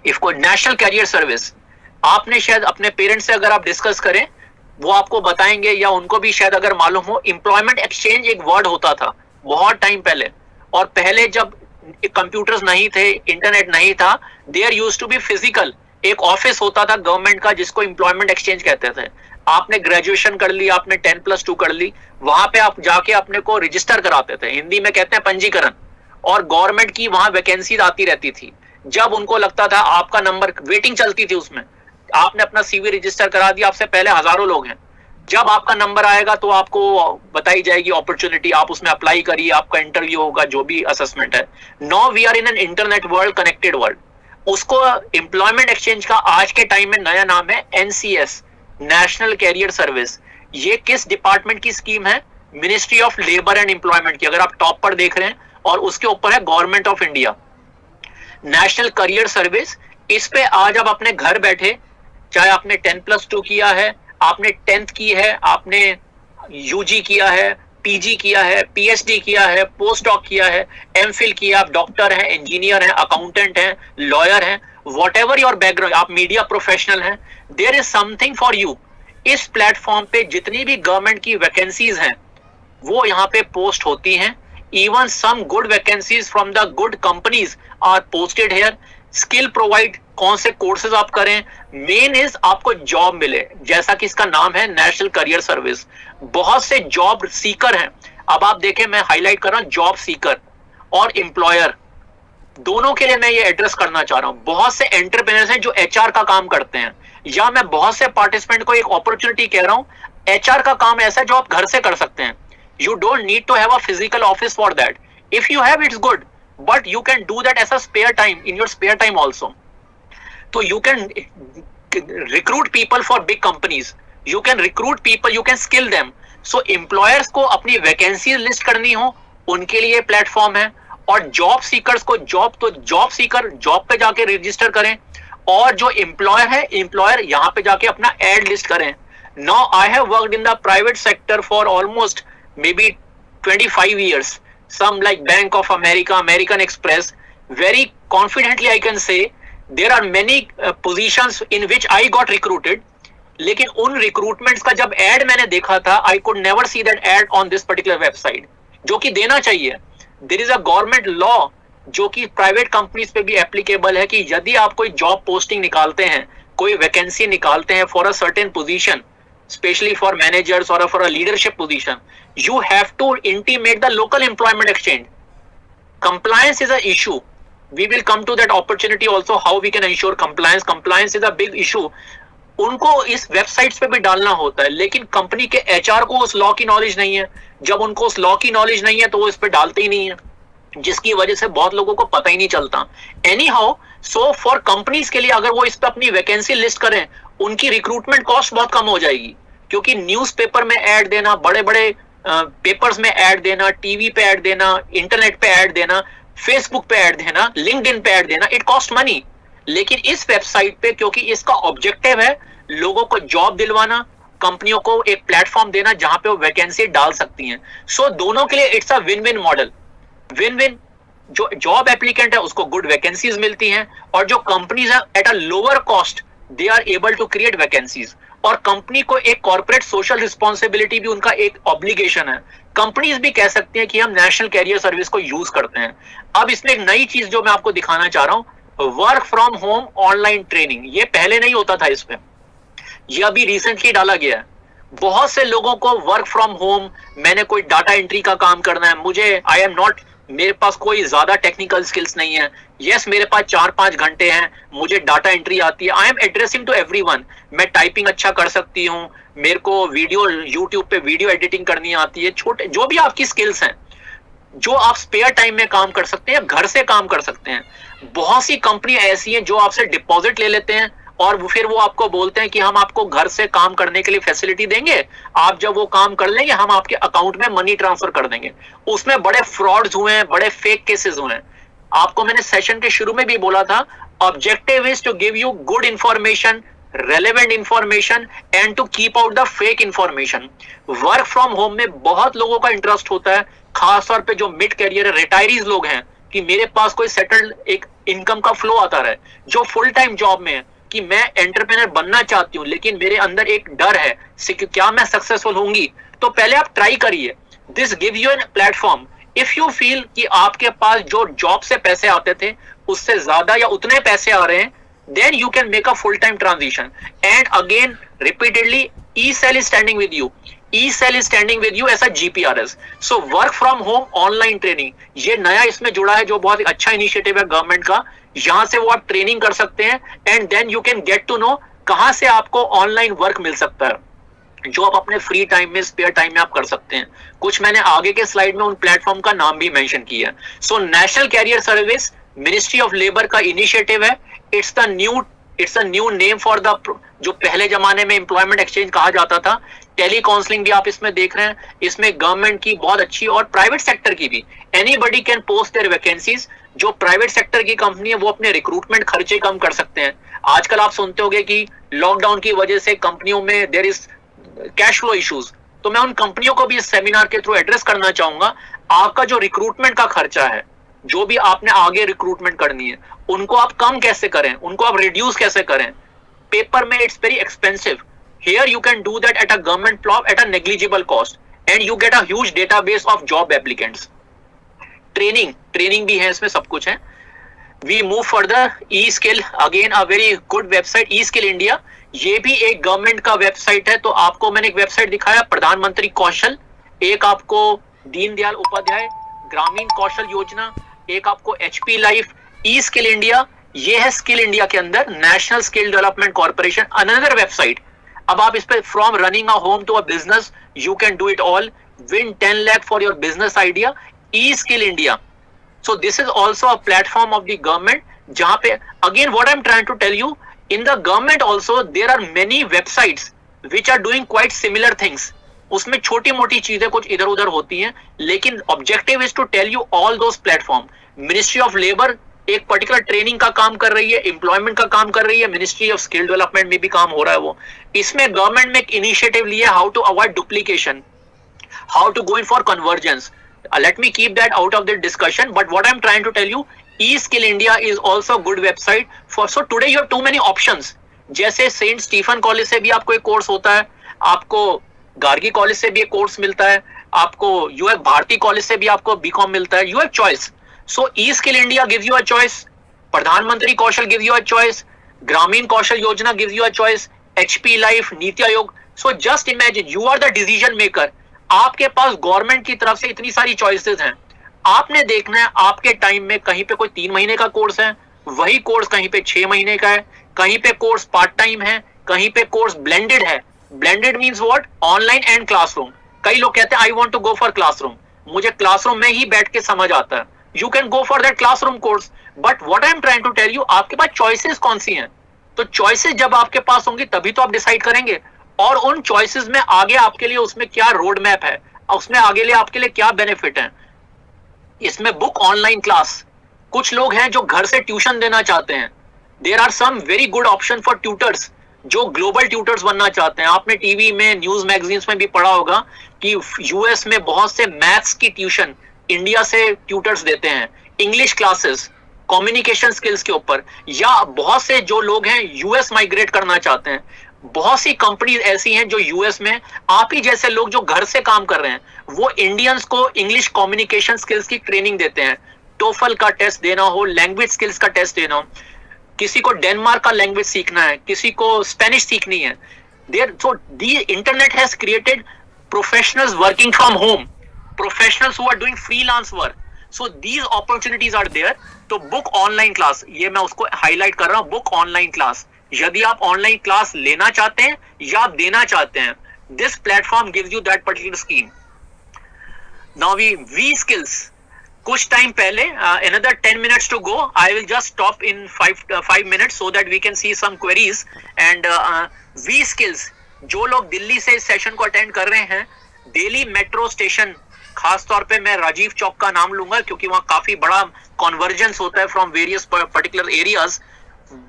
IFFCO national career service, आपने शायद अपने पेरेंट्स से अगर आप डिस्कस करें, वो आपको बताएंगे, या उनको भी शायद अगर मालूम हो, एम्प्लॉयमेंट एक्सचेंज एक वर्ड होता था बहुत टाइम पहले, और पहले जब कंप्यूटर्स नहीं थे, इंटरनेट नहीं था, there used to be physical, एक ऑफिस होता था गवर्नमेंट का जिसको एम्प्लॉयमेंट एक्सचेंज कहते थे। आपने ग्रेजुएशन कर ली, आपने 10+2 कर ली, वहां पे आप जाके अपने को रजिस्टर कराते थे, हिंदी में कहते हैं पंजीकरण, और गवर्नमेंट की वहां वैकेंसी आती रहती थी। जब उनको लगता था आपका नंबर, वेटिंग चलती थी उसमें, आपने अपना सीवी रजिस्टर करा दिया, आपसे पहले हजारों लोग हैं, जब आपका नंबर आएगा तो आपको बताई जाएगी अपॉर्चुनिटी, आप उसमें अप्लाई करिए, आपका इंटरव्यू होगा, जो भी असेसमेंट है। Now we are in an internet world, connected world. उसको एम्प्लॉयमेंट एक्सचेंज का आज के टाइम में नया नाम है एनसीएस, नेशनल कैरियर सर्विस। ये किस डिपार्टमेंट की स्कीम है? Ministry of labour and employment की, अगर आप टॉप पर देख रहे हैं, और उसके ऊपर है government of India, national career service. इस पे आज आप अपने घर बैठे, चाहे आपने 10+2 किया है, आपने 10th की है, आपने यूजी किया है, पीजी किया है, पीएचडी किया है, पोस्ट डॉक किया है, एमफिल किया, आप डॉक्टर हैं, इंजीनियर हैं, अकाउंटेंट हैं, लॉयर हैं, व्हाटएवर योर बैकग्राउंड, आप मीडिया प्रोफेशनल हैं, there is something for you. इस प्लेटफॉर्म पे जितनी भी गवर्नमेंट की वैकेंसीज हैं वो यहाँ पे पोस्ट होती हैं। Even some good vacancies from the good companies are posted here. Skill provide, कौन से कोर्सेज आप करें, मेन इज आपको जॉब मिले, जैसा कि इसका नाम है नेशनल करियर सर्विस। बहुत से जॉब सीकर हैं, अब आप देखें, मैं हाईलाइट कर रहा हूं जॉब सीकर और एम्प्लॉयर, दोनों के लिए मैं ये एड्रेस करना चाह रहा हूं। बहुत से एंटरप्रेन्योर्स हैं जो एचआर का काम करते हैं, या मैं बहुत से पार्टिसिपेंट को एक अपॉर्चुनिटी कह रहा हूं, एचआर का काम ऐसा है जो आप घर से कर सकते हैं। You don't need to have a physical office for that. If you have, it's good, but you can do that as a spare time, in your spare time also. So you can recruit people for big companies, you can recruit people, you can skill them. So employers को अपनी वैकेंसी लिस्ट करनी हो, उनके लिए प्लेटफॉर्म है, और जॉब सीकर्स को जॉब सीकर जॉब पे जाके रजिस्टर करें, और जो एम्प्लॉयर है, एम्प्लॉयर यहाँ पे जाके अपना एड लिस्ट करें। Now I have worked in the private sector for almost maybe 25 years, some like Bank of America, American Express. Very confidently I can say there are many positions in which I got recruited. लेकिन उन रिक्रूटमेंट्स का जब एड मैंने देखा था, I could never see that ad on this particular website, जो कि देना चाहिए। There is a government law जो कि प्राइवेट कंपनीज पे भी एप्लीकेबल है, कि यदि आप कोई जॉब पोस्टिंग निकालते हैं, कोई वैकेंसी निकालते हैं for a certain position, especially for managers or for a leadership position, you have to intimate the local employment exchange. Compliance is an issue. We will come to that opportunity also, how we can ensure compliance. Compliance is a big issue. उनको इस वेबसाइट्स पे भी डालना होता है, लेकिन कंपनी के एचआर को उस लॉ की नॉलेज नहीं है। जब उनको उस लॉ की नॉलेज नहीं है तो वो इस पे डालते ही नहीं है, जिसकी वजह से बहुत लोगों को पता ही नहीं चलता। Any how, so for companies के लिए अगर वो इस पे अपनी वैकेंसी लिस्ट करें, उनकी रिक्रूटमेंट कॉस्ट बहुत कम हो जाएगी, क्योंकि न्यूज़पेपर में ऐड देना, बड़े बड़े पेपर्स में ऐड देना, टीवी पे ऐड देना, इंटरनेट पे ऐड देना, फेसबुक पे ऐड देना, लिंक्डइन पे ऐड देना, इट कॉस्ट मनी। लेकिन इस वेबसाइट पे, क्योंकि इसका ऑब्जेक्टिव है लोगों को जॉब दिलवाना, कंपनियों को एक प्लेटफॉर्म देना जहां पे वो वैकेंसी डाल सकती हैं, सो दोनों के लिए it's a win win model. Win win, जो जॉब एप्लीकेंट है उसको गुड वैकेंसीज मिलती हैं, और जो कंपनीज है at a lower cost they are able to create vacancies. और कंपनी को एक कॉर्पोरेट सोशल रिस्पॉन्सिबिलिटी भी, उनका एक ऑब्लिगेशन है। कंपनीज भी कह सकती हैं कि हम नेशनल कैरियर सर्विस को यूज करते हैं। अब इसमें एक नई चीज जो मैं आपको दिखाना चाह रहा हूं, work from home online training. ये पहले नहीं होता था इस पे, ये अभी रिसेंटली डाला गया है। बहुत से लोगों को वर्क फ्रॉम होम, मैंने कोई डाटा एंट्री का काम करना है, मुझे आई एम नॉट, मेरे पास कोई ज्यादा टेक्निकल स्किल्स नहीं है, यस मेरे पास 4-5 घंटे हैं, मुझे डाटा एंट्री आती है, I am addressing to everyone. मैं टाइपिंग अच्छा कर सकती हूँ, मेरे को वीडियो यूट्यूब पे वीडियो एडिटिंग करनी आती है, छोटे जो भी आपकी स्किल्स हैं, जो आप स्पेयर टाइम में काम कर सकते हैं, घर से काम कर सकते हैं। बहुत सी कंपनी ऐसी हैं जो आपसे डिपॉजिट ले लेते हैं, और फिर वो आपको बोलते हैं कि हम आपको घर से काम करने के लिए फैसिलिटी देंगे, आप जब वो काम कर लेंगे हम आपके अकाउंट में मनी ट्रांसफर कर देंगे। उसमें बड़े फ्रॉड्स हुए हैं, बड़े फेक केसेस हुए हैं। आपको मैंने सेशन के शुरू में भी बोला था, objective is to give you good information, relevant information, and to keep out the fake information. Work from home में बहुत लोगों का इंटरेस्ट होता है, खासतौर पे जो मिड कैरियर रिटायरीज लोग हैं, कि मेरे पास कोई सेटल्ड एक इनकम का फ्लो आता रहे। जो फुल टाइम जॉब में है कि मैं एंटरप्रेन्योर बनना चाहती हूँ, लेकिन मेरे अंदर एक डर है क्या मैं सक्सेसफुल होंगी, तो पहले आप ट्राई करिए। This give you an platform. If you feel कि आपके पास जो जॉब से पैसे आते थे उससे ज्यादा या उतने पैसे आ रहे हैं, then you can make a full time transition. And again repeatedly, eCell is standing with you. eCell is standing with you as a GPRS. So work from home online training, ये नया इसमें जुड़ा है जो बहुत ही अच्छा इनिशिएटिव है गवर्नमेंट का. यहां से वो आप ट्रेनिंग कर सकते हैं and then you can get to know कहां से आपको ऑनलाइन वर्क मिल सकता है जो आप अपने फ्री टाइम में, स्पेयर टाइम में आप कर सकते हैं. कुछ मैंने आगे के स्लाइड में उन प्लेटफॉर्म का नाम भी मेंशन किया है. So national career service ministry of labour का इनिशिएटिव है. It's the new name for the, जो पहले जमाने में एम्प्लॉयमेंट एक्सचेंज कहा जाता था. टेली काउंसलिंग भी आप इसमें देख रहे हैं. इसमें गवर्नमेंट की बहुत अच्छी और प्राइवेट सेक्टर की भी, anybody can post their vacancies. जो प्राइवेट सेक्टर की कंपनी है वो अपने रिक्रूटमेंट खर्चे कम कर सकते हैं. आजकल आप सुनते होंगे कि लॉकडाउन की वजह से कंपनियों में there is cash flow issues. तो मैं उन कंपनियों को भी इस सेमिनार के थ्रू एड्रेस करना चाहूंगा. आपका जो रिक्रूटमेंट का खर्चा है, जो भी आपने आगे रिक्रूटमेंट करनी है, उनको आप कम कैसे करें, उनको आप रिड्यूस कैसे करें. पेपर में it's very expensive. Here you can do that at a government plot at a negligible cost and you get a huge database of job applicants. Training भी है इसमें, सब कुछ है. We move further. E skill, again a very good website, e skill India. ये भी एक गवर्नमेंट का वेबसाइट है. तो आपको मैंने एक वेबसाइट दिखाया, प्रधानमंत्री कौशल. एक आपको दीनदयाल उपाध्याय ग्रामीण कौशल योजना, एक आपको HP life. E skill India, ये है स्किल इंडिया के अंदर national skill development corporation, another website. अब आप इस पे from running a home to a business you can do it all. Win 10 lakh for your business idea. E skill India. So this is also a platform of the government, जहां पे again what I'm trying to tell you, in the government also there are many websites which are doing quite similar things. उसमें छोटी मोटी चीजें कुछ इधर उधर होती हैं, लेकिन objective is to tell you all those platform. Ministry of labour एक पर्टिकुलर ट्रेनिंग का काम कर रही है, एम्प्लॉयमेंट का काम कर रही है. मिनिस्ट्री ऑफ स्किल डेवलपमेंट में भी काम हो रहा है वो. इसमें गवर्नमेंट में एक इनिशिएटिव लिया, how to avoid duplication, how to go in for convergence. Let me keep that out of the discussion, but what I'm trying to tell you, eSkill India is also a good website for. So today you have too many options. जैसे सेंट स्टीफन कॉलेज से भी आपको एक कोर्स होता है, आपको गार्गी कॉलेज से भी एक कोर्स मिलता है, आपको यूएफ भारती कॉलेज से भी आपको बीकॉम मिलता है. You have choice. So eSkill India gives you a choice, प्रधानमंत्री कौशल gives you a choice, ग्रामीण Kaushal Yojana gives you a choice, HP life, NITI Aayog. So just imagine you are the decision maker. आपके पास गवर्नमेंट की तरफ से इतनी सारी चॉइसेस हैं. आपने देखना है आपके टाइम में कहीं पे कोई 3 महीने का कोर्स है, वही कोर्स कहीं पे 6 महीने का है, कहीं पे कोर्स पार्ट टाइम है, कहीं पे कोर्स ब्लेंडेड है. Blended means what? Online and classroom. कई लोग कहते हैं I want to go for classroom, मुझे क्लासरूम में ही बैठ के समझ आता है. You can go for that classroom course, but what I am trying to tell you, आपके पास चॉइसेस कौन सी हैं. तो चॉइसेस जब आपके पास होंगी तभी तो आप डिसाइड करेंगे. और उन चॉइसेस में आगे आपके लिए उसमें क्या रोड मैप है, उसमें आगे लिए आपके लिए क्या बेनिफिट है. इसमें बुक ऑनलाइन क्लास. कुछ लोग हैं जो घर से ट्यूशन देना चाहते हैं. There are some very good option for tutors जो ग्लोबल ट्यूटर्स बनना चाहते हैं. आपने टीवी में, न्यूज मैगजीन्स में भी पढ़ा होगा कि यूएस में बहुत से मैथ्स की ट्यूशन इंडिया से ट्यूटर्स देते हैं, इंग्लिश क्लासेस, कम्युनिकेशन स्किल्स के ऊपर. या बहुत से जो लोग हैं यूएस माइग्रेट करना चाहते हैं. बहुत सी कंपनीज ऐसी हैं जो यूएस में, आप ही जैसे लोग जो घर से काम कर रहे हैं, वो इंडियंस को इंग्लिश कम्युनिकेशन स्किल्स की ट्रेनिंग देते हैं. टोफल का टेस्ट देना हो, लैंग्वेज स्किल्स का टेस्ट देना हो, किसी को डेनमार्क का लैंग्वेज सीखना है, किसी को स्पेनिश सीखनी है. There so the internet has created professionals working from home, professionals who are doing freelance work. So these opportunities are there. तो बुक ऑनलाइन क्लास, ये मैं उसको हाईलाइट कर रहा हूं, बुक ऑनलाइन क्लास. यदि आप ऑनलाइन क्लास लेना चाहते हैं या आप देना चाहते हैं, this platform gives you that particular scheme. Now V Skills, कुछ टाइम पहले, another 10 minutes to go, I will just stop in 5 minutes so that we can see some queries. And V Skills, जो लोग दिल्ली से इस सेशन को अटेंड कर रहे हैं, दिल्ली मेट्रो स्टेशन, खास तौर पे मैं राजीव चौक का नाम लूंगा क्योंकि वहां काफी बड़ा कॉन्वर्जेंस होता है from various particular areas.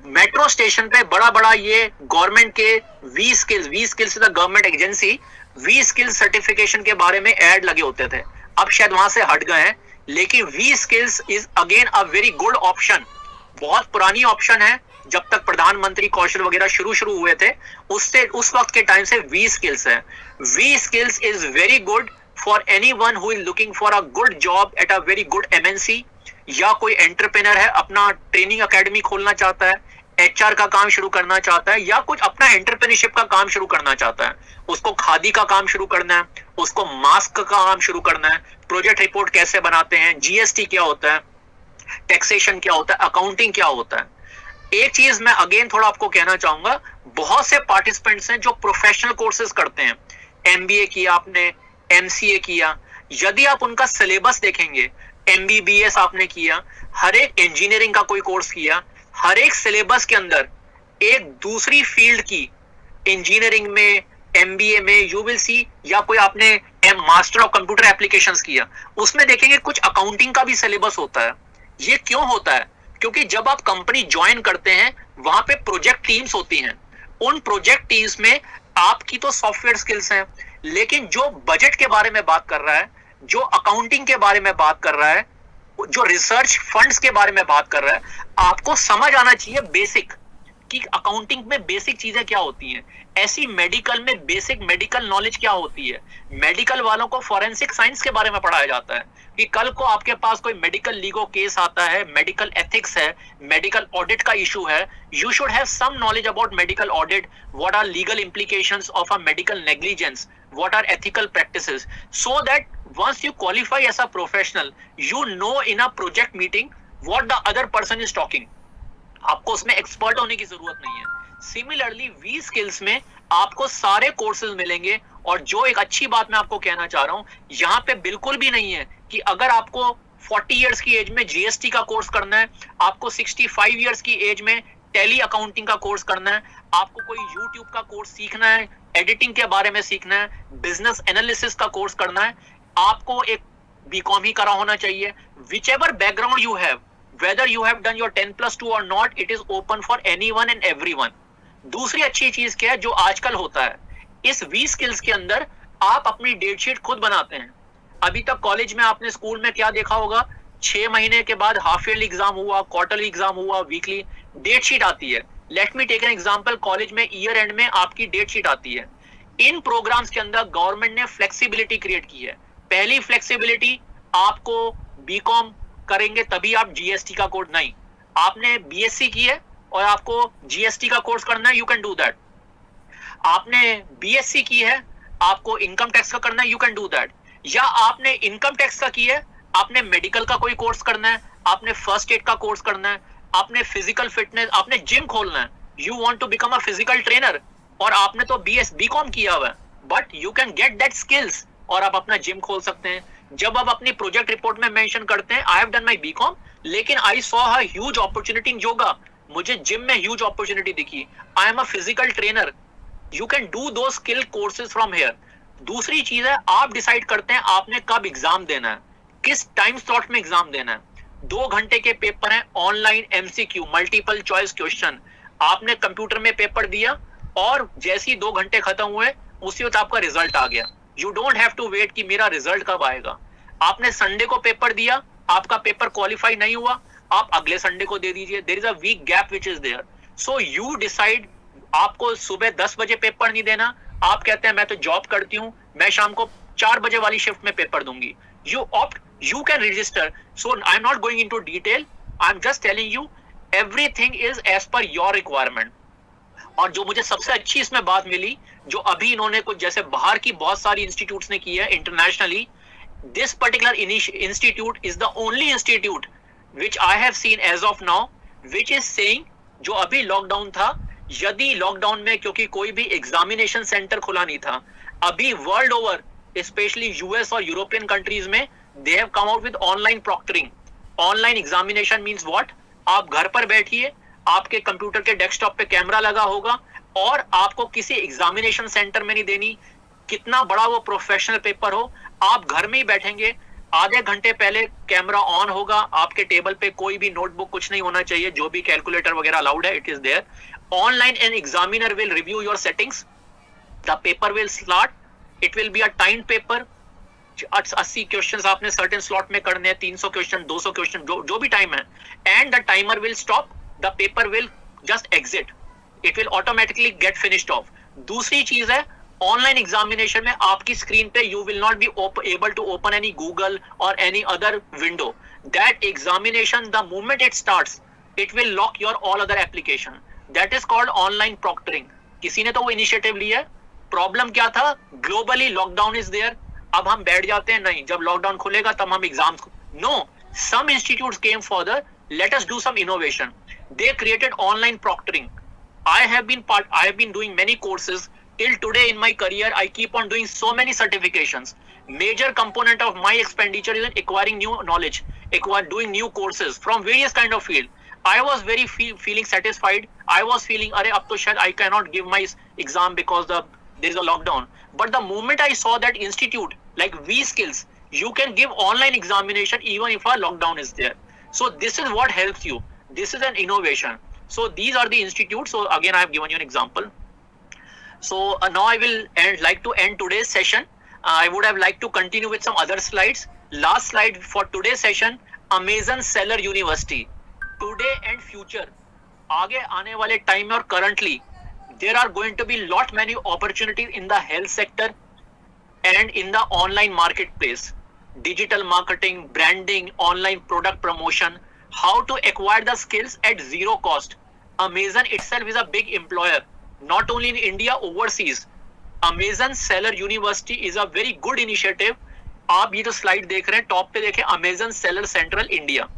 Metro station पे बड़ा बड़ा ये गवर्नमेंट के V Skills is the government agency, V Skills certification के बारे में ऐड लगे होते थे. अब शायद वहां से हट गए हैं, लेकिन V Skills is again a very good option. बहुत पुरानी ऑप्शन है, जब तक प्रधानमंत्री कौशल वगैरह शुरू हुए थे, उससे उस वक्त के टाइम से वी स्किल्स है. V Skills is very good for anyone who is looking for a good job at a very good MNC, या कोई एंटरप्रेनर है अपना ट्रेनिंग अकेडमी खोलना चाहता है, एचआर का काम शुरू करना चाहता है, या कुछ अपना एंटरप्रेन्योरशिप का काम शुरू करना चाहता है, उसको खादी का काम शुरू करना है, उसको मास्क का काम शुरू करना है, प्रोजेक्ट रिपोर्ट कैसे बनाते हैं, जीएसटी क्या होता है, टैक्सेशन क्या होता है, अकाउंटिंग क्या होता है। एक चीज मैं अगेन थोड़ा आपको कहना चाहूंगा, बहुत से पार्टिसिपेंट्स हैं जो प्रोफेशनल कोर्सेज करते हैं, एमबीए किया आपने, एमसीए किया, यदि आप उनका सिलेबस देखेंगे, एमबीबीएस आपने किया, हर एक इंजीनियरिंग का कोई कोर्स किया, हर एक सिलेबस के अंदर एक दूसरी फील्ड की इंजीनियरिंग में, एमबीए में यू विल सी, या कोई आपने मास्टर ऑफ कंप्यूटर एप्लीकेशंस किया, उसमें देखेंगे कुछ अकाउंटिंग का भी सिलेबस होता है। ये क्यों होता है? क्योंकि जब आप कंपनी ज्वाइन करते हैं वहां पे प्रोजेक्ट टीम्स होती हैं, उन प्रोजेक्ट टीम्स में आपकी तो सॉफ्टवेयर स्किल्स हैं, लेकिन जो बजट के बारे में बात कर रहा है, जो अकाउंटिंग के बारे में बात कर रहा है, जो रिसर्च फंड्स के बारे में बात कर रहा है, आपको समझ आना चाहिए बेसिक कि अकाउंटिंग में बेसिक चीजें क्या होती हैं, ऐसी मेडिकल में बेसिक मेडिकल नॉलेज क्या होती है। मेडिकल वालों को फॉरेंसिक साइंस के बारे में पढ़ाया जाता है कि कल को आपके पास कोई मेडिकल लीगो केस आता है, मेडिकल एथिक्स है, मेडिकल ऑडिट का इशू है, you should have some knowledge about medical audit, what are legal implications of a medical negligence, what are ethical practices, so that once you qualify as a professional, you know in a project meeting what the other person is talking. आपको उसमें एक्सपर्ट होने की जरूरत नहीं है। सिमिलरली वी स्किल्स में आपको सारे कोर्सेज मिलेंगे, और जो एक अच्छी बात मैं आपको कहना चाह रहा हूं, यहाँ पे बिल्कुल भी नहीं है कि अगर आपको 40 इयर्स की एज में जीएसटी का कोर्स करना है, आपको 65 इयर्स की एज में टेली अकाउंटिंग का कोर्स करना है, आपको कोई यूट्यूब का कोर्स सीखना है, एडिटिंग के बारे में सीखना है, बिजनेस एनालिसिस का कोर्स करना है, आपको एक बीकॉम ही करा होना चाहिए। whichever background you have, whether you have done your 10+2 or not, it is open for anyone and everyone. दूसरी अच्छी चीज क्या है जो आजकल होता है, इस वी स्किल्स के अंदर आप अपनी डेट शीट खुद बनाते हैं। अभी तक कॉलेज में आपने स्कूल में क्या देखा होगा, 6 महीने के बाद हाफ ईयरली एग्जाम हुआ, क्वार्टरली एग्जाम हुआ, वीकली डेट शीट आती है। Let me take an example, college में ईयर एंड में आपकी डेट शीट आती है। इन प्रोग्राम्स के अंदर गवर्नमेंट ने फ्लेक्सिबिलिटी क्रिएट की है। पहली फ्लेक्सिबिलिटी, आपको बीकॉम करेंगे तभी आप जीएसटी का कोर्स नहीं, आपने बीएससी की है और आपको जीएसटी का कोर्स करना है, यू कैन डू दैट। आपने बीएससी की है, आपको इनकम टैक्स का करना है, यू कैन डू दैट। या आपने इनकम टैक्स का की है, आपने मेडिकल का कोई कोर्स करना है, आपने फर्स्ट एड का कोर्स करना है, आपने फिजिकल फिटनेस, आपने जिम खोलना है, you want to become a physical trainer, और आपने तो बीकॉम किया हुआ है, but you can get that skills और आप अपना जिम खोल सकते हैं। जब आप अपनी प्रोजेक्ट रिपोर्ट में मेंशन करते हैं I have done my BCom, लेकिन I saw a huge opportunity in yoga, मुझे जिम में ह्यूज अपॉर्चुनिटी दिखी, I am a physical trainer, you can do दो स्किल कोर्सेज फ्रॉम हियर। दूसरी चीज है, आप डिसाइड करते हैं आपने कब एग्जाम देना है, किस टाइम स्लॉट में एग्जाम देना है। 2 घंटे के पेपर हैं, online MCQ, multiple choice question, आपने कंप्यूटर में पेपर दिया और जैसे ही 2 घंटे खत्म हुए उसी वक्त आपका रिजल्ट आ गया। You don't have to wait कि मेरा रिजल्ट कब आएगा। आपने संडे को पेपर दिया, आपका पेपर क्वालिफाई नहीं हुआ, आप अगले संडे को दे दीजिए, there is a week gap which is there. So you decide, आपको सुबह 10 बजे पेपर नहीं देना, आप कहते हैं मैं तो जॉब करती हूं, मैं शाम को 4 बजे वाली शिफ्ट में पेपर दूंगी, you opt, you can register. So I'm not going into detail, I'm just telling you everything is as per your requirement. और जो मुझे सबसे अच्छी इसमें बात मिली, जो अभी इन्होंने कुछ जैसे बाहर की बहुत सारी इंस्टीट्यूट्स ने की है internationally, this particular institute is the only institute which I have seen as of now which is saying, जो अभी लॉकडाउन था, यदि लॉकडाउन में क्योंकि कोई भी एग्जामिनेशन सेंटर खुला नहीं था, अभी वर्ल्ड ओवर स्पेशली यूएस और यूरोपियन कंट्रीज में they have come out with online proctoring. Online examination means what? आप घर पर बैठिए, आपके कंप्यूटर के डेस्कटॉप पे कैमरा लगा होगा और आपको किसी एग्जामिनेशन सेंटर में नहीं देनी, कितना बड़ा वो प्रोफेशनल पेपर हो, आप घर में ही बैठेंगे, आधे घंटे पहले कैमरा ऑन होगा, आपके टेबल पे कोई भी नोटबुक कुछ नहीं होना चाहिए, जो भी कैलकुलेटर वगैरह अलाउड है it is there. Online an examiner will review your settings, the paper will start, it will be a time paper, 80 questions आपने सर्टेन स्लॉट में करने हैं, 300 क्वेश्चन, 200 क्वेश्चन, जो भी टाइम है, and the timer will stop, the paper will just exit, it will automatically get finished off. दूसरी चीज है, ऑनलाइन एग्जामिनेशन में आपकी स्क्रीन पे you will not be able to open any Google or any other window. That examination the moment it starts it will lock your all other application. That is called online proctoring. किसी ने तो वो इनिशिएटिव लिया. प्रॉब्लम क्या था? Globally lockdown is there. अब हम बैठ जाते हैं, नहीं जब लॉकडाउन खुलेगा तब हम exams. No, some institutes came further. Let us do some innovation. They created online proctoring. I have been doing many courses till today in my career. I keep on doing so many certifications. Major component of my expenditure is in acquiring new knowledge, doing new courses from various kind of field. I was very feeling satisfied. I was feeling, अरे अब तो शायद I cannot give my exam because there is a lockdown. But the moment I saw that institute like V-Skills, you can give online examination even if a lockdown is there. So this is what helps you. This is an innovation. So these are the institutes. So again, I have given you an example. So now I will like to end today's session. I would have liked to continue with some other slides. Last slide for today's session, Amazon Seller University. Today and future. आगे आने वाले time में और currently, there are going to be lot many opportunities in the health sector and in the online marketplace. Digital marketing, branding, online product promotion, how to acquire the skills at zero cost. Amazon itself is a big employer, not only in India, overseas. Amazon Seller University is a very good initiative. आप ये जो स्लाइड देख रहे हैं टॉप पे देखें, Amazon Seller Central India.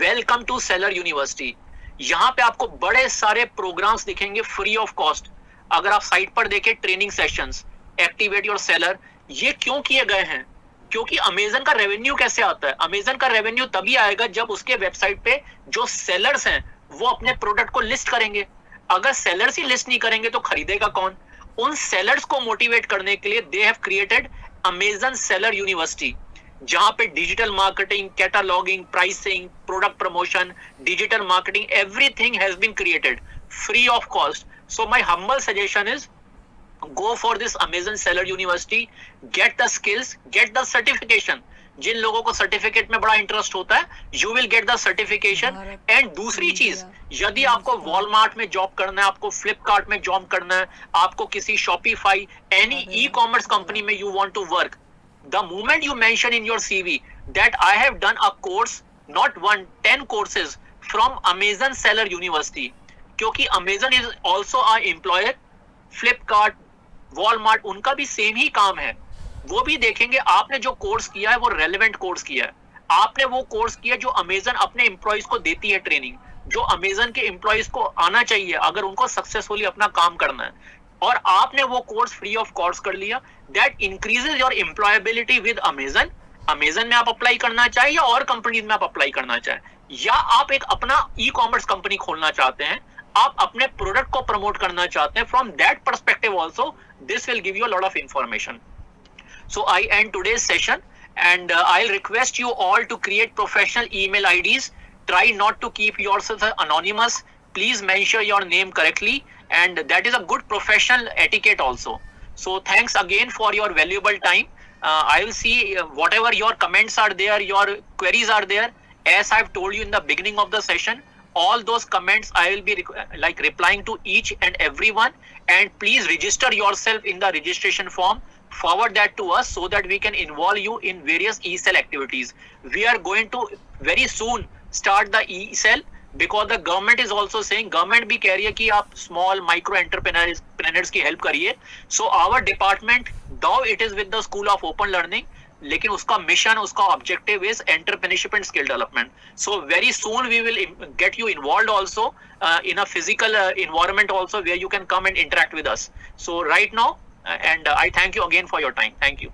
Welcome to seller university. यहाँ पे आपको बड़े सारे प्रोग्राम्स दिखेंगे फ्री ऑफ कॉस्ट. अगर आप साइट पर देखें, training sessions, activate your seller, ये क्यों किए गए हैं? क्योंकि अमेजन का रेवेन्यू कैसे आता है? अमेजन का रेवेन्यू तभी आएगा जब उसके वेबसाइट पे जो सेलर्स हैं वो अपने प्रोडक्ट को लिस्ट करेंगे. अगर सेलर्स ही लिस्ट नहीं करेंगे तो खरीदेगा कौन? उन सेलर्स को मोटिवेट करने के लिए they have created Amazon seller university, जहां पे digital marketing, cataloguing, pricing, product promotion, digital marketing, everything has been created free of cost. So my humble suggestion is go for this Amazon Seller University, get the skills, get the certification. जिन लोगों को सर्टिफिकेट में बड़ा इंटरेस्ट होता है, you will get the certification. And दूसरी चीज, यदि आपको वॉलमार्ट में जॉब करना है, आपको फ्लिपकार्ट में जॉब करना है, आपको किसी Shopify, any e commerce company में you want to work, the moment you mention in your CV that I have done a course, not one, 10 courses from Amazon Seller University, क्योंकि Amazon is also a employer, Flipkart, Walmart, उनका भी सेम ही काम है. वो भी देखेंगे आपने जो कोर्स किया है वो रेलेवेंट कोर्स किया है. आपने वो कोर्स किया जो अमेजन अपने एम्प्लॉइज को देती है, ट्रेनिंग जो अमेजन के एम्प्लॉइज को आना चाहिए अगर उनको सक्सेसफुली अपना काम करना है, और आपने वो कोर्स फ्री ऑफ कॉस्ट कर लिया. That increases your employability with Amazon. Amazon में आप अप्लाई करना चाहे या और कंपनीज में आप अप्लाई करना चाहे, या आप एक अपना ई कॉमर्स कंपनी खोलना चाहते हैं, आप अपने प्रोडक्ट को प्रमोट करना चाहते हैं, from that perspective also this will give you a lot of information. So I end today's session, and I'll request you all to create professional email IDs. Try not to keep yourself anonymous. Please mention your name correctly, and that is a good professional etiquette also. So thanks again for your valuable time. I will see whatever your comments are there, your queries are there. As I've told you in the beginning of the session, all those comments I will be replying to each and every one, and please register yourself in the registration form, forward that to us so that we can involve you in various e-cell activities. We are going to very soon start the e-cell because the government is also saying, government भी कह रही है कि आप small micro entrepreneurs की help करिए. So our department, though it is with the School of Open Learning, लेकिन उसका मिशन, उसका objective is entrepreneurship and skill development. So very soon we will get you involved also in a physical environment also where you can come and interact with us. So right now, and I thank you again for your time. Thank you.